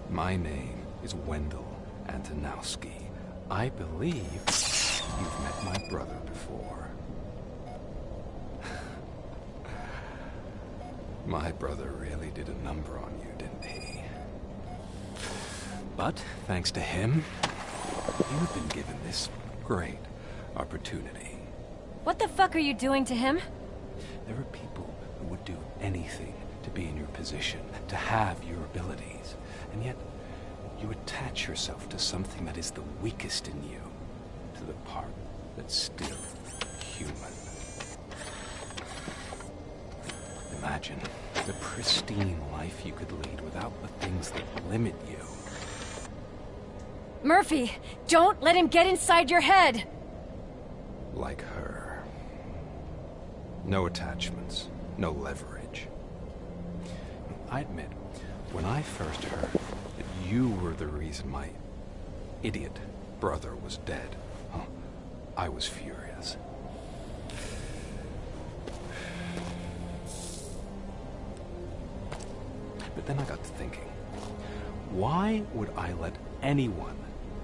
Speaker 9: My name is Wendell Antonowski. I believe you've met my brother before. My brother really did a number on you, didn't he? But, thanks to him, you've been given this great opportunity.
Speaker 11: What the fuck are you doing to him?
Speaker 9: There are people who would do anything to be in your position, to have your abilities, and yet you attach yourself to something that is the weakest in you, to the part that's still human. Imagine the pristine life you could lead without the things that limit you.
Speaker 11: Murphy, don't let him get inside your head!
Speaker 9: Like her. No attachments, no leverage. I admit, when I first heard that you were the reason my idiot brother was dead, I was furious. But then I got to thinking, why would I let anyone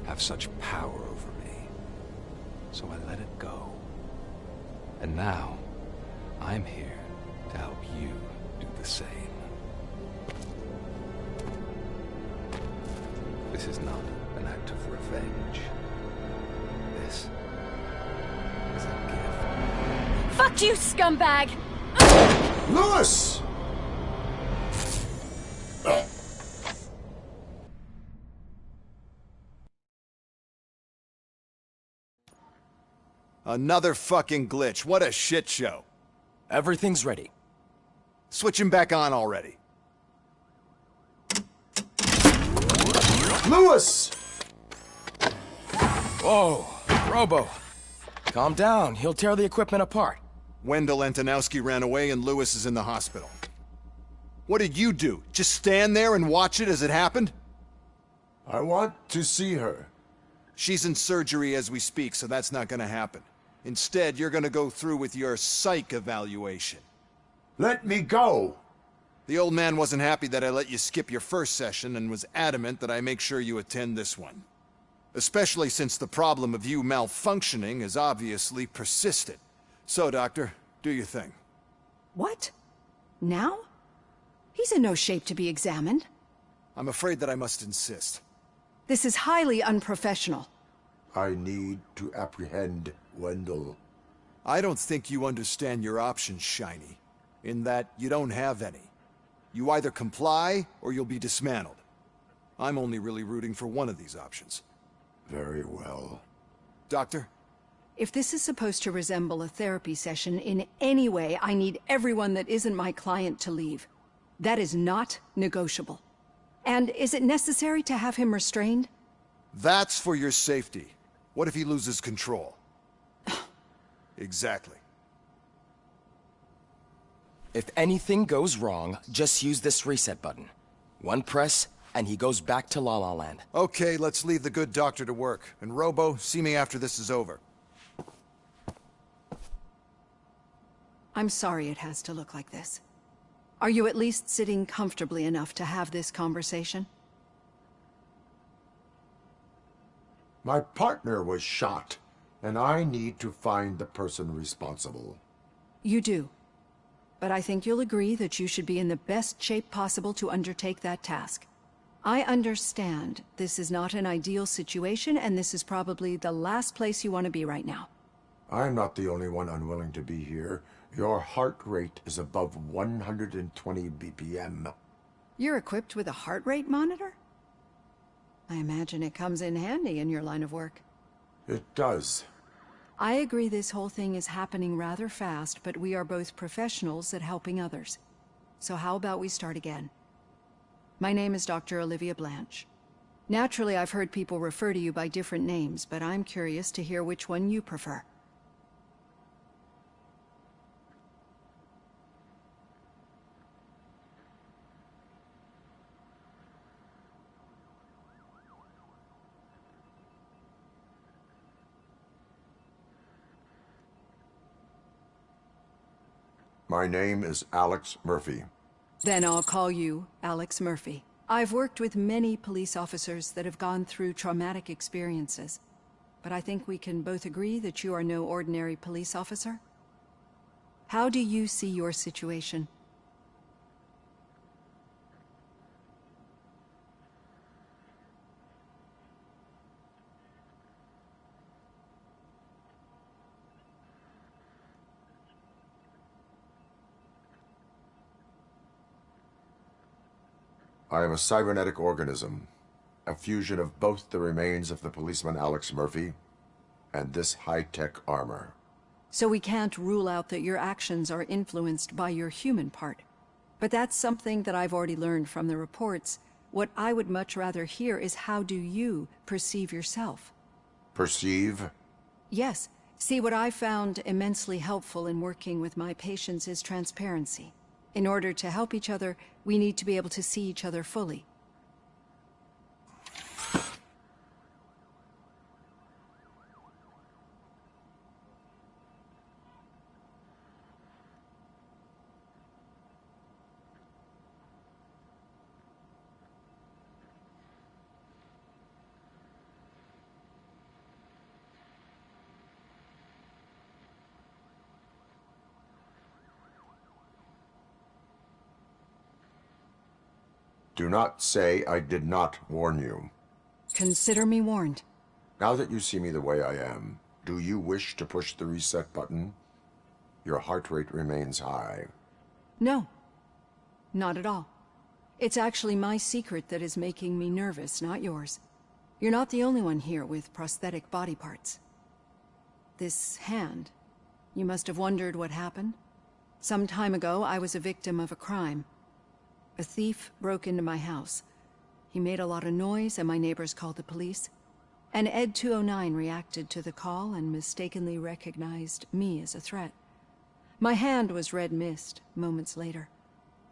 Speaker 9: have such power over me? So I let it go. And now, I'm here to help you do the same. This is not an act of revenge. This is a gift.
Speaker 11: Fuck you, scumbag!
Speaker 3: Lewis!
Speaker 20: Another fucking glitch. What a shit show.
Speaker 23: Everything's ready.
Speaker 20: Switch him back on already. Lewis!
Speaker 23: Whoa, Robo. Calm down. He'll tear the equipment apart.
Speaker 20: Wendell Antonowski ran away and Lewis is in the hospital. What did you do? Just stand there and watch it as it happened?
Speaker 3: I want to see her.
Speaker 20: She's in surgery as we speak, so that's not gonna happen. Instead, you're gonna go through with your psych evaluation.
Speaker 3: Let me go!
Speaker 20: The old man wasn't happy that I let you skip your first session and was adamant that I make sure you attend this one. Especially since the problem of you malfunctioning has obviously persisted. So, Doctor, do your thing.
Speaker 24: What? Now? He's in no shape to be examined.
Speaker 20: I'm afraid that I must insist.
Speaker 24: This is highly unprofessional.
Speaker 3: I need to apprehend Wendell.
Speaker 20: I don't think you understand your options, Shiny. In that you don't have any. You either comply, or you'll be dismantled. I'm only really rooting for one of these options.
Speaker 3: Very well.
Speaker 20: Doctor?
Speaker 24: If this is supposed to resemble a therapy session in any way, I need everyone that isn't my client to leave. That is not negotiable. And is it necessary to have him restrained?
Speaker 20: That's for your safety. What if he loses control? Exactly.
Speaker 23: If anything goes wrong, just use this reset button. One press, and he goes back to La La Land.
Speaker 20: Okay, let's leave the good doctor to work. And Robo, see me after this is over.
Speaker 24: I'm sorry it has to look like this. Are you at least sitting comfortably enough to have this conversation?
Speaker 3: My partner was shot, and I need to find the person responsible.
Speaker 24: You do. But I think you'll agree that you should be in the best shape possible to undertake that task. I understand this is not an ideal situation, and this is probably the last place you want to be right now.
Speaker 3: I'm not the only one unwilling to be here. Your heart rate is above 120 BPM.
Speaker 24: You're equipped with a heart rate monitor? I imagine it comes in handy in your line of work.
Speaker 3: It does.
Speaker 24: I agree this whole thing is happening rather fast, but we are both professionals at helping others. So how about we start again? My name is Dr. Olivia Blanche. Naturally, I've heard people refer to you by different names, but I'm curious to hear which one you prefer.
Speaker 3: My name is Alex Murphy.
Speaker 24: Then I'll call you Alex Murphy. I've worked with many police officers that have gone through traumatic experiences, but I think we can both agree that you are no ordinary police officer. How do you see your situation?
Speaker 3: I am a cybernetic organism, a fusion of both the remains of the policeman Alex Murphy and this high-tech armor.
Speaker 24: So we can't rule out that your actions are influenced by your human part. But that's something that I've already learned from the reports. What I would much rather hear is how do you perceive yourself?
Speaker 3: Perceive?
Speaker 24: Yes. See, what I found immensely helpful in working with my patients is transparency. In order to help each other, we need to be able to see each other fully.
Speaker 3: Do not say I did not warn you.
Speaker 24: Consider me warned.
Speaker 3: Now that you see me the way I am, do you wish to push the reset button? Your heart rate remains high.
Speaker 24: No. Not at all. It's actually my secret that is making me nervous, not yours. You're not the only one here with prosthetic body parts. This hand, you must have wondered what happened. Some time ago, I was a victim of a crime. A thief broke into my house. He made a lot of noise and my neighbors called the police. And Ed 209 reacted to the call and mistakenly recognized me as a threat. My hand was red mist moments later.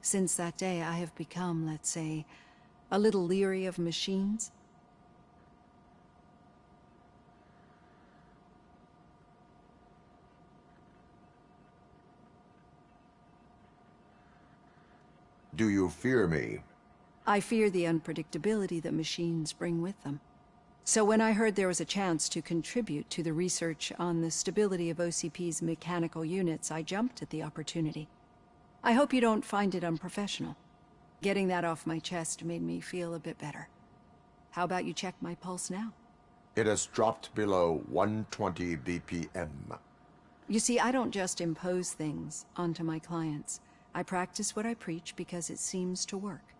Speaker 24: Since that day, I have become, let's say, a little leery of machines.
Speaker 3: Do you fear me?
Speaker 24: I fear the unpredictability that machines bring with them. So when I heard there was a chance to contribute to the research on the stability of OCP's mechanical units, I jumped at the opportunity. I hope you don't find it unprofessional. Getting that off my chest made me feel a bit better. How about you check my pulse now?
Speaker 3: It has dropped below 120 BPM.
Speaker 24: You see, I don't just impose things onto my clients. I practice what I preach because it seems to work.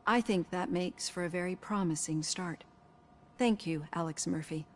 Speaker 24: I think that makes for a very promising start. Thank you, Alex Murphy.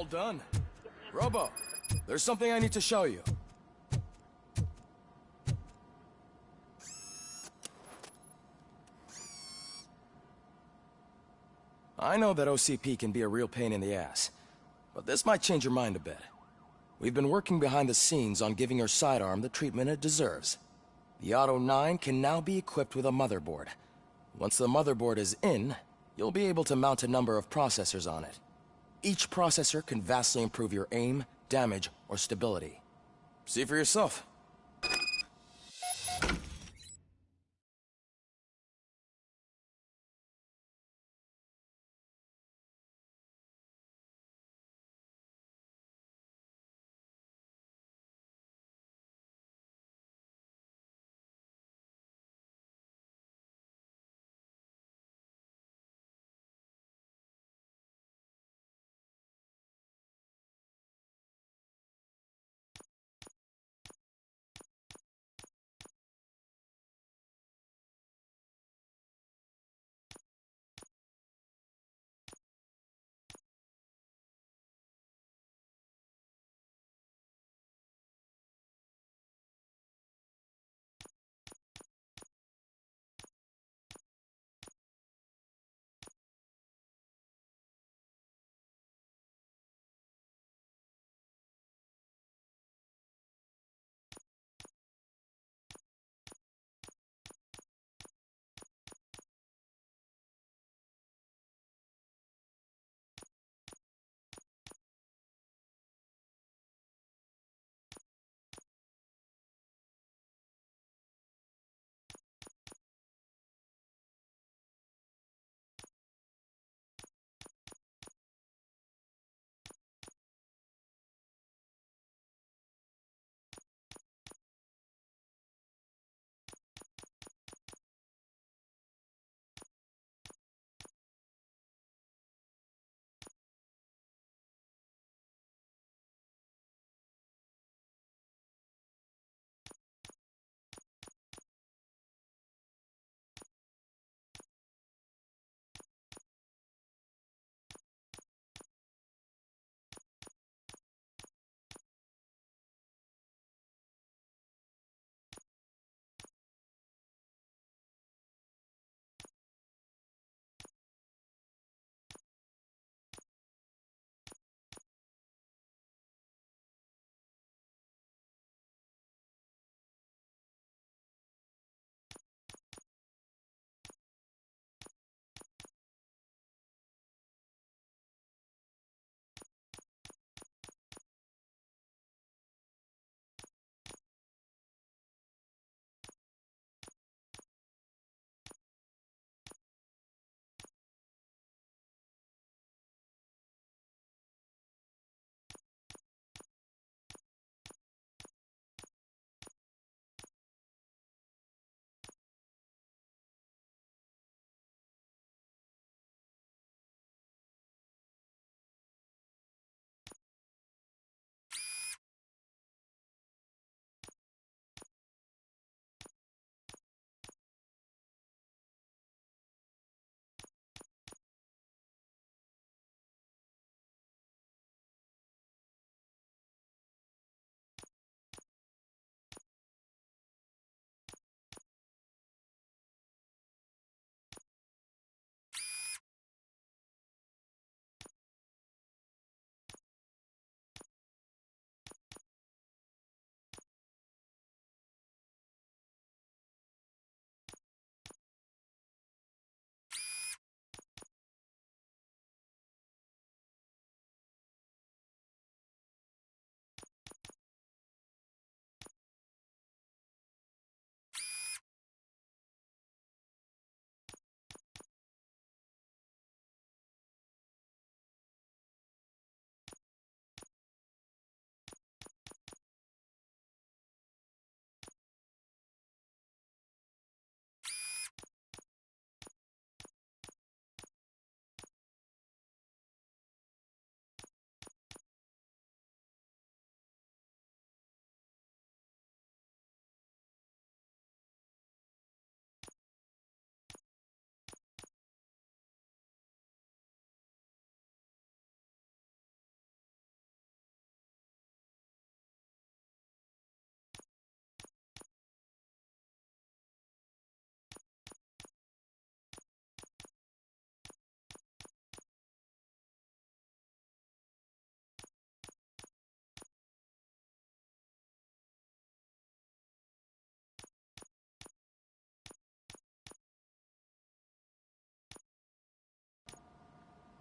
Speaker 23: all done. Robo, there's something I need to show you. I know that OCP can be a real pain in the ass, but this might change your mind a bit. We've been working behind the scenes on giving your sidearm the treatment it deserves. The Auto 9 can now be equipped with a motherboard. Once the motherboard is in, you'll be able to mount a number of processors on it. Each processor can vastly improve your aim, damage, or stability. See for yourself.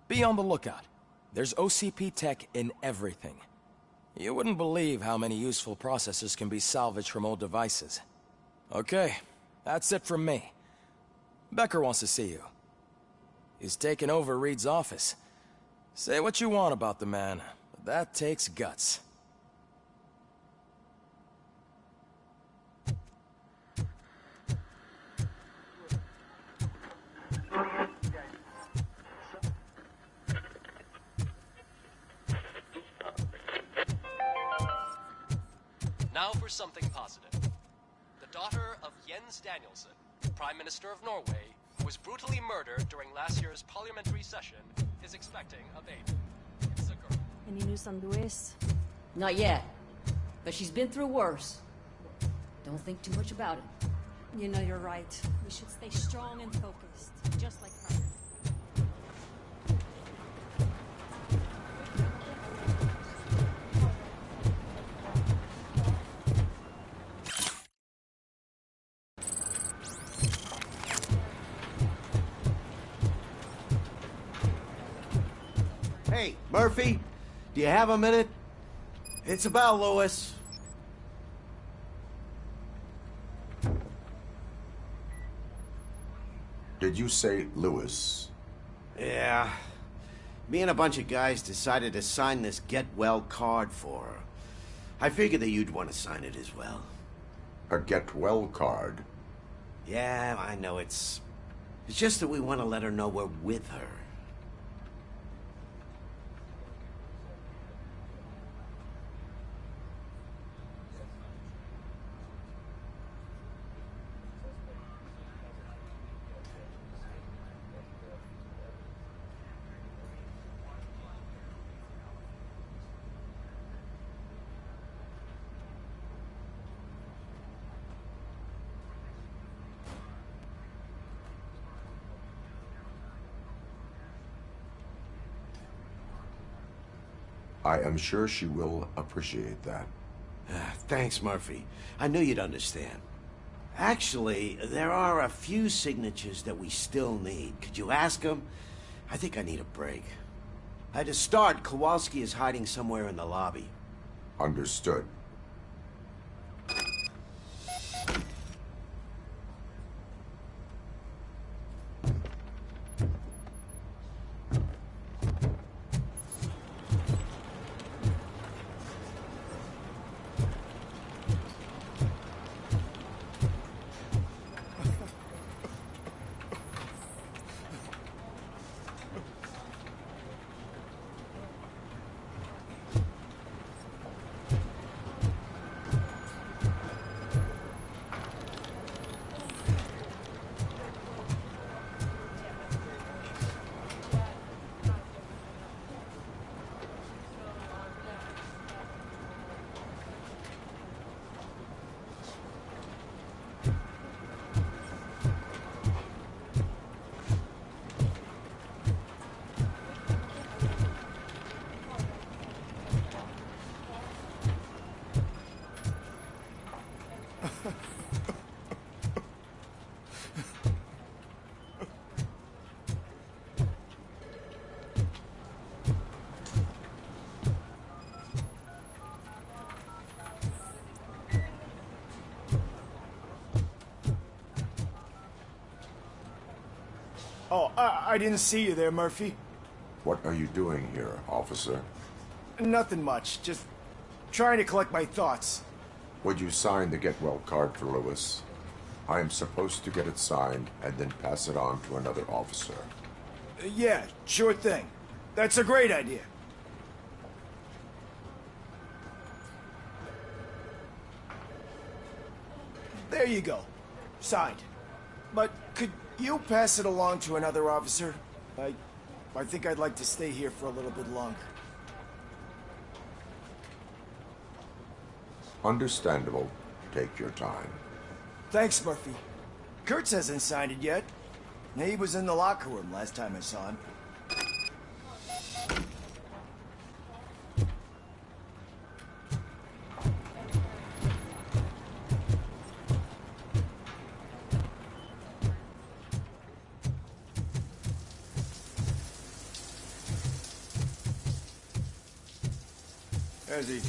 Speaker 23: Be on the lookout. There's OCP tech in everything. You wouldn't believe how many useful processors can be salvaged from old devices. Okay, that's it from me. Becker wants to see you. He's taken over Reed's office. Say what you want about the man, but that takes guts.
Speaker 5: Now for something positive. The daughter of Jens Danielson, Prime Minister of Norway, who was brutally murdered during last year's parliamentary session, is expecting a baby. It's a girl.
Speaker 11: Any news on Luis?
Speaker 13: Not yet. But she's been through worse. Don't think too much about it.
Speaker 11: You know you're right. We should stay strong and focused, just like her.
Speaker 14: Hey, Murphy, do you have a minute? It's about Lewis.
Speaker 3: Did you say Lewis?
Speaker 14: Yeah. Me and a bunch of guys decided to sign this get well card for her. I figured that you'd want to sign it as well.
Speaker 3: A get well card?
Speaker 14: Yeah, I know it's just that we want to let her know we're with her.
Speaker 3: I am sure she will appreciate that.
Speaker 14: Thanks, Murphy. I knew you'd understand. Actually, there are a few signatures that we still need. Could you ask them? I think I need a break. To start, Kowalski is hiding somewhere in the lobby.
Speaker 3: Understood.
Speaker 16: Oh, I didn't see you there, Murphy.
Speaker 3: What are you doing here, officer?
Speaker 16: Nothing much, just trying to collect my thoughts.
Speaker 3: Would you sign the get well card for Lewis? I am supposed to get it signed and then pass it on to another officer.
Speaker 16: Yeah, sure thing. That's a great idea. There you go. Signed. But could you pass it along to another officer? I think I'd like to stay here for a little bit longer.
Speaker 3: Understandable. Take your time.
Speaker 16: Thanks, Murphy. Kurtz hasn't signed it yet. He was in the locker room last time I saw him.
Speaker 8: as he...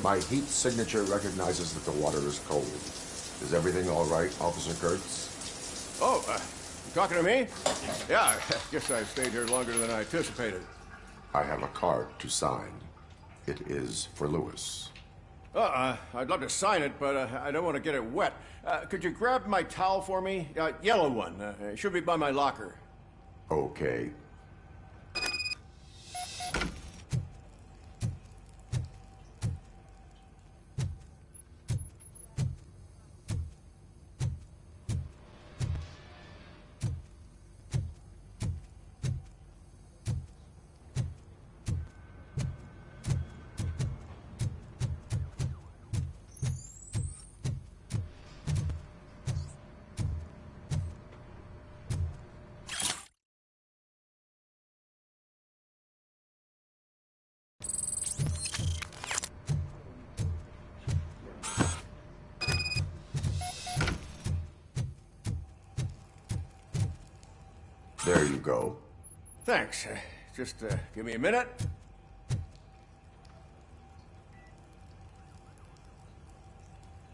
Speaker 3: My heat signature recognizes that the water is cold. Is everything all right, Officer Kurtz?
Speaker 8: Oh, you talking to me? Yeah, I guess I stayed here longer than I anticipated.
Speaker 3: I have a card to sign. It is for Lewis.
Speaker 8: I'd love to sign it, but I don't want to get it wet. Could you grab my towel for me? Yellow one. It should be by my locker.
Speaker 3: Okay. There you go.
Speaker 8: Thanks. Just give me a minute.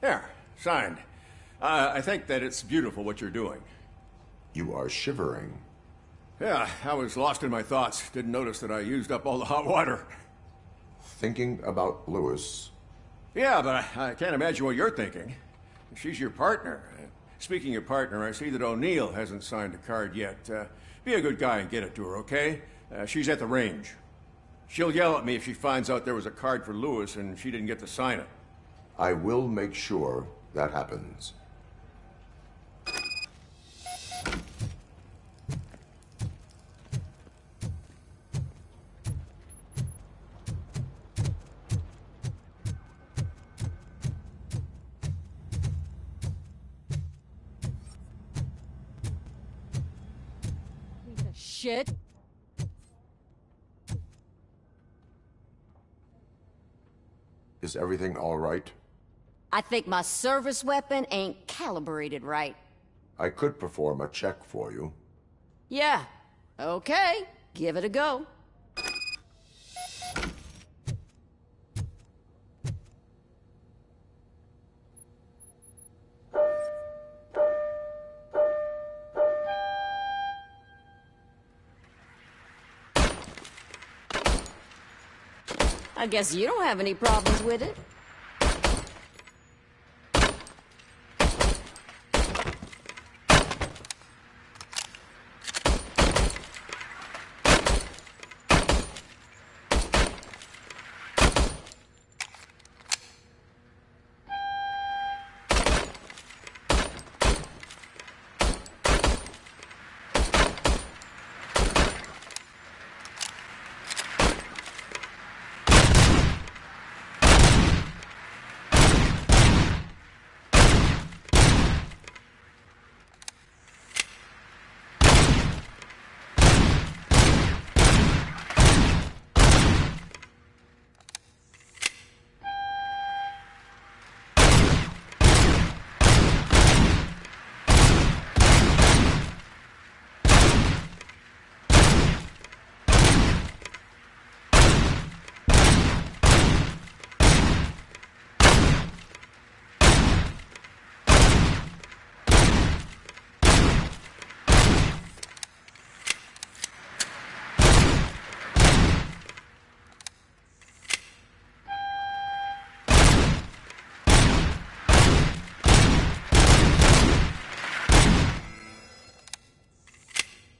Speaker 8: There, signed. I think that it's beautiful what you're doing.
Speaker 3: You are shivering.
Speaker 8: Yeah, I was lost in my thoughts. Didn't notice that I used up all the hot water.
Speaker 3: Thinking about Lewis.
Speaker 8: Yeah, but I can't imagine what you're thinking. She's your partner. Speaking of partner, I see that O'Neill hasn't signed a card yet. Be a good guy and get it to her, okay? She's at the range. She'll yell at me if she finds out there was a card for Lewis and she didn't get to sign it.
Speaker 3: I will make sure that happens.
Speaker 13: Shit.
Speaker 3: Is everything all right?
Speaker 13: I think my service weapon ain't calibrated right.
Speaker 3: I could perform a check for you.
Speaker 13: Yeah. Okay. Give it a go. I guess you don't have any problems with it.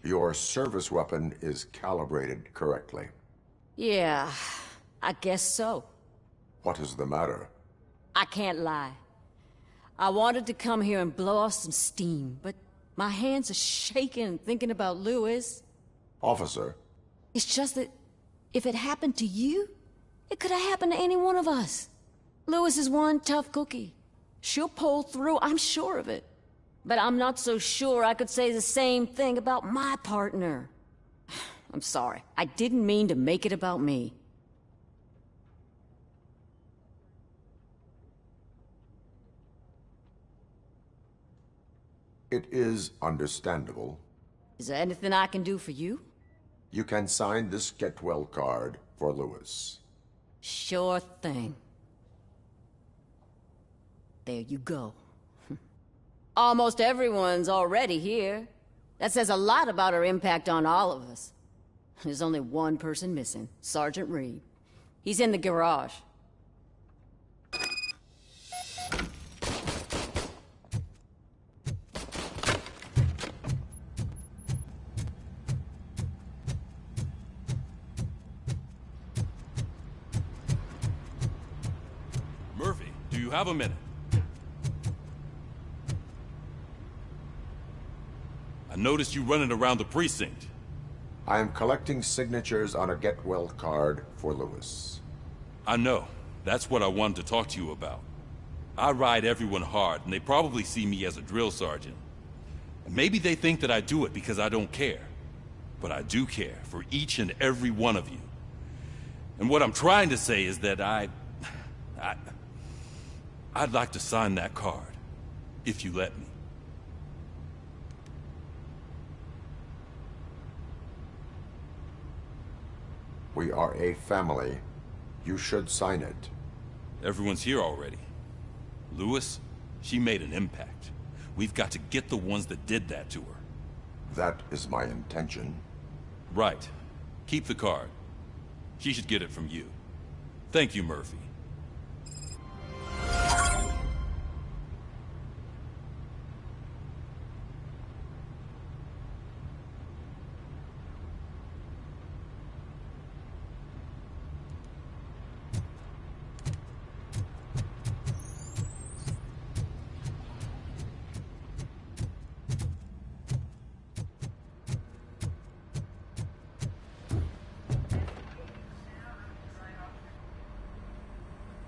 Speaker 3: Your service weapon is calibrated correctly.
Speaker 13: Yeah, I guess so.
Speaker 3: What is the matter?
Speaker 13: I can't lie. I wanted to come here and blow off some steam, but my hands are shaking thinking about Lewis.
Speaker 3: Officer.
Speaker 13: It's just that if it happened to you, it could have happened to any one of us. Lewis is one tough cookie. She'll pull through, I'm sure of it. But I'm not so sure I could say the same thing about my partner. I'm sorry. I didn't mean to make it about me.
Speaker 3: It is understandable.
Speaker 13: Is there anything I can do for you?
Speaker 3: You can sign this get well card for Lewis.
Speaker 13: Sure thing. There you go. Almost everyone's already here. That says a lot about her impact on all of us. There's only one person missing, Sergeant Reed. He's in the garage.
Speaker 12: Murphy, do you have a minute? I noticed you running around the precinct.
Speaker 3: I am collecting signatures on a get well card for Lewis.
Speaker 12: I know. That's what I wanted to talk to you about. I ride everyone hard, and they probably see me as a drill sergeant. And maybe they think that I do it because I don't care. But I do care for each and every one of you. And what I'm trying to say is that I'd like to sign that card, if you let me.
Speaker 3: We are a family. You should sign it.
Speaker 12: Everyone's here already. Lewis, she made an impact. We've got to get the ones that did that to her.
Speaker 3: That is my intention.
Speaker 12: Right. Keep the card. She should get it from you. Thank you, Murphy.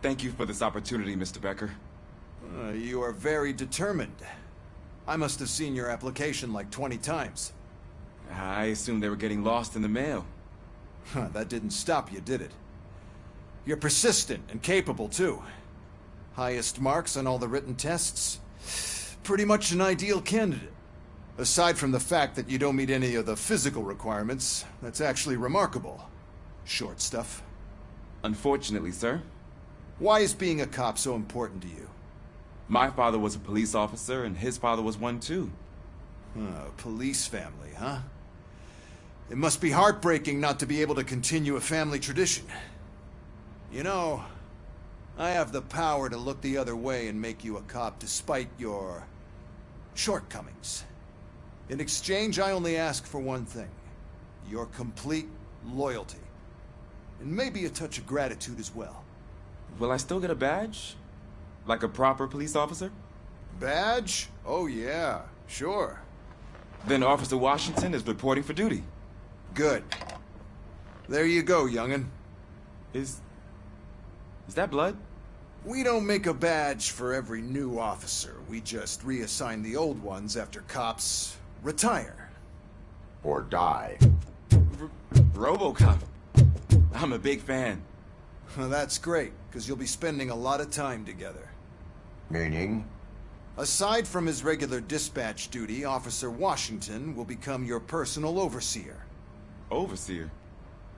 Speaker 19: Thank you for this opportunity, Mr. Becker.
Speaker 20: You are very determined. I must have seen your application like 20 times.
Speaker 19: I assumed they were getting lost in the mail.
Speaker 20: That didn't stop you, did it? You're persistent and capable, too. Highest marks on all the written tests. Pretty much an ideal candidate. Aside from the fact that you don't meet any of the physical requirements, that's actually remarkable. Short stuff.
Speaker 19: Unfortunately, sir.
Speaker 20: Why is being a cop so important to you?
Speaker 19: My father was a police officer, and his father was one, too.
Speaker 20: Police family, huh? It must be heartbreaking not to be able to continue a family tradition. You know, I have the power to look the other way and make you a cop despite your shortcomings. In exchange, I only ask for one thing. Your complete loyalty. And maybe a touch of gratitude as well.
Speaker 19: Will I still get a badge? Like a proper police officer?
Speaker 20: Badge? Oh yeah, sure.
Speaker 19: Then Officer Washington is reporting for duty.
Speaker 20: Good. There you go, young'un.
Speaker 19: Is that blood?
Speaker 20: We don't make a badge for every new officer. We just reassign the old ones after cops retire.
Speaker 3: Or die.
Speaker 19: RoboCop. I'm a big fan.
Speaker 20: Well, that's great, because you'll be spending a lot of time together.
Speaker 3: Meaning?
Speaker 20: Aside from his regular dispatch duty, Officer Washington will become your personal overseer.
Speaker 19: Overseer?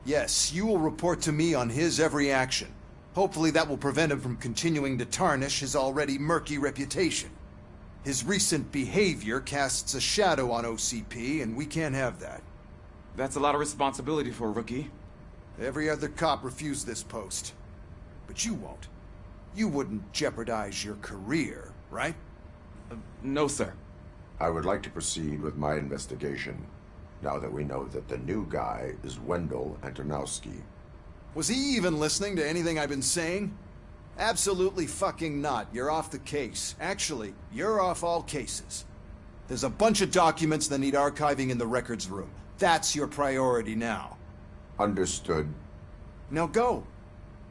Speaker 20: Yes, you will report to me on his every action. Hopefully that will prevent him from continuing to tarnish his already murky reputation. His recent behavior casts a shadow on OCP, and we can't have that.
Speaker 19: That's a lot of responsibility for a rookie.
Speaker 20: Every other cop refused this post. But you won't. You wouldn't jeopardize your career, right?
Speaker 19: No, sir.
Speaker 3: I would like to proceed with my investigation, now that we know that the new guy is Wendell Antonowski.
Speaker 20: Was he even listening to anything I've been saying? Absolutely fucking not. You're off the case. Actually, you're off all cases. There's a bunch of documents that need archiving in the records room. That's your priority now.
Speaker 3: Understood.
Speaker 20: Now go.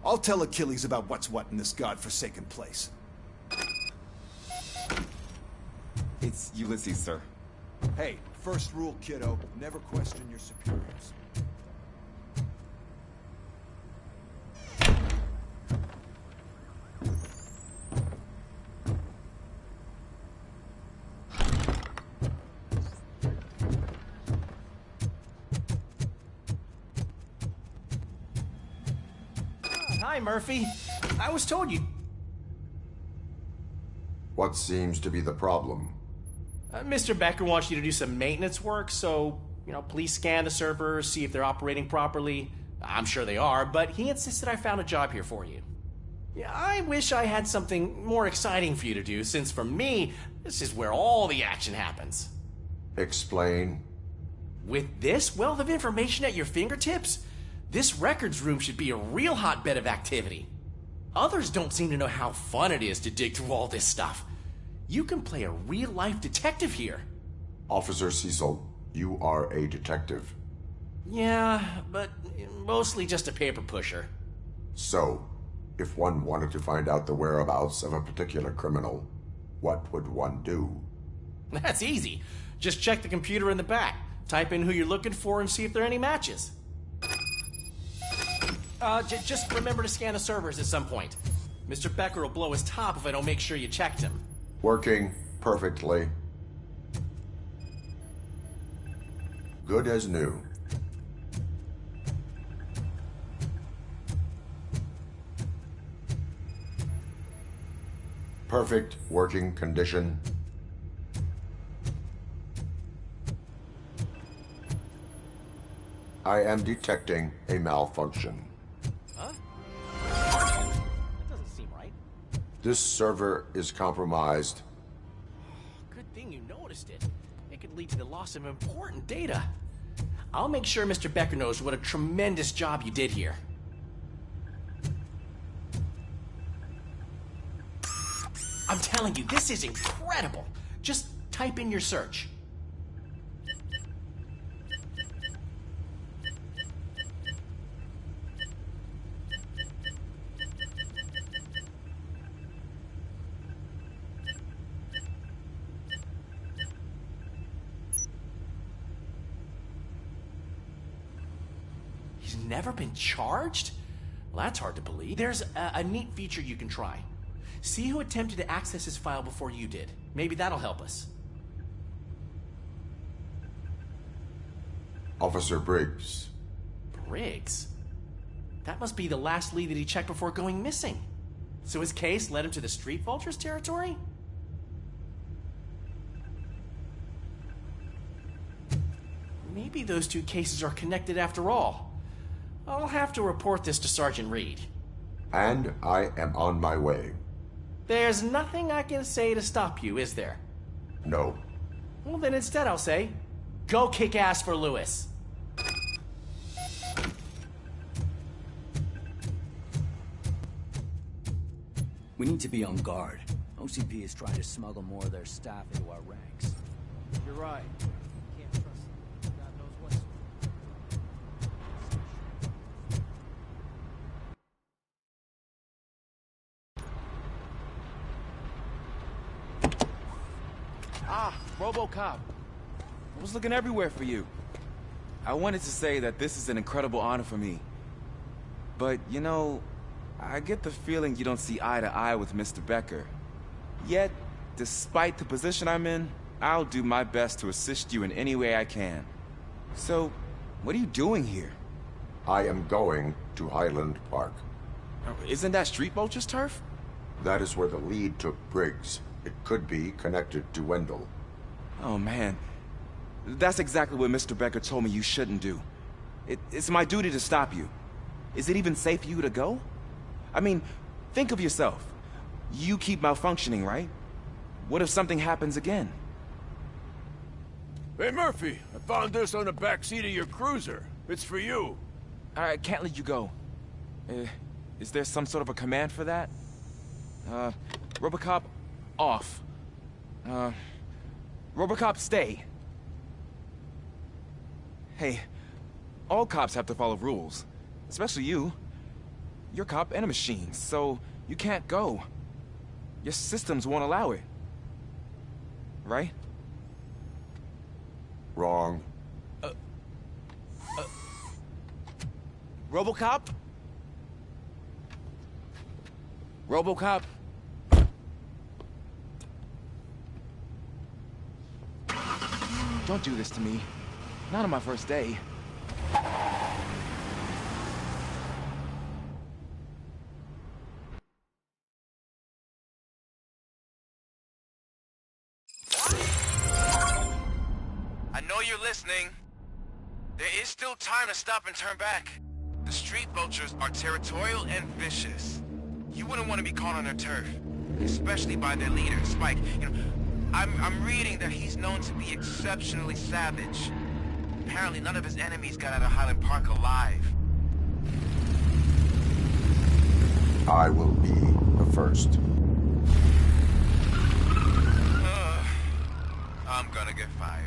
Speaker 20: I'll tell Achilles about what's what in this godforsaken place.
Speaker 19: It's Ulysses, sir.
Speaker 20: Hey, first rule, kiddo. Never question your superiors.
Speaker 7: Hi, Murphy. I was told you...
Speaker 3: What seems to be the problem?
Speaker 7: Mr. Becker wants you to do some maintenance work, so, please scan the servers, see if they're operating properly. I'm sure they are, but he insisted I found a job here for you. Yeah, I wish I had something more exciting for you to do, since for me, this is where all the action happens.
Speaker 3: Explain.
Speaker 7: With this wealth of information at your fingertips, this records room should be a real hotbed of activity. Others don't seem to know how fun it is to dig through all this stuff. You can play a real-life detective here.
Speaker 3: Officer Cecil, you are a detective.
Speaker 7: Yeah, but mostly just a paper pusher.
Speaker 3: So, if one wanted to find out the whereabouts of a particular criminal, what would one do?
Speaker 7: That's easy. Just check the computer in the back, type in who you're looking for, and see if there are any matches. Just remember to scan the servers at some point. Mr. Becker will blow his top if I don't make sure you checked him.
Speaker 3: Working perfectly. Good as new. Perfect working condition. I am detecting a malfunction.
Speaker 7: Huh? That doesn't seem right.
Speaker 3: This server is compromised.
Speaker 7: Good thing you noticed it. It could lead to the loss of important data. I'll make sure Mr. Becker knows what a tremendous job you did here. I'm telling you, this is incredible. Just type in your search. He's never been charged? Well, that's hard to believe. There's a neat feature you can try. See who attempted to access his file before you did. Maybe that'll help us.
Speaker 3: Officer Briggs.
Speaker 7: Briggs? That must be the last lead that he checked before going missing. So his case led him to the Street Vultures territory? Maybe those two cases are connected after all. I'll have to report this to Sergeant Reed.
Speaker 3: And I am on my way.
Speaker 7: There's nothing I can say to stop you, is there?
Speaker 3: No.
Speaker 7: Well, then instead I'll say, go kick ass for Lewis.
Speaker 15: We need to be on guard. OCP is trying to smuggle more of their staff into our ranks.
Speaker 16: You're right. Can't trust them. God knows what's...
Speaker 19: Ah, RoboCop. I was looking everywhere for you. I wanted to say that this is an incredible honor for me. But, I get the feeling you don't see eye to eye with Mr. Becker. Yet, despite the position I'm in, I'll do my best to assist you in any way I can. So, what are you doing here?
Speaker 3: I am going to Highland Park.
Speaker 19: Isn't that Street Vulture's turf?
Speaker 3: That is where the lead took Briggs. It could be connected to Wendell.
Speaker 19: Oh, man. That's exactly what Mr. Becker told me you shouldn't do. It's my duty to stop you. Is it even safe for you to go? I mean, think of yourself. You keep malfunctioning, right? What if something happens again?
Speaker 8: Hey, Murphy, I found this on the back seat of your cruiser. It's for you.
Speaker 19: I can't let you go. Is there some sort of a command for that? RoboCop, off. RoboCop, stay. Hey, all cops have to follow rules. Especially you. You're a cop and a machine, so you can't go. Your systems won't allow it. Right?
Speaker 3: Wrong.
Speaker 19: RoboCop? RoboCop? Don't do this to me. Not on my first day.
Speaker 6: I know you're listening. There is still time to stop and turn back. The street vultures are territorial and vicious. You wouldn't want to be caught on their turf, especially by their leader, Spike. You know, I'm reading that he's known to be exceptionally savage. Apparently none of his enemies got out of Highland Park alive.
Speaker 3: I will be the first.
Speaker 6: I'm gonna get fired.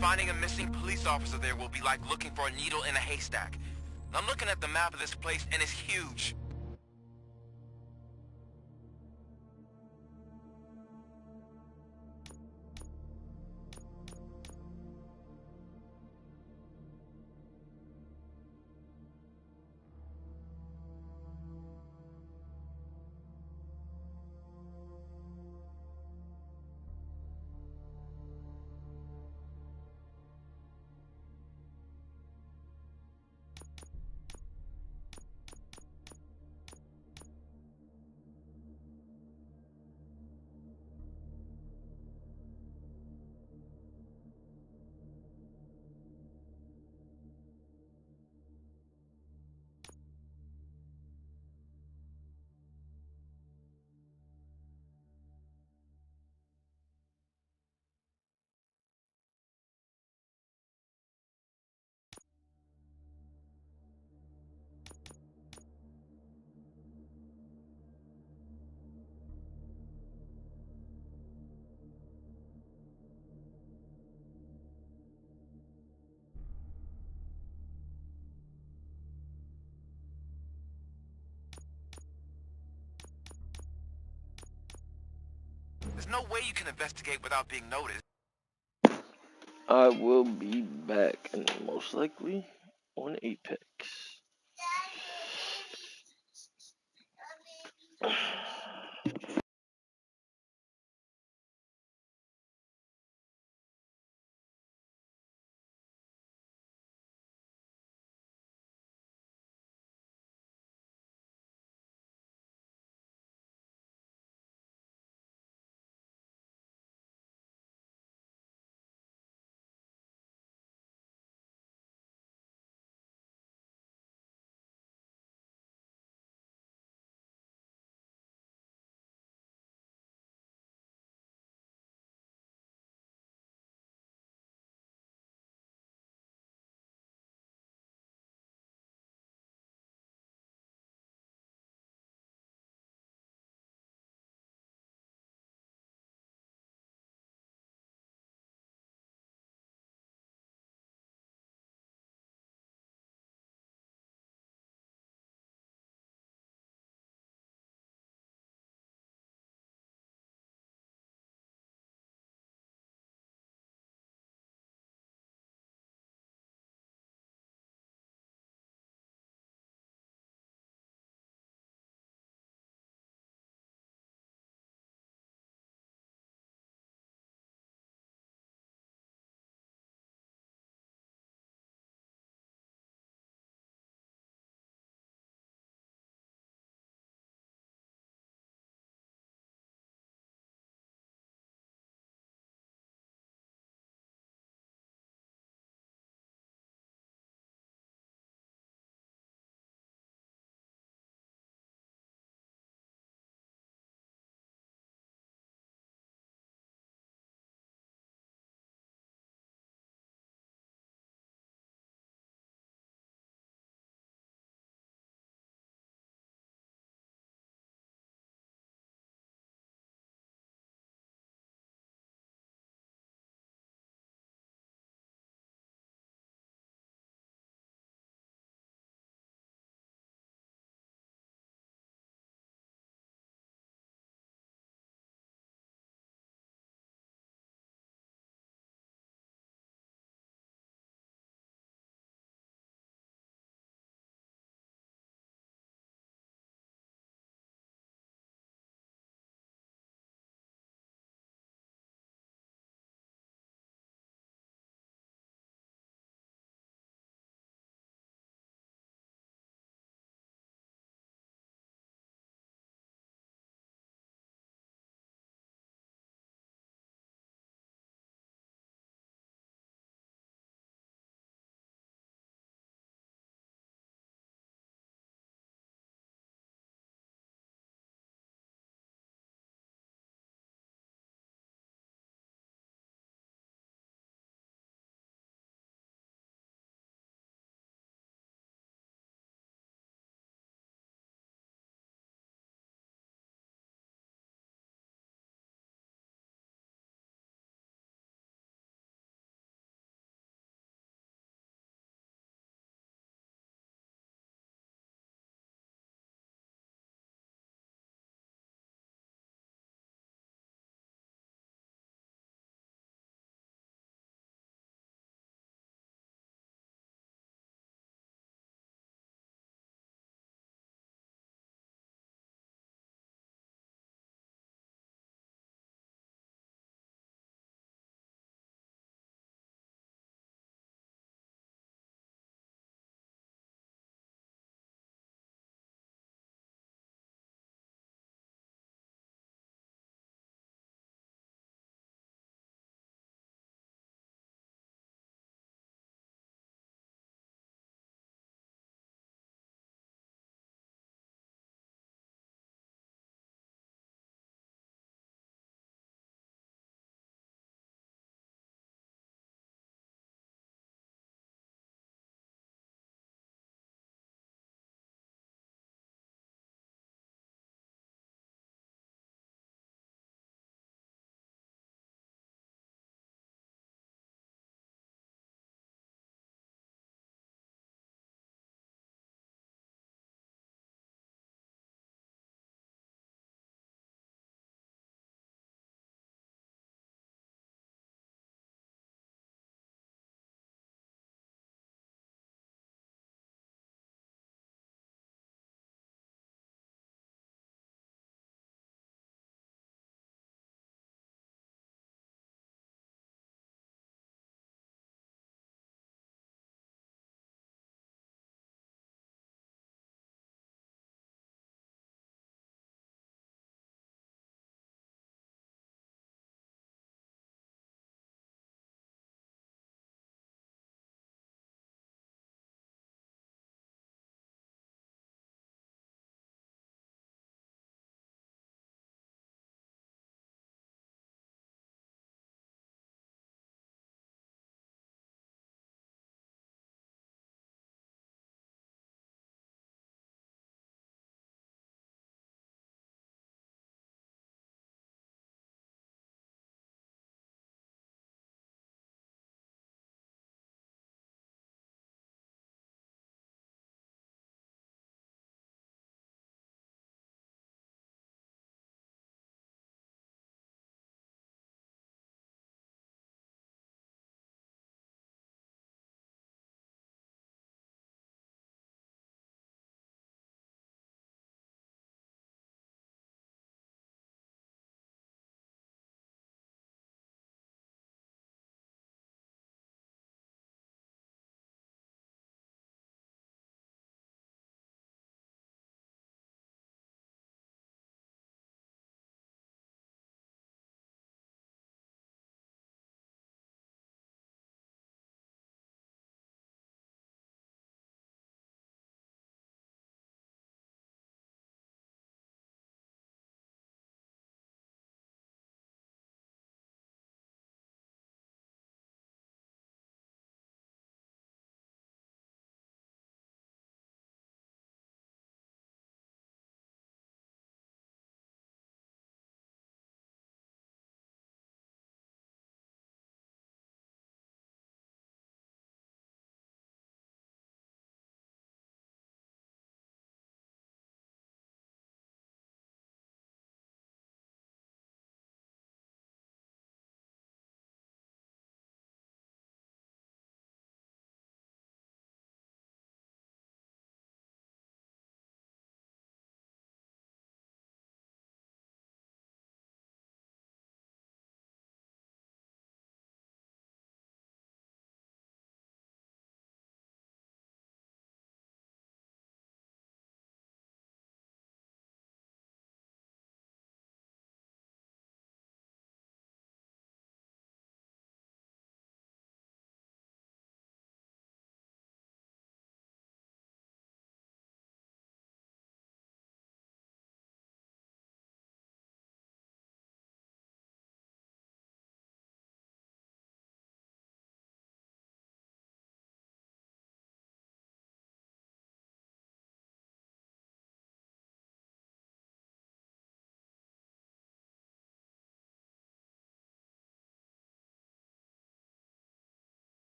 Speaker 6: Finding a missing police officer there will be like looking for a needle in a haystack. I'm looking at the map of this place, and it's huge. There's no way you can investigate without being noticed.
Speaker 10: I will be back, and most likely on Apex.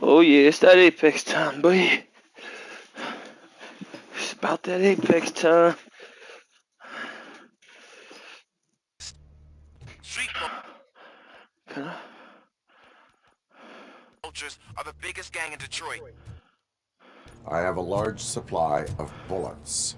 Speaker 10: Oh yeah, it's that Apex time, boy. It's about that Apex time.
Speaker 6: Street vultures are the biggest gang in Detroit.
Speaker 3: I have a large supply of bullets.